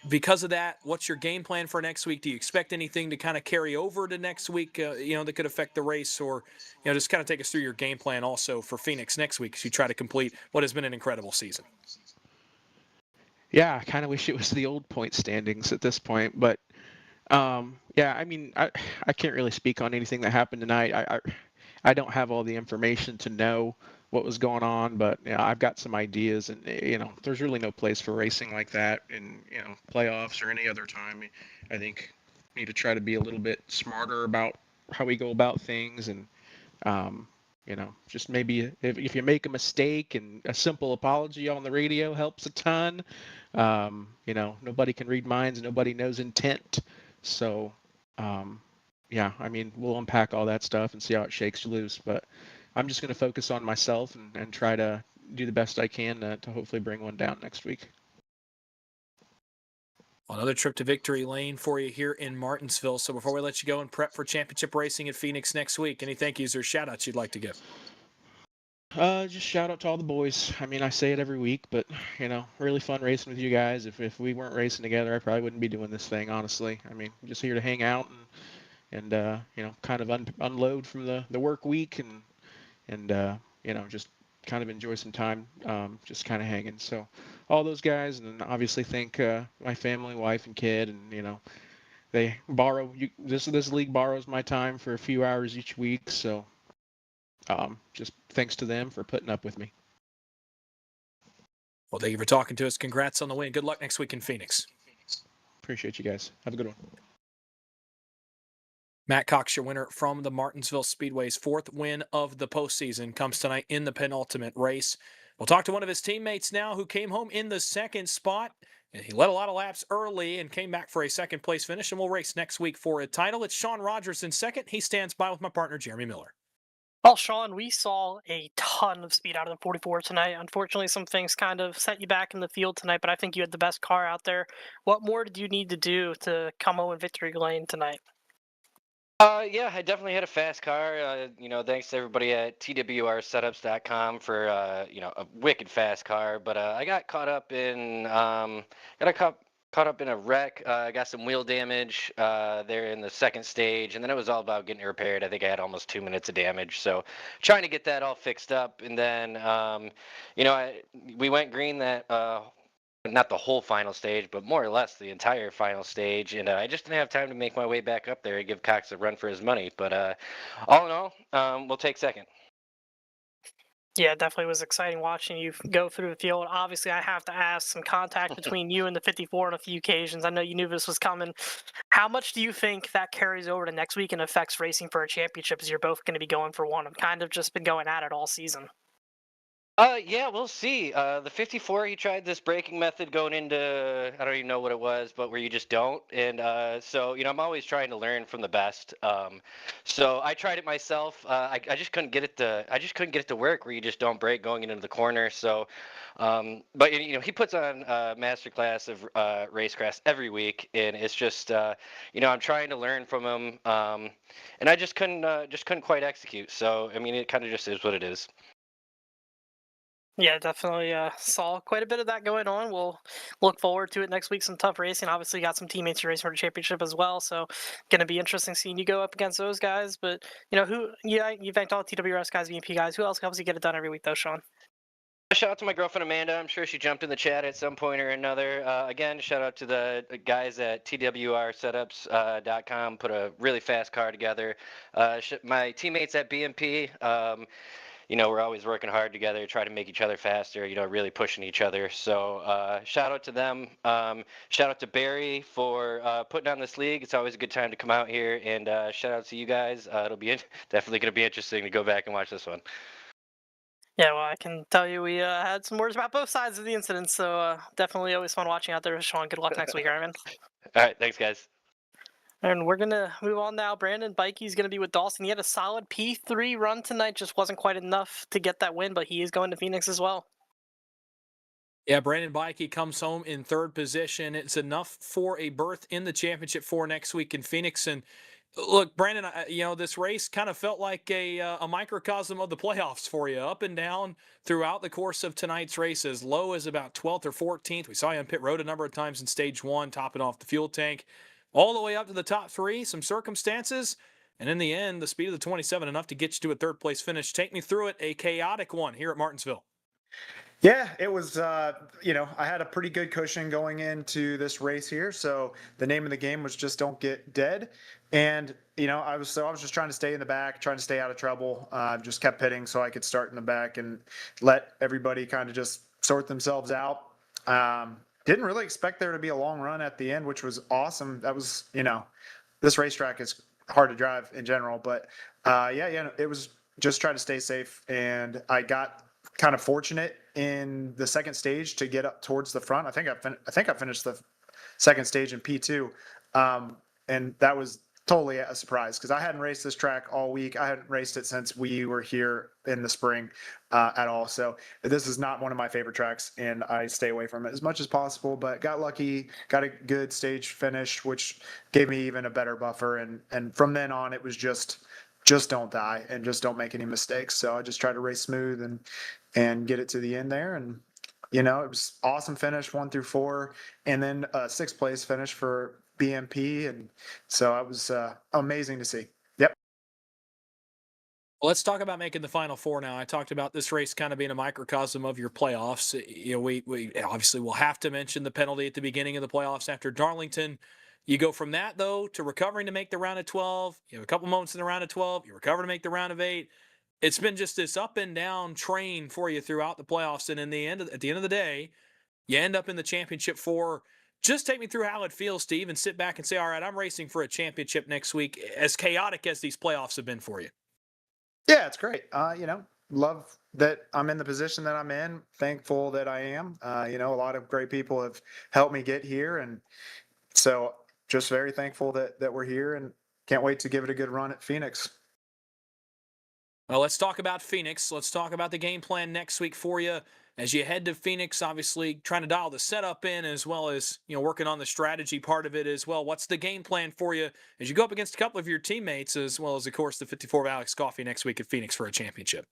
Because of that, what's your game plan for next week? Do you expect anything to kind of carry over to next week, that could affect the race? Or, just kind of take us through your game plan also for Phoenix next week as you try to complete what has been an incredible season. Yeah, I kind of wish it was the old point standings at this point. But, I mean, I can't really speak on anything that happened tonight. I don't have all the information to know what was going on, but I've got some ideas, and there's really no place for racing like that in playoffs or any other time. I think we need to try to be a little bit smarter about how we go about things, and just maybe if you make a mistake, and a simple apology on the radio helps a ton. Nobody can read minds, nobody knows intent, so I mean, we'll unpack all that stuff and see how it shakes loose, but I'm just going to focus on myself and try to do the best I can to hopefully bring one down next week. Another trip to victory lane for you here in Martinsville. So before we let you go and prep for championship racing at Phoenix next week, any thank yous or shout outs you'd like to give? Just shout out to all the boys. I mean, I say it every week, but really fun racing with you guys. If we weren't racing together, I probably wouldn't be doing this thing, honestly. I mean, I'm just here to hang out and kind of unload from the work week and just kind of enjoy some time, just kind of hanging. So all those guys, and then obviously thank my family, wife, and kid, and they borrow this league borrows my time for a few hours each week, so just thanks to them for putting up with me. Well, thank you for talking to us. Congrats on the win. Good luck next week in Phoenix. Appreciate you guys. Have a good one. Matt Cox, your winner from the Martinsville Speedway's fourth win of the postseason, comes tonight in the penultimate race. We'll talk to one of his teammates now who came home in the second spot. And he led a lot of laps early and came back for a second place finish, and we'll race next week for a title. It's Sean Rogers in second. He stands by with my partner, Jeremy Miller. Well, Sean, we saw a ton of speed out of the 44 tonight. Unfortunately, some things kind of set you back in the field tonight, but I think you had the best car out there. What more did you need to do to come home in victory lane tonight? Yeah, I definitely had a fast car. Thanks to everybody at twrsetups.com for a wicked fast car. But I got caught up in caught up in a wreck. I got some wheel damage there in the second stage, and then it was all about getting it repaired. I think I had almost 2 minutes of damage, so trying to get that all fixed up. And then we went green that. Not the whole final stage, but more or less the entire final stage. And I just didn't have time to make my way back up there and give Cox a run for his money. But all in all, we'll take second. Yeah, it definitely was exciting watching you go through the field. Obviously, I have to ask some contact between you and the 54 on a few occasions. I know you knew this was coming. How much do you think that carries over to next week and affects racing for a championship as you're both going to be going for one? I've kind of just been going at it all season. Yeah, we'll see. The 54, he tried this braking method going into, I don't even know what it was, but where you just don't. And so, I'm always trying to learn from the best. So I tried it myself. I just couldn't get it to work where you just don't brake going into the corner. So, but he puts on a masterclass of racecraft every week, and it's just, I'm trying to learn from him. And I just couldn't quite execute. So, I mean, it kind of just is what it is. Yeah, definitely saw quite a bit of that going on. We'll look forward to it next week. Some tough racing. Obviously, got some teammates you're racing for the championship as well. So, going to be interesting seeing you go up against those guys. But you thanked all TWRS guys, VP guys. Who else helps you get it done every week, though, Sean? Shout out to my girlfriend Amanda. I'm sure she jumped in the chat at some point or another. Again, shout out to the guys at twrsetups.com. Put a really fast car together. My teammates at BMP. We're always working hard together, try to make each other faster, really pushing each other. So shout out to them. Shout out to Barry for putting on this league. It's always a good time to come out here. And shout out to you guys. It'll be definitely going to be interesting to go back and watch this one. Yeah, well, I can tell you we had some words about both sides of the incident. So definitely always fun watching out there. Sean, good luck next week, Iron. All right, thanks, guys. And we're going to move on now. Brandon Bikey's going to be with Dawson. He had a solid P3 run tonight. Just wasn't quite enough to get that win, but he is going to Phoenix as well. Yeah, Brandon Bikey comes home in third position. It's enough for a berth in the championship for next week in Phoenix. And look, Brandon, this race kind of felt like a microcosm of the playoffs for you, up and down throughout the course of tonight's race, as low as about 12th or 14th. We saw you on pit road a number of times in stage one, topping off the fuel tank, all the way up to the top three, some circumstances, and in the end, the speed of the 27 enough to get you to a third-place finish. Take me through it, a chaotic one here at Martinsville. Yeah, it was, I had a pretty good cushion going into this race here. So the name of the game was just don't get dead. And, I was just trying to stay in the back, trying to stay out of trouble. Just kept pitting so I could start in the back and let everybody kind of just sort themselves out. Didn't really expect there to be a long run at the end, which was awesome. That was, this racetrack is hard to drive in general, but it was just try to stay safe. And I got kind of fortunate in the second stage to get up towards the front. I think I finished the second stage in P2. And that was totally a surprise because I hadn't raced this track all week. I hadn't raced it since we were here in the spring at all. So this is not one of my favorite tracks, and I stay away from it as much as possible, but got lucky, got a good stage finish, which gave me even a better buffer. And from then on, it was just don't die and just don't make any mistakes. So I just tried to race smooth and get it to the end there. And, it was awesome finish 1 through 4, and then a 6th place finish for BMP. And so it was amazing to see. Well, let's talk about making the Final Four now. I talked about this race kind of being a microcosm of your playoffs. We obviously will have to mention the penalty at the beginning of the playoffs after Darlington. You go from that, though, to recovering to make the round of 12. You have a couple moments in the round of 12. You recover to make the round of 8. It's been just this up and down train for you throughout the playoffs. And at the end of the day, you end up in the championship 4. Just take me through how it feels, Steve, and sit back and say, all right, I'm racing for a championship next week, as chaotic as these playoffs have been for you. Yeah, it's great. Love that I'm in the position that I'm in. Thankful that I am. A lot of great people have helped me get here, and so just very thankful that we're here, and can't wait to give it a good run at Phoenix. Well, let's talk about Phoenix. Let's talk about the game plan next week for you as you head to Phoenix. Obviously, trying to dial the setup in as well as working on the strategy part of it as well. What's the game plan for you as you go up against a couple of your teammates, as well as, of course, the 54 of Alex Coffey next week at Phoenix for a championship?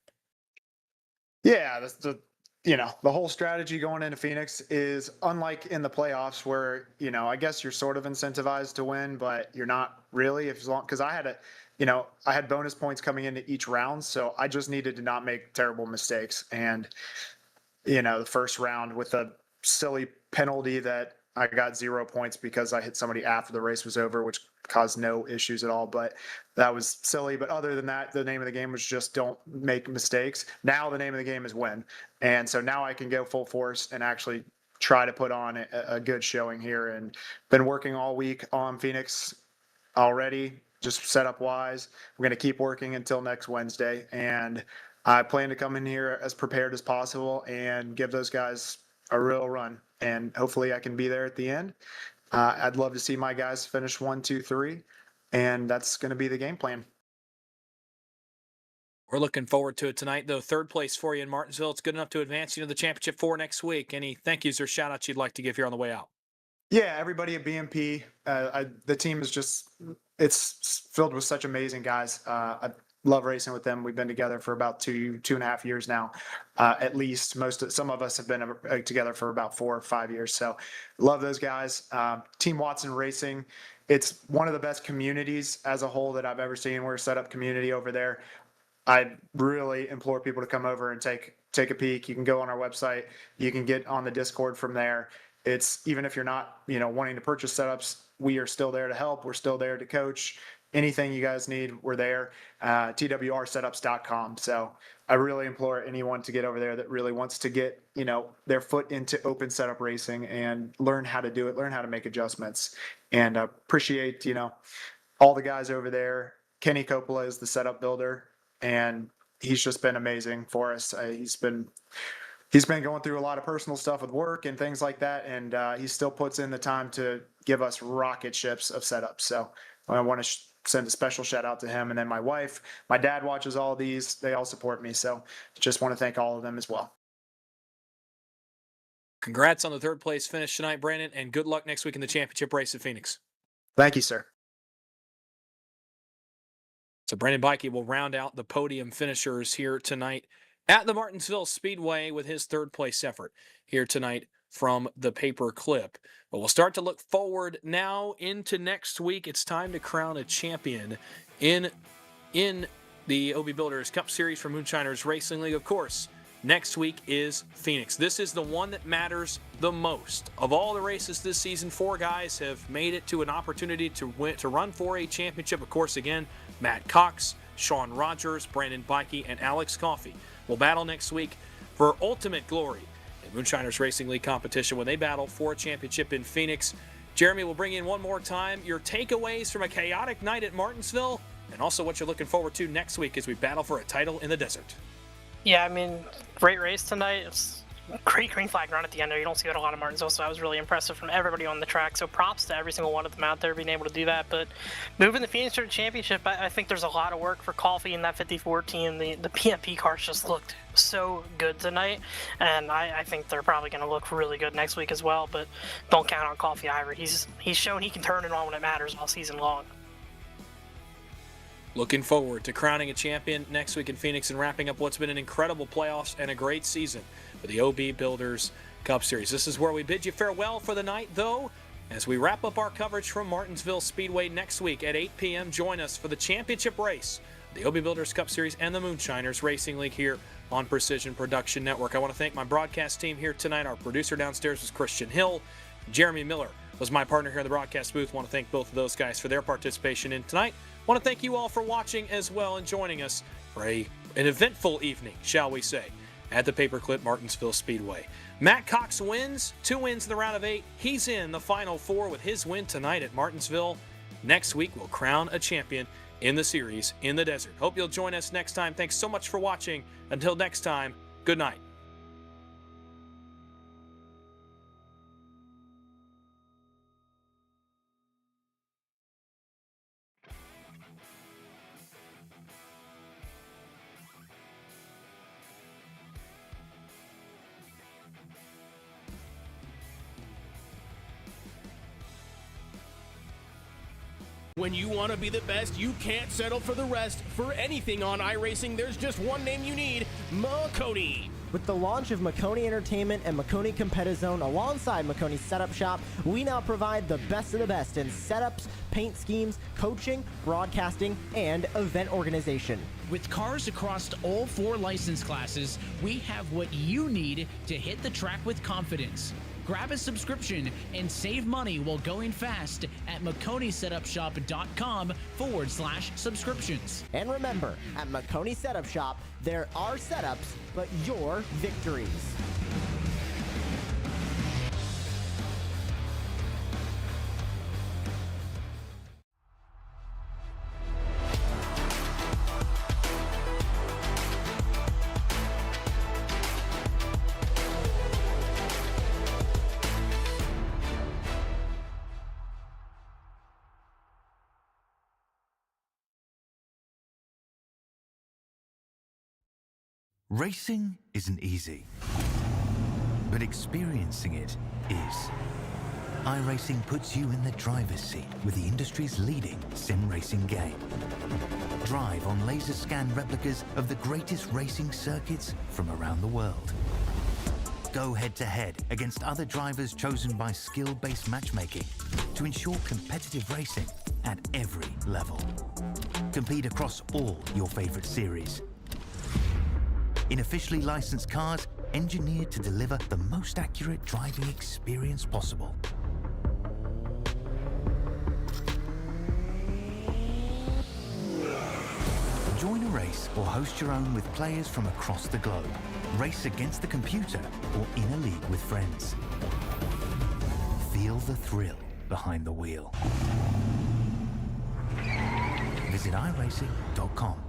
Yeah, the whole strategy going into Phoenix is unlike in the playoffs where, I guess you're sort of incentivized to win, but you're not really, because I had bonus points coming into each round. So I just needed to not make terrible mistakes. And, the first round with a silly penalty that I got 0 points because I hit somebody after the race was over, which caused no issues at all. But that was silly. But other than that, the name of the game was just don't make mistakes. Now the name of the game is win. And so now I can go full force and actually try to put on a good showing here. And been working all week on Phoenix already, just setup wise. We're going to keep working until next Wednesday. And I plan to come in here as prepared as possible and give those guys a real run. And hopefully I can be there at the end. I'd love to see my guys finish 1, 2, 3, and that's going to be the game plan. We're looking forward to it tonight, though. Third place for you in Martinsville. It's good enough to advance you to the championship 4 next week. Any thank yous or shout outs you'd like to give here on the way out? Yeah, everybody at BMP. The team is it's filled with such amazing guys. I love racing with them. We've been together for about 2.5 years now, at least. Some of us have been together for about 4 or 5 years. So love those guys. Team Watson Racing. It's one of the best communities as a whole that I've ever seen. We're a set up community over there. I really implore people to come over and take a peek. You can go on our website. You can get on the Discord from there. It's even if you're not, wanting to purchase setups, we are still there to help. We're still there to coach. Anything you guys need, we're there. twrsetups.com. So I really implore anyone to get over there that really wants to get, their foot into open setup racing and learn how to do it, learn how to make adjustments, and appreciate, all the guys over there. Kenny Coppola is the setup builder, and he's just been amazing for us. He's been going through a lot of personal stuff with work and things like that, and he still puts in the time to give us rocket ships of setups. So I want to send a special shout out to him. And then my wife, my dad watches all these. They all support me. So just want to thank all of them as well. Congrats on the third place finish tonight, Brandon, and good luck next week in the championship race at Phoenix. Thank you, sir. So Brandon Bikey will round out the podium finishers here tonight at the Martinsville Speedway with his third place effort here tonight from the paper clip. But we'll start to look forward now into next week. It's time to crown a champion in the OB Builders Cup Series for Moonshiners Racing League. Of course, next week is Phoenix. This is the one that matters the most. Of all the races this season, 4 guys have made it to an opportunity to run for a championship. Of course, again, Matt Cox, Sean Rogers, Brandon Bikey, and Alex Coffey will battle next week for ultimate glory in Moonshiners Racing League competition when they battle for a championship in Phoenix. Jeremy, will bring in one more time your takeaways from a chaotic night at Martinsville, and also what you're looking forward to next week as we battle for a title in the desert. Yeah, great race tonight. It's a great green flag run at the end there. You don't see that a lot of Martinsville, so that was really impressive from everybody on the track. So props to every single one of them out there being able to do that. But moving the Phoenix to the championship, I think there's a lot of work for Coffey and that 54 team. The PMP cars just looked so good tonight, and I think they're probably going to look really good next week as well. But don't count on Coffey either. He's shown he can turn it on when it matters all season long. Looking forward to crowning a champion next week in Phoenix and wrapping up what's been an incredible playoffs and a great season for the OB Builders Cup Series. This is where we bid you farewell for the night, though, as we wrap up our coverage from Martinsville Speedway next week at 8 p.m. Join us for the championship race the Obi Builders Cup Series, and the Moonshiners Racing League here on Precision Production Network. I want to thank my broadcast team here tonight. Our producer downstairs was Christian Hill. Jeremy Miller was my partner here in the broadcast booth. I want to thank both of those guys for their participation in tonight. I want to thank you all for watching as well and joining us for an eventful evening, shall we say, at the Paperclip Martinsville Speedway. Matt Cox wins, 2 wins in the round of 8. He's in the Final Four with his win tonight at Martinsville. Next week, we'll crown a champion in the series in the desert. Hope you'll join us next time. Thanks so much for watching. Until next time, good night. When you want to be the best, you can't settle for the rest. For anything on iRacing, there's just one name you need, Marconi. With the launch of Marconi Entertainment and Marconi Competizone alongside Marconi's Setup Shop, we now provide the best of the best in setups, paint schemes, coaching, broadcasting, and event organization. With cars across all 4 license classes, we have what you need to hit the track with confidence. Grab a subscription and save money while going fast at MarconiSetupShop.com/subscriptions. And remember, at Marconi Setup Shop, there are setups, but your victories. Racing isn't easy, but experiencing it is. iRacing puts you in the driver's seat with the industry's leading sim racing game. Drive on laser scan replicas of the greatest racing circuits from around the world. Go head-to-head against other drivers chosen by skill-based matchmaking to ensure competitive racing at every level. Compete across all your favorite series. In officially licensed cars, engineered to deliver the most accurate driving experience possible. Join a race or host your own with players from across the globe. Race against the computer or in a league with friends. Feel the thrill behind the wheel. Visit iRacing.com.